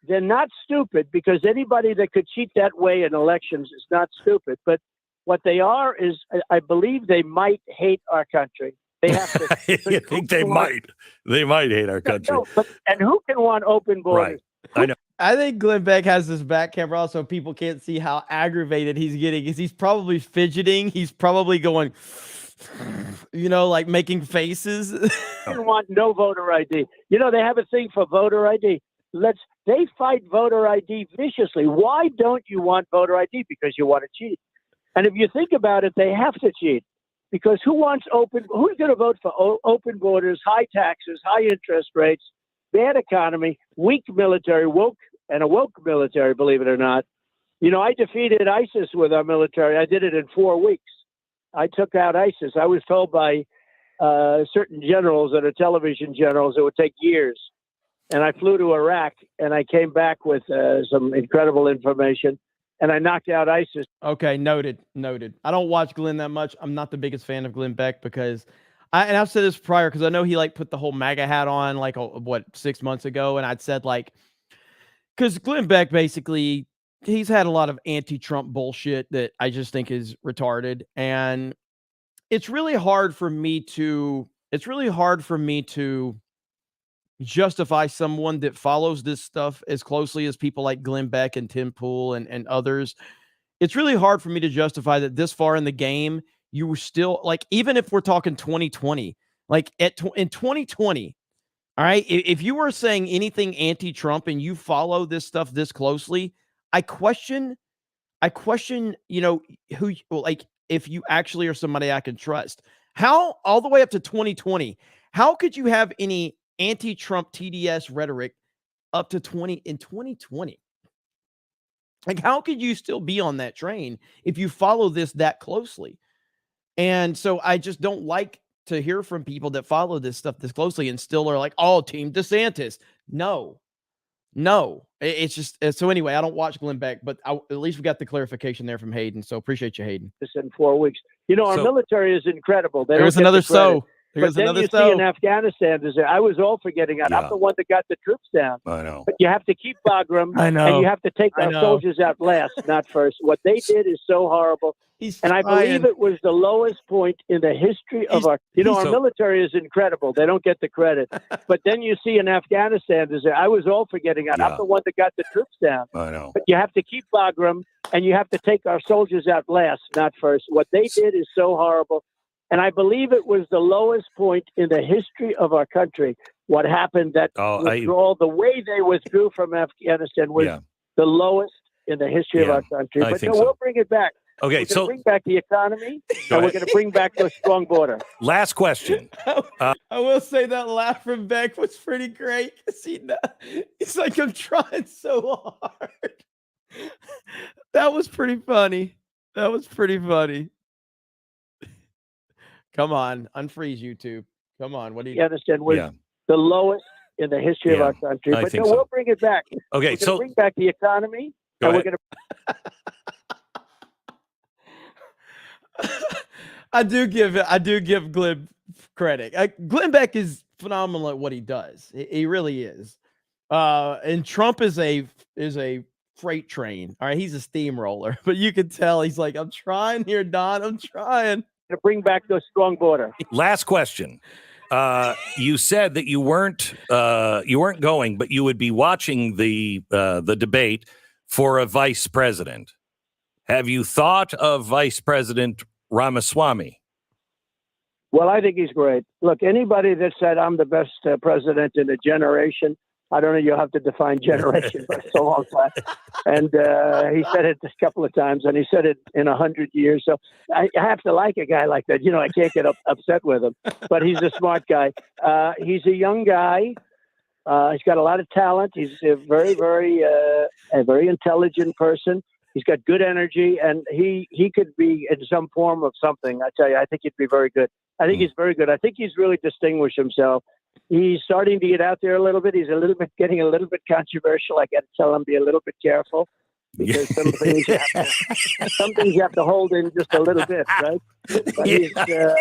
They're not stupid, because anybody that could cheat that way in elections is not stupid. But what they are is, I believe they might hate our country. They have to. You think they might? They might hate our country. No, and who can want open borders? Right. I know. I think Glenn Beck has this back camera also. People can't see how aggravated he's getting, because he's probably fidgeting. He's probably going, like making faces. They want no voter ID. They have a thing for voter ID. They fight voter ID viciously. Why don't you want voter ID? Because you want to cheat. And if you think about it, they have to cheat, because who's going to vote for open borders, high taxes, high interest rates? bad economy, weak military, woke military, believe it or not. You know, I defeated ISIS with our military. I did it in 4 weeks. I took out ISIS. I was told by certain generals that are television generals it would take years. And I flew to Iraq, and I came back with some incredible information, and I knocked out ISIS. Okay, noted. I don't watch Glenn that much. I'm not the biggest fan of Glenn Beck because and I've said this prior because I know he like put the whole MAGA hat on like 6 months ago, and I'd said like because Glenn Beck basically he's had a lot of anti-Trump bullshit that I just think is retarded, and it's really hard for me to justify someone that follows this stuff as closely as people like Glenn Beck and Tim Pool and others. It's really hard for me to justify that this far in the game, you were still like, even if we're talking 2020, like in 2020, all right, if you were saying anything anti-Trump and you follow this stuff this closely, I question, you know, who, like, if you actually are somebody I can trust. How, all the way up to 2020, how could you have any anti-Trump TDS rhetoric up to 2020? Like, how could you still be on that train if you follow this that closely? And so I just don't like to hear from people that follow this stuff this closely and still are like, oh, Team DeSantis. No. It's just, so anyway, I don't watch Glenn Beck, but at least we got the clarification there from Hayden. So appreciate you, Hayden. This in 4 weeks. You know, our military is incredible. There's another so. But then you see in Afghanistan, I was all for getting out. I'm the one that got the troops down. I know. But you have to keep Bagram. I know. And you have to take our soldiers out last, not first. What they did is so horrible. I believe it was the lowest point in the history of our... You know, our military is incredible. They don't get the credit. But then you see in Afghanistan, I was all for getting out. I'm the one that got the troops down. I know. But you have to keep Bagram, and you have to take our soldiers out last, not first. What they did is so horrible. And I believe it was the lowest point in the history of our country. What happened, that withdrawal, the way they withdrew from Afghanistan was the lowest in the history of our country. But we'll bring it back. Okay, we're going to bring back the economy, and we're going to bring back the strong border. Last question. I will say that laugh from Beck was pretty great. It's like, I'm trying so hard. That was pretty funny. Come on, unfreeze YouTube. Come on, what do you understand? Was the lowest in the history of our country. But we'll bring it back. Okay, we're so bring back the economy, and we're going to. I do give Glenn credit. Glenn Beck is phenomenal at what he does. He really is. And Trump is a freight train. All right, he's a steamroller, but you can tell he's like, I'm trying here, Don. I'm trying to bring back the strong border. Last question. You said that you weren't going, but you would be watching the debate for a vice president. Have you thought of Vice President Ramaswamy? Well, I think he's great. Look, anybody that said I'm the best president in a generation, I don't know, you'll have to define generation, but it's a long time. And he said it a couple of times, and he said it in 100 years. So I have to like a guy like that. You know, I can't get upset with him, but he's a smart guy. He's a young guy. He's got a lot of talent. He's a very, very intelligent person. He's got good energy, and he could be in some form of something. I tell you, I think he'd be very good. I think he's very good. I think he's really distinguished himself. He's starting to get out there a little bit. He's getting a little bit controversial. I got to tell him, be a little bit careful, because some things you have to hold in just a little bit, right? But he's got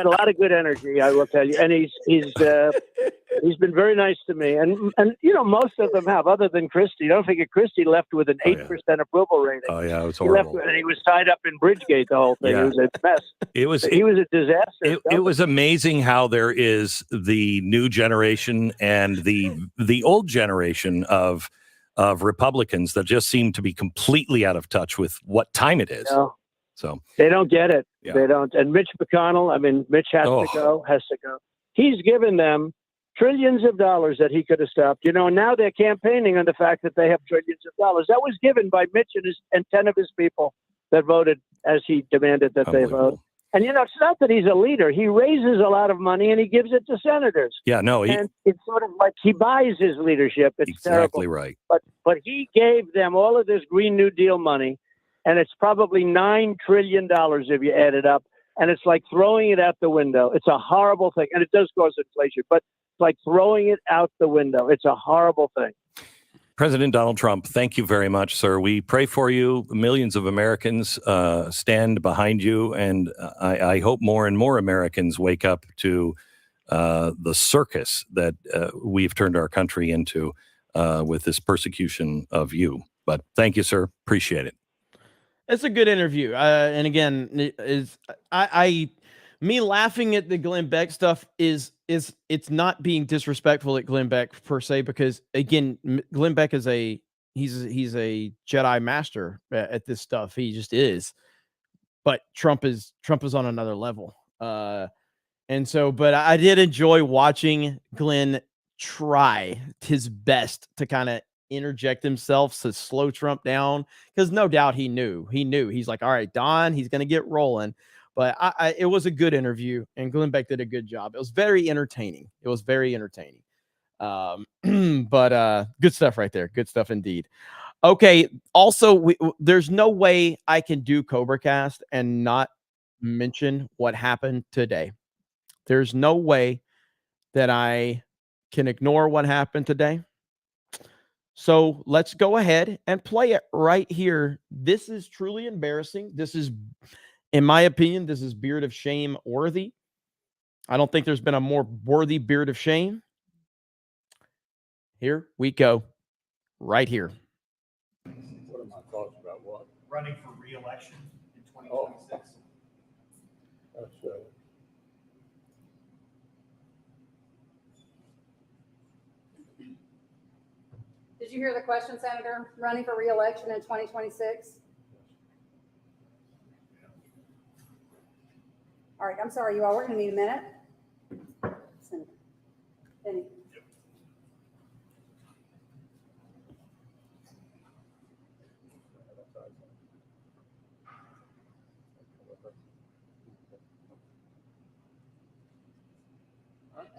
a lot of good energy, I will tell you, and he's been very nice to me, and you know, most of them have, other than Christie. Don't forget, Christie left with an 8% approval rating. Oh yeah, it was horrible. He was tied up in Bridgegate. The whole thing. It was a mess. He was a disaster. It was amazing how there is the new generation and the old generation of Republicans that just seem to be completely out of touch with what time it is. No. So they don't get it. Yeah. They don't. And Mitch McConnell, I mean, Mitch has to go. He's given them trillions of dollars that he could have stopped. You know, now they're campaigning on the fact that they have trillions of dollars. That was given by Mitch and 10 of his people that voted as he demanded that they vote. And, it's not that he's a leader. He raises a lot of money and he gives it to senators. Yeah, no, And it's sort of like he buys his leadership. It's exactly terrible. right. But he gave them all of this Green New Deal money, and it's probably $9 trillion if you add it up. And it's like throwing it out the window. It's a horrible thing. And it does cause inflation, but it's like throwing it out the window. It's a horrible thing. President Donald Trump, thank you very much, sir. We pray for you. Millions of Americans stand behind you, and I hope more and more Americans wake up to the circus that we've turned our country into with this persecution of you. But thank you, sir. Appreciate it. It's a good interview. And again, me laughing at the Glenn Beck stuff is it's not being disrespectful at Glenn Beck per se, because again, Glenn Beck is he's a Jedi master at this stuff. He just is. But Trump is on another level. And so, but I did enjoy watching Glenn try his best to kind of interject himself to slow Trump down, because no doubt he knew. He's like, all right, Don, he's going to get rolling. But it was a good interview, and Glenn Beck did a good job. It was very entertaining. But good stuff right there. Good stuff indeed. Okay. Also, there's no way I can do CobraCast and not mention what happened today. There's no way that I can ignore what happened today. So let's go ahead and play it right here. This is truly embarrassing. This is, in my opinion, this is beard of shame worthy. I don't think there's been a more worthy beard of shame. Here we go. Right here. What are my thoughts about what? Running for re-election in 2026. That's Did you hear the question, Senator? Running for re-election in 2026? All right, I'm sorry, you all. We're going to need a minute. Senator. Benny.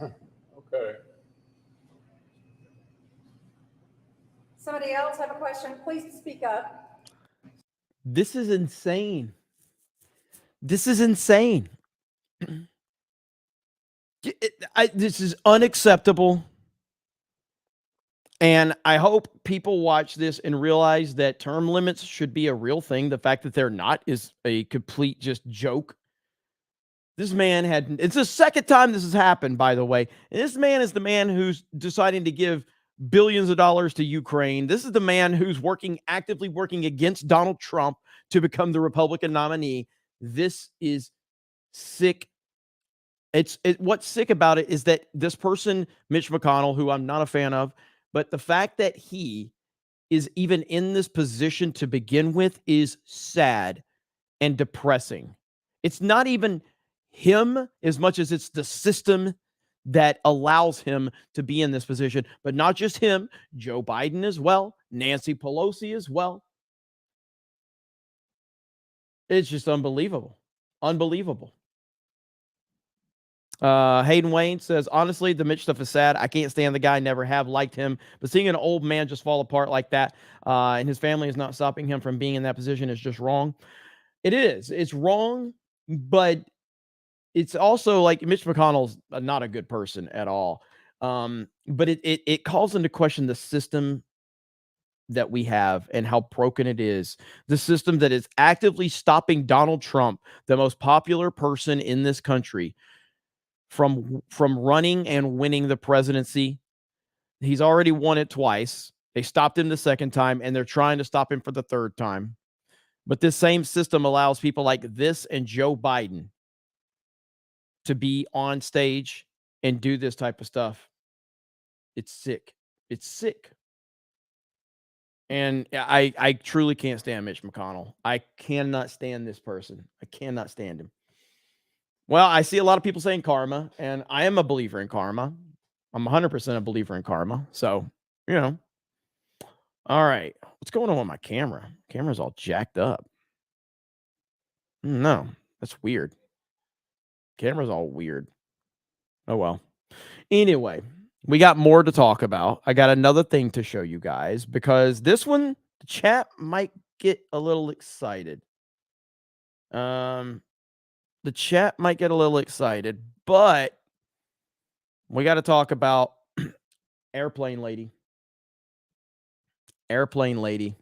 okay. Somebody else have a question? Please speak up. This is insane. This is insane. This is unacceptable. And I hope people watch this and realize that term limits should be a real thing. The fact that they're not is a complete just joke. This man it's the second time this has happened, by the way. And this man is the man who's deciding to give billions of dollars to Ukraine. This is the man who's actively working against Donald Trump to become the Republican nominee. This is sick. What's sick about it is that this person, Mitch McConnell, who I'm not a fan of, but the fact that he is even in this position to begin with is sad and depressing. It's not even him as much as it's the system that allows him to be in this position. But not just him, Joe Biden as well, Nancy Pelosi as well. It's just unbelievable. Unbelievable. Hayden Wayne says, honestly, the Mitch stuff is sad. I can't stand the guy, never have liked him. But seeing an old man just fall apart like that, and his family is not stopping him from being in that position is just wrong. It is. It's wrong, but it's also like Mitch McConnell's not a good person at all. But it calls into question the system that we have and how broken it is. The system that is actively stopping Donald Trump, the most popular person in this country, from running and winning the presidency. He's already won it twice. They stopped him the second time, and they're trying to stop him for the third time. But this same system allows people like this and Joe Biden to be on stage and do this type of stuff. It's sick. It's sick. And I truly can't stand Mitch McConnell. I cannot stand this person. I cannot stand him. Well, I see a lot of people saying karma, and I am a believer in karma. I'm 100% a believer in karma. So, All right. What's going on with my camera? Camera's all jacked up. No, that's weird. Camera's all weird. Oh, well. Anyway, we got more to talk about. I got another thing to show you guys because this one, the chat might get a little excited. The chat might get a little excited, but we got to talk about Airplane Lady. Airplane Lady.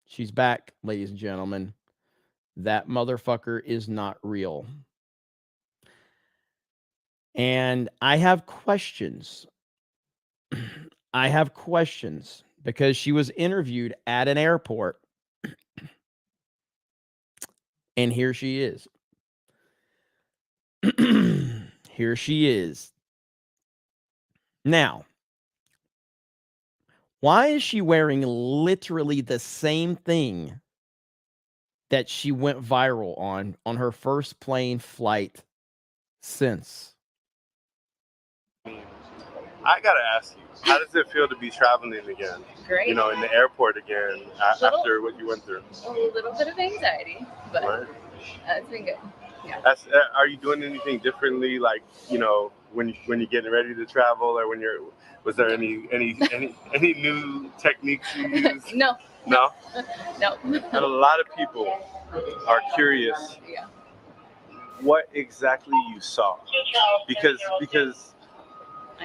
She's back, ladies and gentlemen. That motherfucker is not real. And I have questions. I have questions because she was interviewed at an airport. And here she is. Here she is. Now, why is she wearing literally the same thing that she went viral on her first plane flight since? I gotta ask you, how does it feel to be traveling again? Great. You know, in the airport again after what you went through. A little bit of anxiety, but Right. It's been good. Yeah. Are you doing anything differently, like, you know, when you're getting ready to travel, or was there any new techniques you used? No. No. No. And a lot of people are curious Yeah. what exactly you saw, because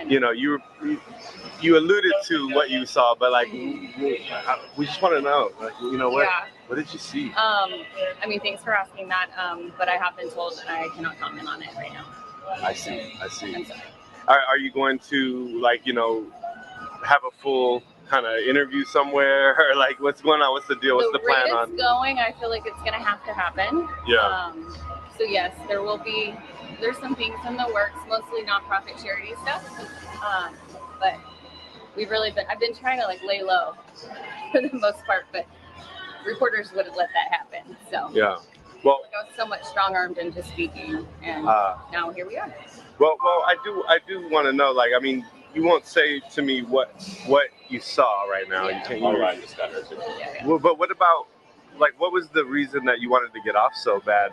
you know you alluded to what you saw, but like we just want to know, like, you know, what did you see? I mean, thanks for asking that. But I have been told I cannot comment on it right now. I see. I'm sorry. Are you going to, like, you know, have a full kind of interview somewhere, or like what's going on? What's the deal? What's the plan rate on? it's going, I feel like it's going to have to happen. Yeah. So yes, there's some things in the works, mostly nonprofit charity stuff. But I've been trying to like lay low for the most part, but reporters wouldn't let that happen. So Yeah. Well, I was so much strong-armed into speaking, and now here we are. Well, I do want to know, like, I mean, you won't say to me what you saw right now. Yeah. You can't. Oh, I just got her. Well, but what about, like, what was the reason that you wanted to get off so bad?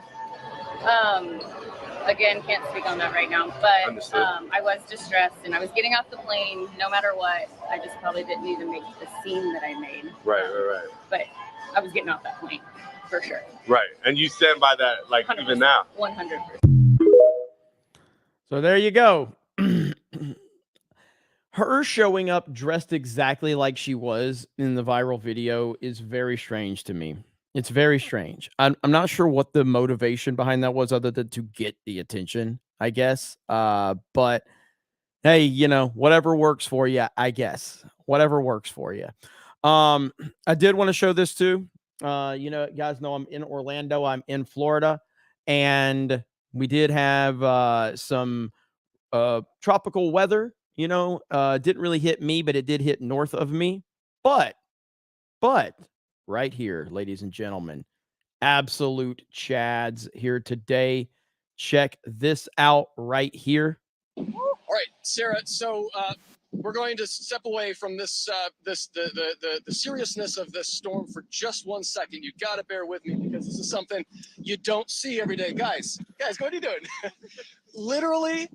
Again, can't speak on that right now, but Understood. I was distressed and I was getting off the plane no matter what. I just probably didn't need to make the scene that I made. Right. But I was getting off that plane for sure. Right, and you stand by that, like, 100%. even now. 100%. So there you go. Her showing up dressed exactly like she was in the viral video is very strange to me. It's very strange. I'm not sure what the motivation behind that was, other than to get the attention, I guess. But hey, you know, whatever works for you, I guess. Whatever works for you. I did want to show this too. You know, guys know I'm in Orlando. I'm in Florida, and we did have some tropical weather. You know, didn't really hit me, but it did hit north of me. But right here, ladies and gentlemen, absolute Chads here today. Check this out right here. All right, Sarah. So we're going to step away from this the seriousness of this storm for just 1 second. You got to bear with me because this is something you don't see every day, guys. What are you doing? Literally,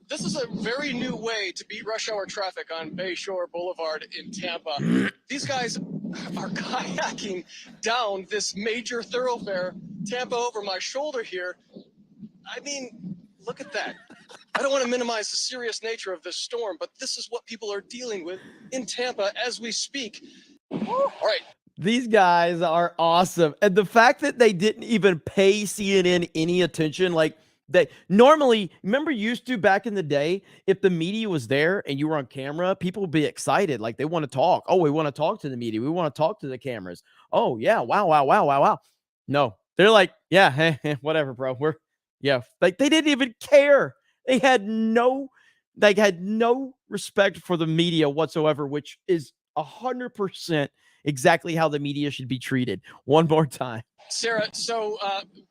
this is a very new way to beat rush hour traffic on Bayshore Boulevard in Tampa. These guys are kayaking down this major thoroughfare, Tampa over my shoulder here. I mean, look at that. I don't want to minimize the serious nature of this storm, but this is what people are dealing with in Tampa as we speak. All right. These guys are awesome. And the fact that they didn't even pay CNN any attention, like, they normally, remember, used to back in the day, if the media was there and you were on camera, people would be excited. Like, they want to talk. Oh, we want to talk to the media. We want to talk to the cameras. Oh, yeah. Wow. No, they're like, yeah, hey, whatever, bro. Like, they didn't even care. They had no respect for the media whatsoever, which is 100% exactly how the media should be treated. One more time. Sarah, so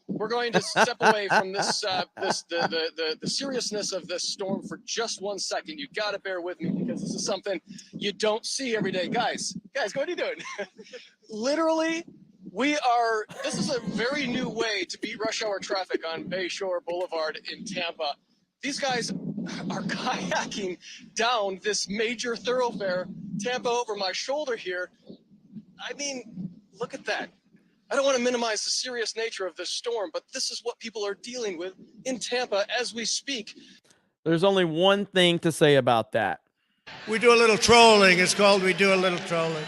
we're going to step away from this the seriousness of this storm for just 1 second. You got to bear with me because this is something you don't see every day, guys. What are you doing? Literally, This is a very new way to beat rush hour traffic on Bayshore Boulevard in Tampa. These guys are kayaking down this major thoroughfare, Tampa over my shoulder here. I mean, look at that. I don't want to minimize the serious nature of this storm, but this is what people are dealing with in Tampa as we speak. There's only one thing to say about that. We do a little trolling. It's called We Do a Little Trolling.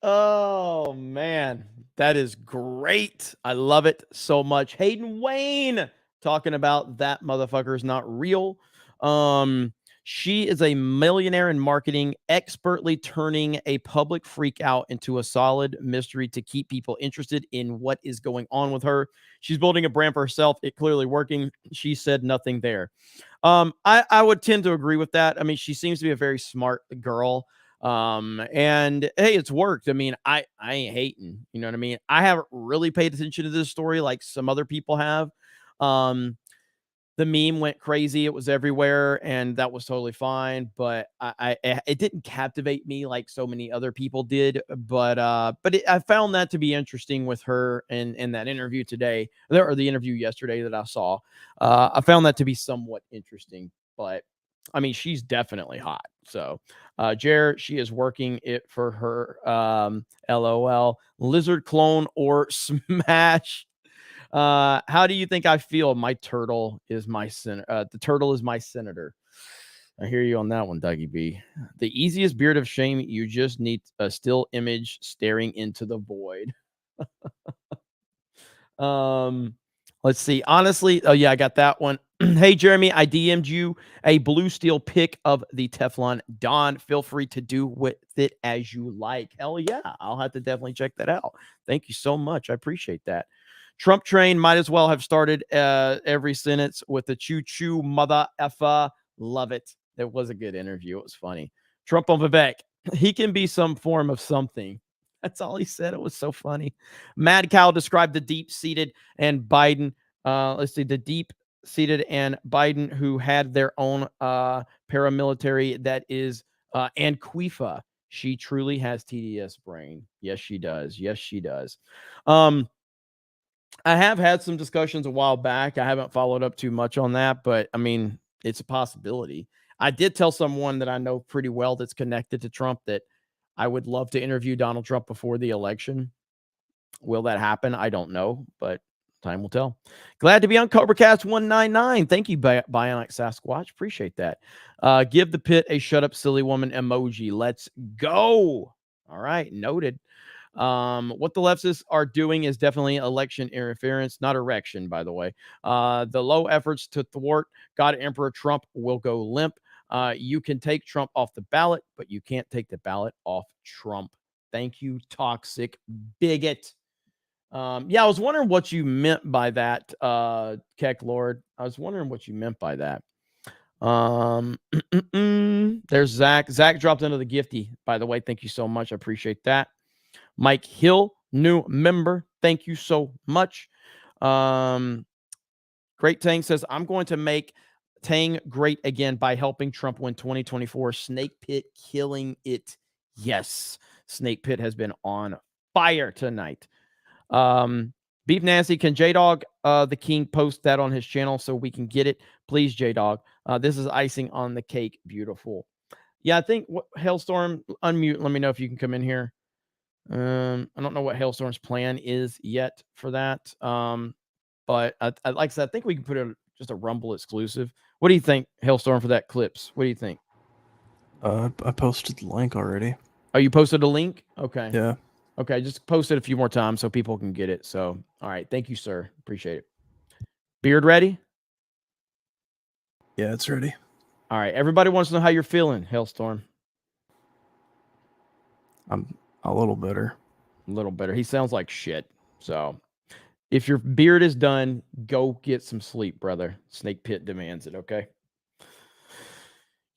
Oh, man. That is great. I love it so much. Hayden Wayne talking about that motherfucker is not real. She is a millionaire in marketing, expertly turning a public freak out into a solid mystery to keep people interested in what is going on with her. She's building a brand for herself. It clearly working. She said nothing there. I would tend to agree with that. I mean, she seems to be a very smart girl. And hey, it's worked. I mean, I ain't hating, you know what I mean? I haven't really paid attention to this story like some other people have. The meme went crazy. It was everywhere, and that was totally fine. But it didn't captivate me like so many other people did. But I found that to be interesting with her in that interview today, or the interview yesterday that I saw. I found that to be somewhat interesting. But I mean, she's definitely hot. So, Jared, she is working it for her. LOL. Lizard clone or smash. How do you think I feel? My turtle is my the turtle is my senator. I hear you on that one, Dougie B. The easiest beard of shame. You just need a still image staring into the void. Let's see. Honestly, oh yeah, I got that one. Hey, Jeremy, I DM'd you a blue steel pic of the Teflon Don. Feel free to do with it as you like. Hell yeah, I'll have to definitely check that out. Thank you so much. I appreciate that. Trump train might as well have started every sentence with a choo-choo mother effer. Love it. It was a good interview. It was funny. Trump on Vivek. He can be some form of something. That's all he said. It was so funny. Mad Cow described the deep-seated and Biden. Let's see. The deep-seated and Biden who had their own paramilitary that is Anquifa. She truly has TDS brain. Yes, she does. Yes, she does. I have had some discussions a while back. I haven't followed up too much on that, but I mean, it's a possibility. I did tell someone that I know pretty well that's connected to Trump that I would love to interview Donald Trump before the election. Will that happen? I don't know, but time will tell. Glad to be on CobraCast 199. Thank you, Bionic Sasquatch. Appreciate that. Give the pit a shut up, silly woman emoji. Let's go. All right. Noted. What the leftists are doing is definitely election interference, not erection, by the way. The low efforts to thwart God Emperor Trump will go limp. You can take Trump off the ballot, but you can't take the ballot off Trump. Thank you, toxic bigot. Yeah, I was wondering what you meant by that, Keck Lord. I was wondering what you meant by that. There's Zach. Zach dropped into the gifty, by the way. Thank you so much. I appreciate that. Mike Hill, new member. Thank you so much. Great Tang says, I'm going to make Tang great again by helping Trump win 2024. Snake Pit killing it. Yes. Snake Pit has been on fire tonight. Beef Nancy, can J-Dog, the king, post that on his channel so we can get it? Please, J-Dog. This is icing on the cake. Beautiful. Yeah, I think Hailstorm, unmute. Let me know if you can come in here. I don't know what Hailstorm's plan is yet for that. But I like I said, I think we can put it just a Rumble exclusive. What do you think, Hailstorm, for that clips? What do you think? I posted the link already. Oh, you posted a link? Okay. Yeah. Okay, just post it a few more times so people can get it. So, all right. Thank you, sir. Appreciate it. Beard ready? Yeah, it's ready. All right. Everybody wants to know how you're feeling, Hailstorm. I'm a little better. A little better. He sounds like shit. So, if your beard is done, go get some sleep, brother. Snake Pit demands it, okay?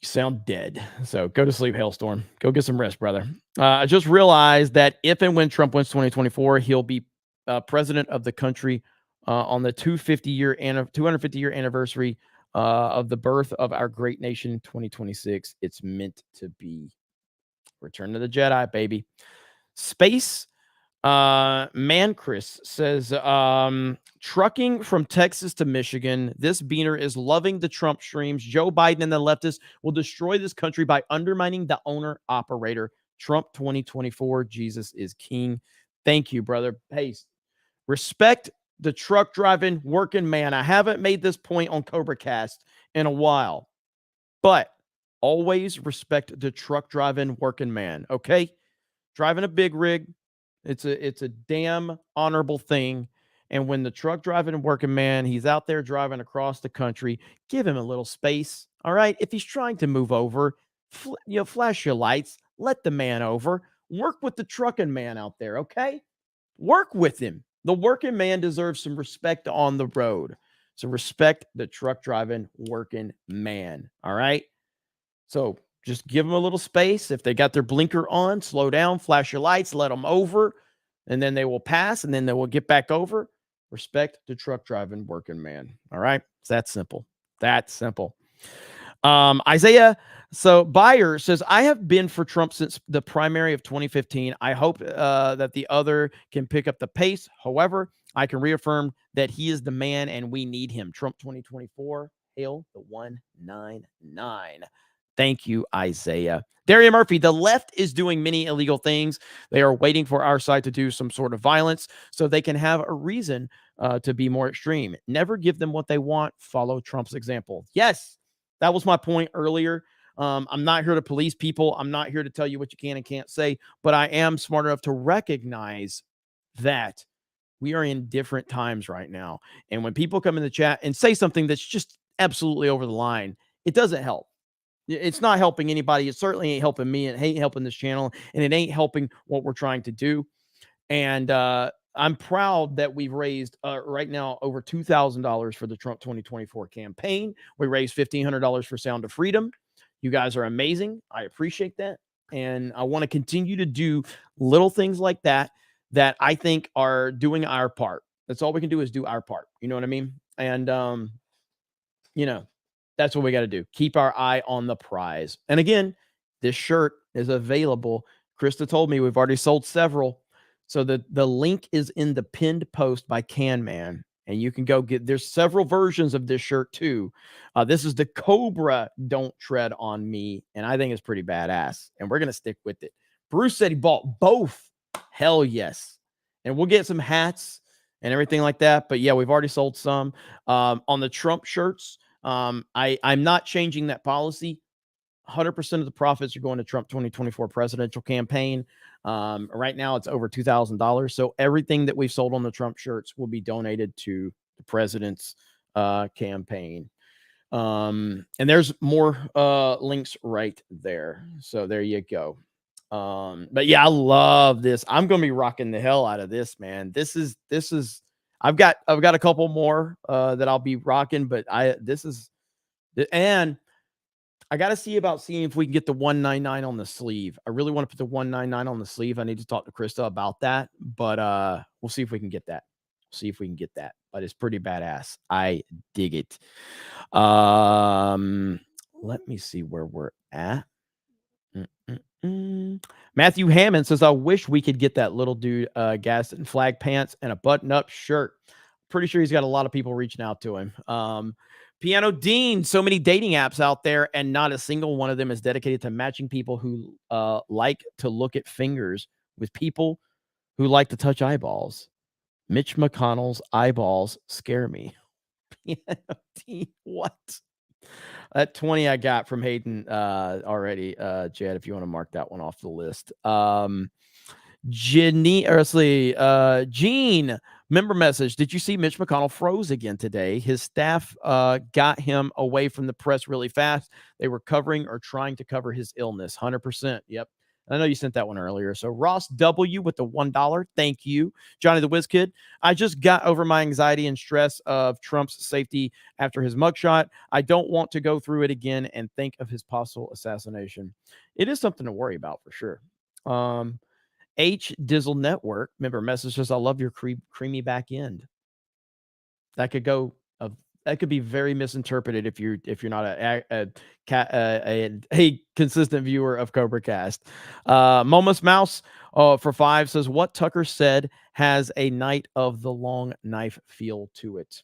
You sound dead. So go to sleep, Hailstorm. Go get some rest, brother. I just realized that if and when Trump wins 2024, he'll be president of the country on the 250-year anniversary of the birth of our great nation, 2026. It's meant to be. Return to the Jedi, baby. Space Man Chris says, trucking from Texas to Michigan, this beaner is loving the Trump streams. Joe Biden and the leftists will destroy this country by undermining the owner operator. Trump 2024, Jesus is king. Thank you, brother. Hey, respect the truck driving working man. I haven't made this point on CobraCast in a while, but always respect the truck driving working man. Okay. Driving a big rig. It's a damn honorable thing. And when the truck driving working man, he's out there driving across the country, give him a little space. All right. If he's trying to move over, flash your lights, let the man over, work with the trucking man out there. Okay. Work with him. The working man deserves some respect on the road. So respect the truck driving working man. All right. So just give them a little space. If they got their blinker on, slow down, flash your lights, let them over, and then they will pass, and then they will get back over. Respect the truck driving working man. All right. It's that simple. That simple. Isaiah, so Buyer says, I have been for Trump since the primary of 2015. I hope that the other can pick up the pace. However, I can reaffirm that he is the man and we need him. Trump 2024. Hail the 199. Thank you, Isaiah. Darian Murphy, the left is doing many illegal things. They are waiting for our side to do some sort of violence so they can have a reason to be more extreme. Never give them what they want. Follow Trump's example. Yes, that was my point earlier. I'm not here to police people. I'm not here to tell you what you can and can't say, but I am smart enough to recognize that we are in different times right now. And when people come in the chat and say something that's just absolutely over the line, it doesn't help. It's not helping anybody. It certainly ain't helping me. It ain't helping this channel, and it ain't helping what we're trying to do. And I'm proud that we've raised right now over $2,000 for the Trump 2024 campaign. We raised $1,500 for Sound of Freedom. You guys are amazing. I appreciate that. And I want to continue to do little things like that I think are doing our part. That's all we can do is do our part. You know what I mean? And, that's what we got to do. Keep our eye on the prize. And again, this shirt is available. Krista told me we've already sold several. So the link is in the pinned post by Canman. And you can go there's several versions of this shirt too. This is the Cobra Don't Tread on Me. And I think it's pretty badass. And we're going to stick with it. Bruce said he bought both. Hell yes. And we'll get some hats and everything like that. But yeah, we've already sold some. On the Trump shirts, I'm not changing that policy. 100% of the profits are going to Trump 2024 presidential campaign. Right now it's over $2,000. So everything that we've sold on the Trump shirts will be donated to the president's campaign. And there's more links right there. So there you go. But yeah, I love this. I'm going to be rocking the hell out of this, man. This is I've got a couple more that I'll be rocking, but and I got to see if we can get the 199 on the sleeve. I really want to put the 199 on the sleeve. I need to talk to Krista about that, but we'll see if we can get that. But it's pretty badass. I dig it. Let me see where we're at. Matthew Hammond says, I wish we could get that little dude Gadsden flag pants and a button-up shirt. Pretty sure he's got a lot of people reaching out to him. Piano Dean, so many dating apps out there, and not a single one of them is dedicated to matching people who like to look at fingers with people who like to touch eyeballs. Mitch McConnell's eyeballs scare me. Piano Dean, what? That 20 I got from Hayden already, Jed, if you want to mark that one off the list. Gene, member message. Did you see Mitch McConnell froze again today? His staff got him away from the press really fast. They were covering or trying to cover his illness. 100%. Yep. I know you sent that one earlier. So Ross W with the $1. Thank you. Johnny the Whiz Kid. I just got over my anxiety and stress of Trump's safety after his mugshot. I don't want to go through it again and think of his possible assassination. It is something to worry about for sure. H Dizzle Network member messages, I love your creamy back end. That could go very misinterpreted if you're not a consistent viewer of CobraCast. Momus Mouse for 5 says, what Tucker said has a Night of the Long Knife feel to it.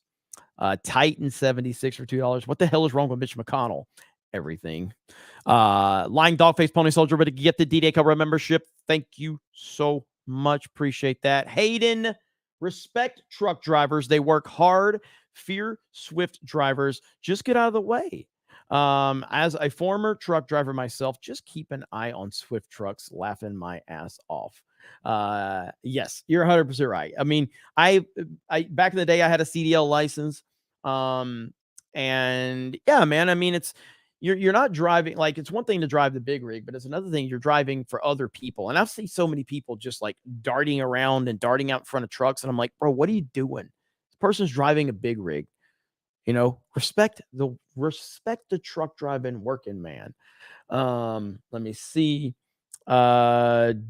Titan 76 for $2. What the hell is wrong with Mitch McConnell? Everything. Lying Dogface Pony Soldier, but to get the D-Day Cobra membership. Thank you so much. Appreciate that. Hayden, respect truck drivers. They work hard. Fear Swift drivers. Just get out of the way. As a former truck driver myself, just keep an eye on Swift trucks. Laughing my ass off. Yes, you're 100% right. I mean, I back in the day I had a CDL license. And yeah, man, I mean, you're not driving, like, it's one thing to drive the big rig, but it's another thing you're driving for other people. And I've seen so many people just like darting around and darting out in front of trucks, and I'm like, bro, what are you doing? This person's driving a big rig. Respect the truck driving working man. Let me see. Duggenheim,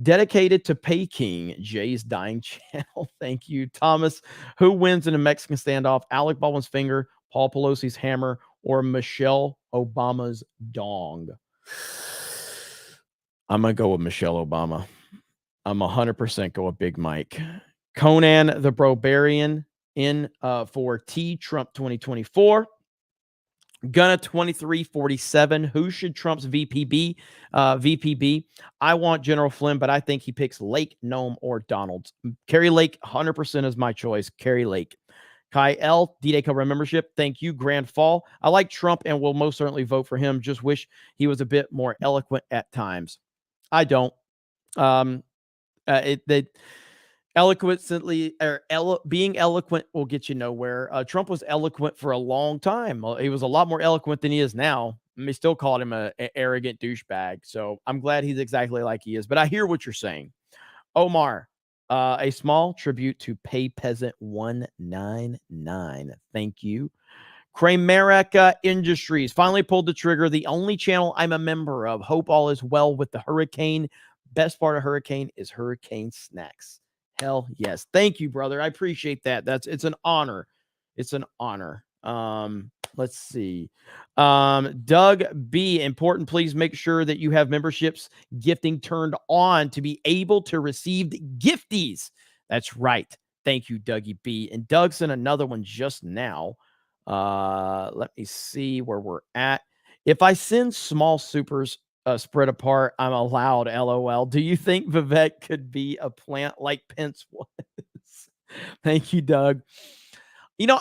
dedicated to Peking, Jay's dying channel. Thank you, Thomas. Who wins in a Mexican standoff? Alec Baldwin's finger, Paul Pelosi's hammer, or Michelle Obama's dong? I'm gonna go with Michelle Obama. I'm 100% go with Big Mike. Conan the Brobarian in for T Trump 2024. Gunna 2347. Who should Trump's VP be? I want General Flynn, but I think he picks Lake, Nome, or Donalds. Kerry Lake, 100% is my choice. Kerry Lake. Kai L, D-Day Cobra membership. Thank you. Grand Fall. I like Trump and will most certainly vote for him. Just wish he was a bit more eloquent at times. I don't. Being eloquent will get you nowhere. Trump was eloquent for a long time. He was a lot more eloquent than he is now. They still called him an arrogant douchebag. So I'm glad he's exactly like he is. But I hear what you're saying. Omar, a small tribute to Pay Peasant 199. Thank you. Kramerica Industries finally pulled the trigger. The only channel I'm a member of. Hope all is well with the hurricane. Best part of hurricane is hurricane snacks. Hell yes. Thank you, brother. I appreciate that. It's an honor. It's an honor. Let's see. Doug B, important. Please make sure that you have memberships gifting turned on to be able to receive gifties. That's right. Thank you, Dougie B. And Doug sent another one just now. Let me see where we're at. If I send small supers spread apart, I'm allowed. LOL. Do you think Vivek could be a plant like Pence was? Thank you, Doug.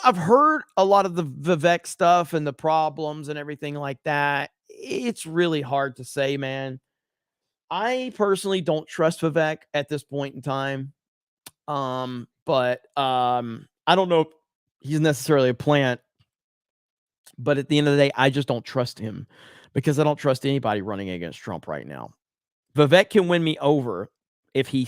I've heard a lot of the Vivek stuff and the problems and everything like that. It's really hard to say, man. I personally don't trust Vivek at this point in time. But I don't know if he's necessarily a plant. But at the end of the day, I just don't trust him because I don't trust anybody running against Trump right now. Vivek can win me over if he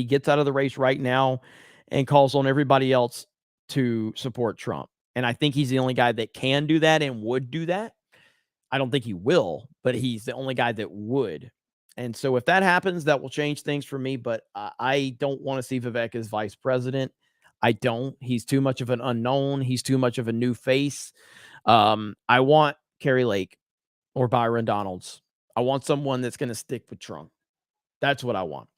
gets out of the race right now and calls on everybody else to support Trump. And I think he's the only guy that can do that and would do that. I don't think he will, but he's the only guy that would. And so if that happens, that will change things for me. But I don't want to see Vivek as vice president. I don't. He's too much of an unknown. He's too much of a new face. I want Kerry Lake or Byron Donalds. I want someone that's going to stick with Trump. That's what I want.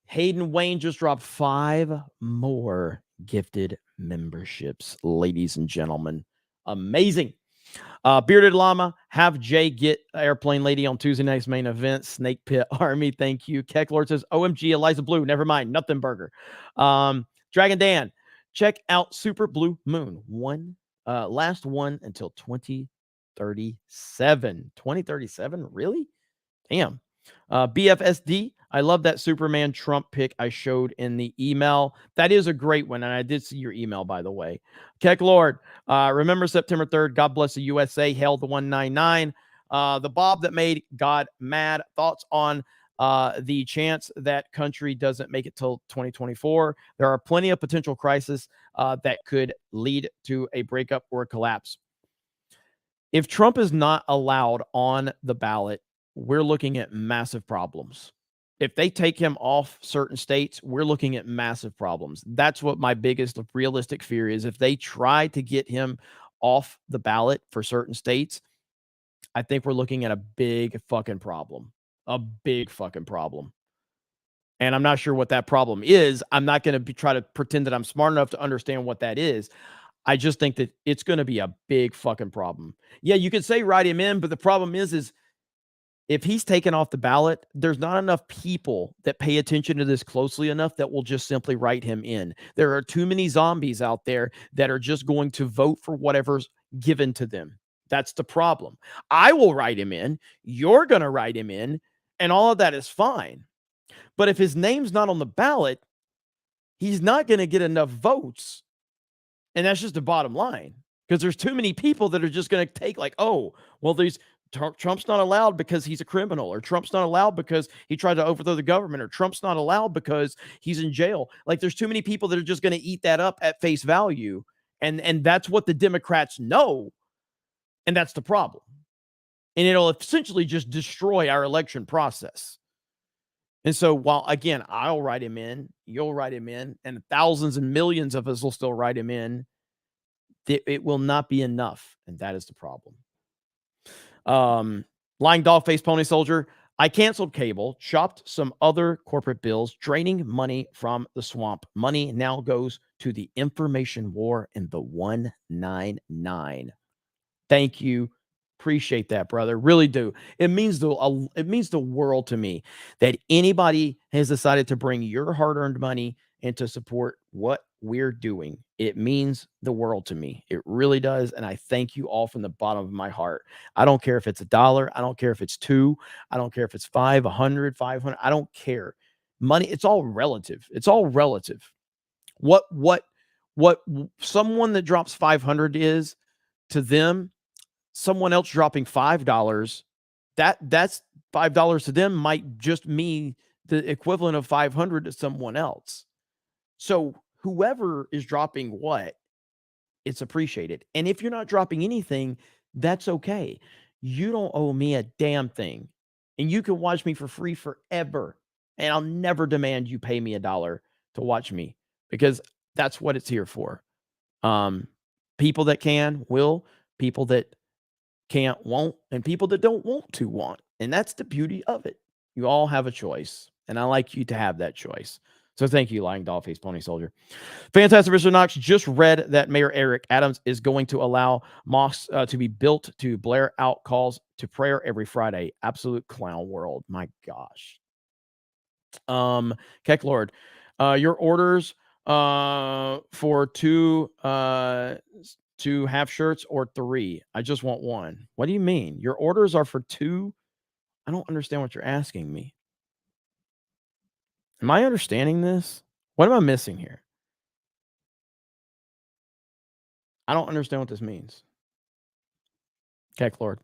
Hayden Wayne just dropped 5 more gifted memberships, ladies and gentlemen. Amazing. Bearded Llama, have Jay get Airplane Lady on Tuesday night's main event. Snake Pit Army, thank you. Keck Lord says, OMG, Eliza Blue, never mind, nothing burger. Dragon Dan, check out Super Blue Moon. Last one until 2037. 2037? Really? Damn. BFSD, I love that Superman Trump pick I showed in the email. That is a great one, and I did see your email, by the way. Keck Lord, remember September 3rd, God bless the USA, hail the 199. The Bob that made God mad. Thoughts on the chance that country doesn't make it till 2024? There are plenty of potential crises that could lead to a breakup or a collapse. If Trump is not allowed on the ballot, we're looking at massive problems. if they take him off certain states, we're looking at massive problems. That's what my biggest realistic fear is. If they try to get him off the ballot for certain states, I think we're looking at a big fucking problem. A big fucking problem. And I'm not sure what that problem is. I'm not going to try to pretend that I'm smart enough to understand what that is. I just think that it's going to be a big fucking problem. Yeah, you could say write him in, but the problem is if he's taken off the ballot, there's not enough people that pay attention to this closely enough that will just simply write him in. There are too many zombies out there that are just going to vote for whatever's given to them. That's the problem. I will write him in. You're going to write him in, and all of that is fine. But if his name's not on the ballot, he's not going to get enough votes. And that's just the bottom line, because there's too many people that are just going to take like, oh, well, Trump's not allowed because he's a criminal, or Trump's not allowed because he tried to overthrow the government, or Trump's not allowed because he's in jail. Like, there's too many people that are just going to eat that up at face value. And that's what the Democrats know. And that's the problem. And it'll essentially just destroy our election process. And so while, again, I'll write him in, you'll write him in, and thousands and millions of us will still write him in, it will not be enough. And that is the problem. Lying dog face pony soldier. I canceled cable, chopped some other corporate bills, draining money from the swamp. Money now goes to the information war and the 199. Thank you. Appreciate that, brother. Really do. It means the world to me that anybody has decided to bring your hard-earned money and to support what we're doing. It means the world to me. It really does. And I thank you all from the bottom of my heart. I don't care if it's $1. I don't care if it's $2. I don't care if it's 500. I don't care. Money, it's all relative. It's all relative. What someone that drops 500 is to them, someone else dropping $5, that's $5 to them might just mean the equivalent of 500 to someone else. So whoever is dropping what, it's appreciated. And if you're not dropping anything, that's okay. You don't owe me a damn thing. And you can watch me for free forever. And I'll never demand you pay me $1 to watch me, because that's what it's here for. People that can will, people that can't won't, and people that don't want to want. And that's the beauty of it. You all have a choice, and I like you to have that choice. So thank you, Lying Dollface Pony Soldier. Fantastic Mr. Knox just read that Mayor Eric Adams is going to allow mosques to be built to blare out calls to prayer every Friday. Absolute clown world. My gosh. Keck Lord, your orders for two half shirts or 3? I just want 1. What do you mean? Your orders are for 2? I don't understand what you're asking me. Am I understanding this? What am I missing here? I don't understand what this means. Keck Lord.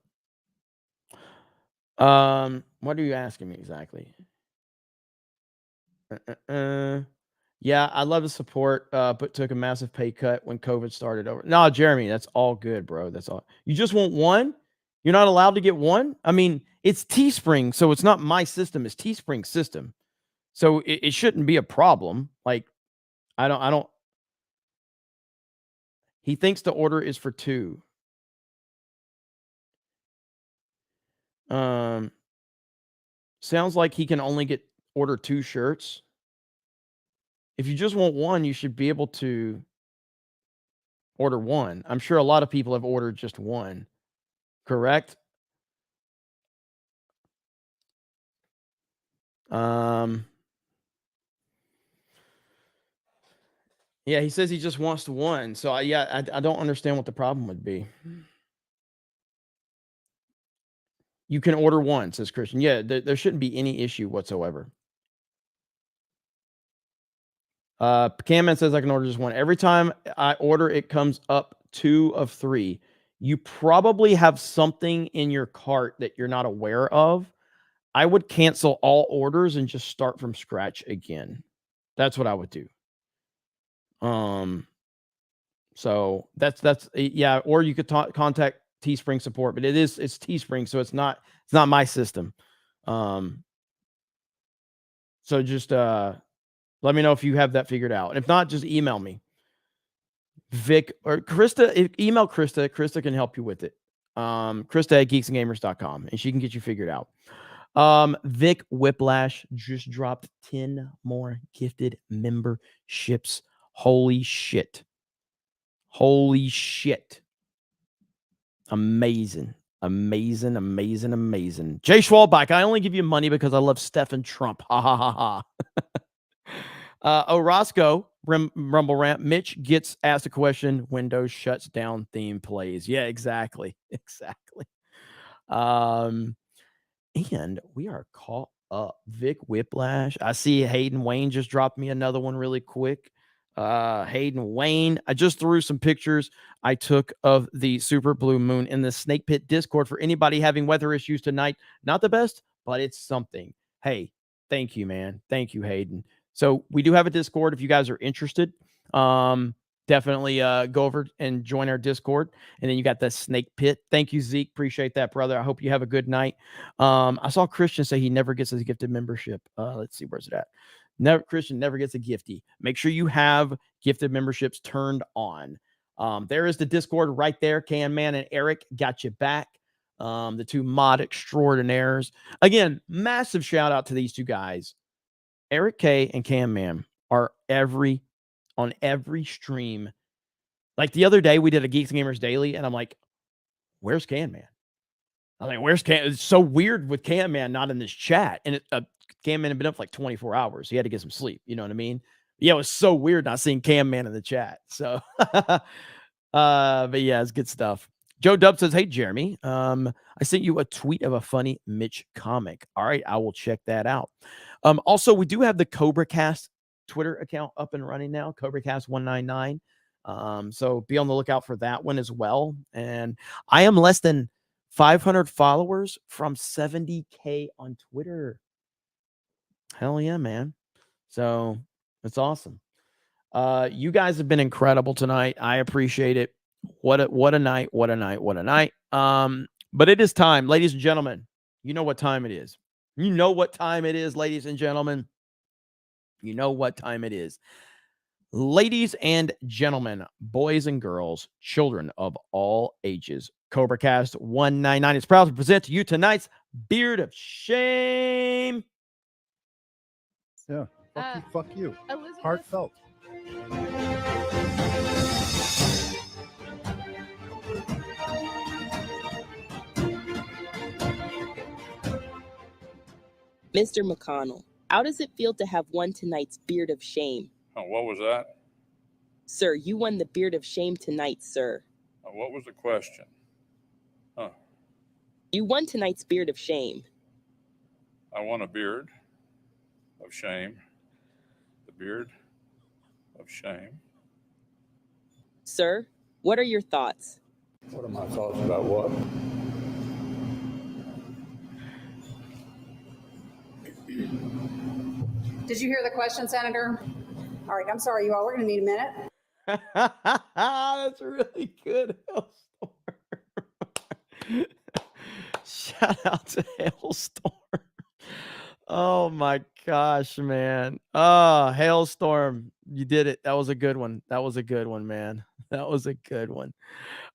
What are you asking me exactly? Yeah, I love the support, but took a massive pay cut when COVID started over. No, Jeremy, that's all good, bro. That's all. You just want 1? You're not allowed to get 1? I mean, it's Teespring, so it's not my system, it's Teespring's system. So it shouldn't be a problem. Like, I don't. He thinks the order is for 2. Sounds like he can only order 2 shirts. If you just want 1, you should be able to order 1. I'm sure a lot of people have ordered just 1. Correct? Yeah, he says he just wants 1. So I don't understand what the problem would be. You can order 1, says Christian. Yeah, there shouldn't be any issue whatsoever. Camman says I can order just 1. Every time I order, it comes up 2 of 3. You probably have something in your cart that you're not aware of. I would cancel all orders and just start from scratch again. That's what I would do. So that's yeah, or you could contact Teespring support, but it's Teespring, so it's not my system. So just let me know if you have that figured out. And if not, just email me. Vic or Krista, email Krista. Krista can help you with it. Krista at geeksandgamers.com, and she can get you figured out. Vic Whiplash just dropped 10 more gifted memberships. Holy shit. Holy shit. Amazing. Amazing, amazing, amazing. Jay Schwalbach, I only give you money because I love Stephen Trump. Ha ha ha ha. Orozco, Rumble Rant. Mitch gets asked a question. Windows shuts down, theme plays. Yeah, exactly. Exactly. And we are caught up. Vic Whiplash. I see Hayden Wayne just dropped me another one really quick. Hayden Wayne. I just threw some pictures I took of the super blue moon in the Snake Pit Discord for anybody having weather issues tonight. Not the best, but it's something. Hey, thank you, man. Thank you, Hayden. So we do have a Discord if you guys are interested. Definitely go over and join our Discord. And then you got the Snake Pit. Thank you, Zeke. Appreciate that, brother. I hope you have a good night. I saw Christian say he never gets his gifted membership. Let's see, where's it at? Christian never gets a gifty. Make sure you have gifted memberships turned on. There is the Discord right there. Can Man and Eric got you back. The two mod extraordinaires. Again, massive shout out to these two guys. Eric K and Cam Man are on every stream. Like the other day, we did a Geeks and Gamers Daily, and I'm like, where's Can Man? I'm like, where's Cam? It's so weird with Cam Man not in this chat. And Cam Man had been up for like 24 hours. He had to get some sleep. You know what I mean? Yeah, it was so weird not seeing Cam Man in the chat. So, but yeah, it's good stuff. Joe Dub says, hey, Jeremy, I sent you a tweet of a funny Mitch comic. All right, I will check that out. Also, we do have the CobraCast Twitter account up and running now, CobraCast 199. So be on the lookout for that one as well. And I am less than 500 followers from 70K on Twitter. Hell yeah, man. So it's awesome. You guys have been incredible tonight. I appreciate it. What a night. What a night. What a night. But it is time, ladies and gentlemen. You know what time it is. You know what time it is, ladies and gentlemen. You know what time it is. Ladies and gentlemen, boys and girls, children of all ages, CobraCast 199 is proud to present to you tonight's Beard of Shame. Yeah. Fuck you. Elizabeth. Heartfelt. Mr. McConnell, how does it feel to have won tonight's Beard of Shame? Oh, what was that? Sir, you won the Beard of Shame tonight, sir. Oh, what was the question? Huh. You won tonight's Beard of Shame. I won a beard of shame. The beard of shame. Sir, what are your thoughts? What are my thoughts about what? Did you hear the question, Senator? All right, I'm sorry, you all. We're going to need a minute. That's really good, Hailstorm. Shout out to Hailstorm. Oh my gosh, man. Oh, Hailstorm. You did it. That was a good one. That was a good one, man. That was a good one.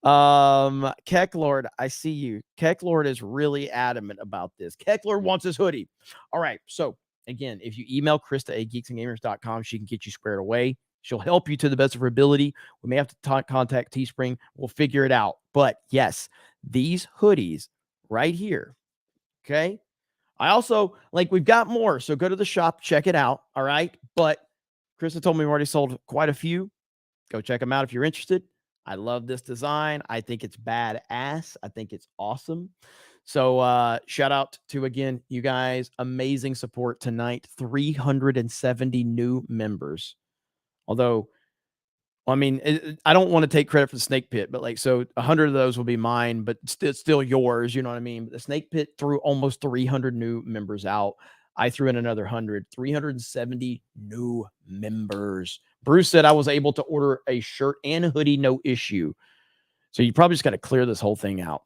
Kecklord, I see you. Kecklord is really adamant about this. Kecklord wants his hoodie. All right. So again, if you email Krista at geeksandgamers.com, she can get you squared away. She'll help you to the best of her ability. We may have to contact Teespring. We'll figure it out. But yes, these hoodies right here. Okay. I also, we've got more. So go to the shop, check it out. All right. But Krista told me we've already sold quite a few. Go check them out if you're interested. I love this design. I think it's badass. I think it's awesome. So shout out to, again, you guys. Amazing support tonight. 370 new members. Although, I mean, I don't want to take credit for the Snake Pit, but so 100 of those will be mine, but it's still yours. You know what I mean? But the Snake Pit threw almost 300 new members out. I threw in another 100, 370 new members. Bruce said I was able to order a shirt and a hoodie, no issue. So you probably just got to clear this whole thing out.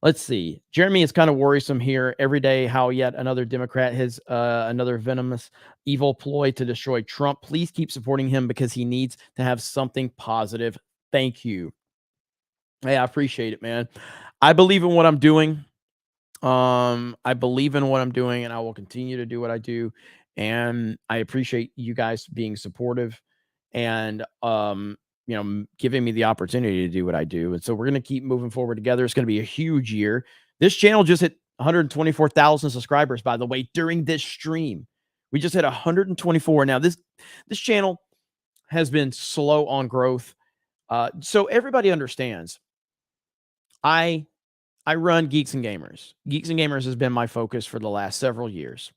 Let's see. Jeremy is kind of worrisome here every day how yet another Democrat has another venomous, evil ploy to destroy Trump. Please keep supporting him because he needs to have something positive. Thank you. Hey, I appreciate it, man. I believe in what I'm doing. I believe in what I'm doing, and I will continue to do what I do. And I appreciate you guys being supportive and giving me the opportunity to do what I do. And so we're going to keep moving forward together. It's going to be a huge year. This channel just hit 124,000 subscribers, by the way, during this stream. We just hit 124. Now, this channel has been slow on growth. So everybody understands. I run Geeks and Gamers. Geeks and Gamers has been my focus for the last several years.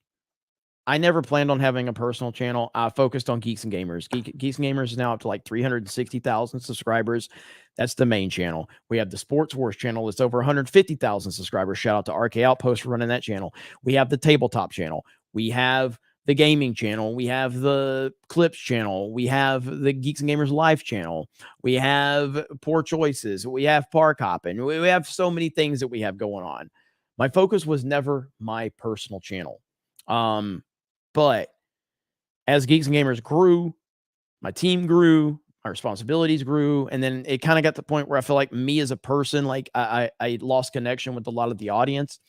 I never planned on having a personal channel. I focused on Geeks and Gamers. Geeks and Gamers is now up to like 360,000 subscribers. That's the main channel. We have the Sports Wars channel that's over 150,000 subscribers. Shout out to RK Outpost for running that channel. We have the Tabletop channel. We have the Gaming channel. We have the Clips channel. We have the Geeks and Gamers Live channel. We have Poor Choices. We have Park Hopping. We have so many things that we have going on. My focus was never my personal channel. But as Geeks and Gamers grew, my team grew, my responsibilities grew, and then it kind of got to the point where I feel like me as a person, like I lost connection with a lot of the audience.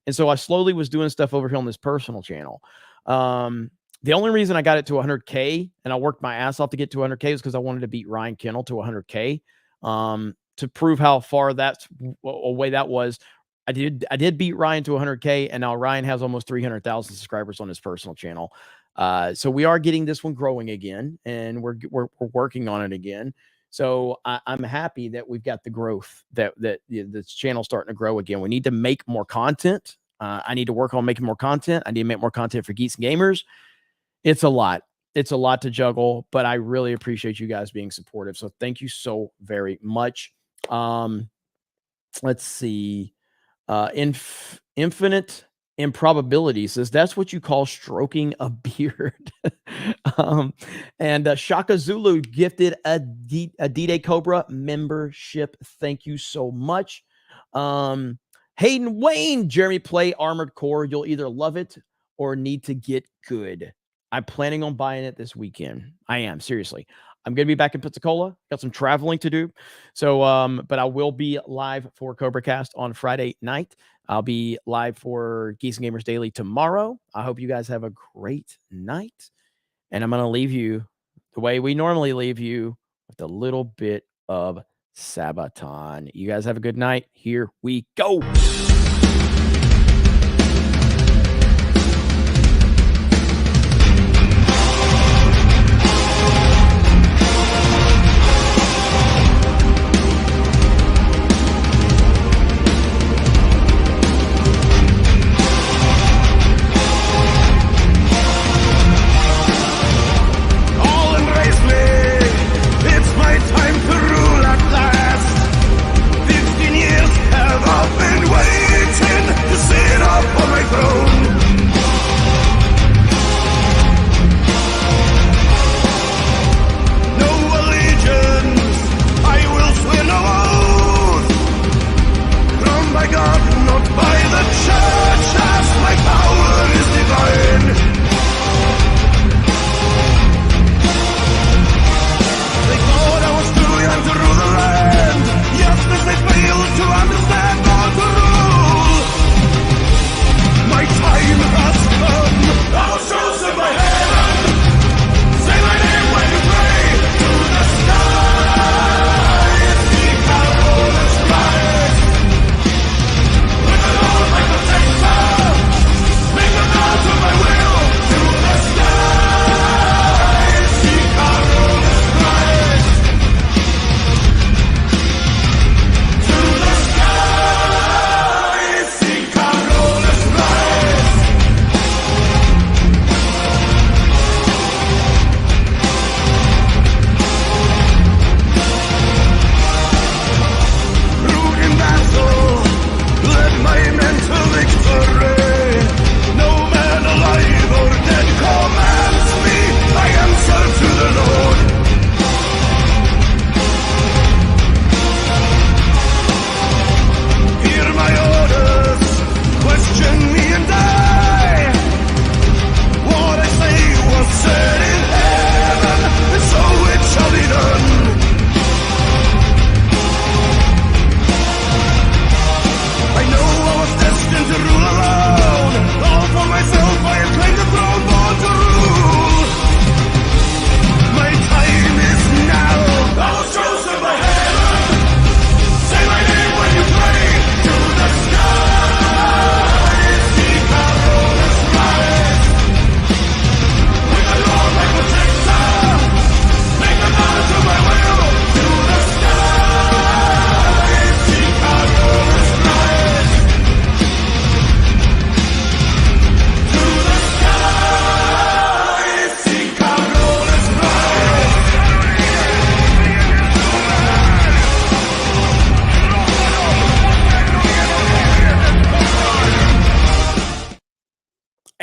And so I slowly was doing stuff over here on this personal channel. The only reason I got it to 100K and I worked my ass off to get to 100K was because I wanted to beat Ryan Kennel to 100K. To prove how far that's away that was, I did beat Ryan to 100K, and now Ryan has almost 300,000 subscribers on his personal channel. So we are getting this one growing again, and we're working on it again. So I'm happy that we've got the growth that this channel's starting to grow again. We need to make more content. I need to work on making more content. I need to make more content for Geeks and Gamers. It's a lot. It's a lot to juggle, but I really appreciate you guys being supportive. So thank you so very much. Let's see. Infinite Improbability says that's what you call stroking a beard. And Shaka Zulu gifted a D-Day Cobra membership. Thank you so much. Hayden Wayne, Jeremy, play Armored Core. You'll either love it or need to get good. I'm planning on buying it this weekend. I am, seriously. I'm going to be back in Pensacola. Got some traveling to do. So, but I will be live for CobraCast on Friday night. I'll be live for Geeks and Gamers Daily tomorrow. I hope you guys have a great night. And I'm going to leave you the way we normally leave you, with a little bit of Sabaton. You guys have a good night. Here we go. Time to rule at last. 15 years have I been waiting.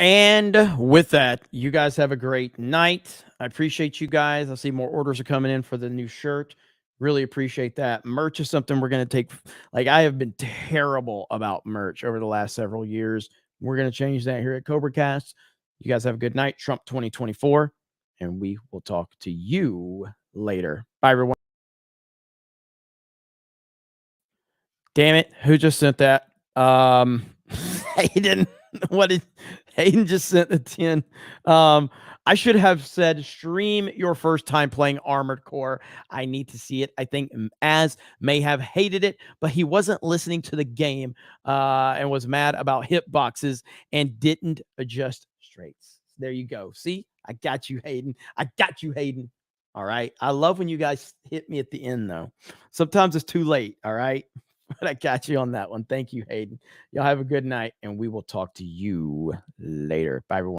And with that, you guys have a great night. I appreciate you guys. I see more orders are coming in for the new shirt. Really appreciate that. Merch is something we're going to take. Like, I have been terrible about merch over the last several years. We're going to change that here at CobraCast. You guys have a good night. Trump 2024. And we will talk to you later. Bye, everyone. Damn it. Who just sent that? Hayden. What did Hayden just sent the 10? I should have said stream your first time playing Armored Core. I need to see it. I think Az may have hated it, but he wasn't listening to the game and was mad about hitboxes and didn't adjust straights. There you go. See, I got you, Hayden. I got you, Hayden. All right. I love when you guys hit me at the end, though. Sometimes it's too late. All right. But I got you on that one. Thank you, Hayden. Y'all have a good night, and we will talk to you later. Bye, everyone.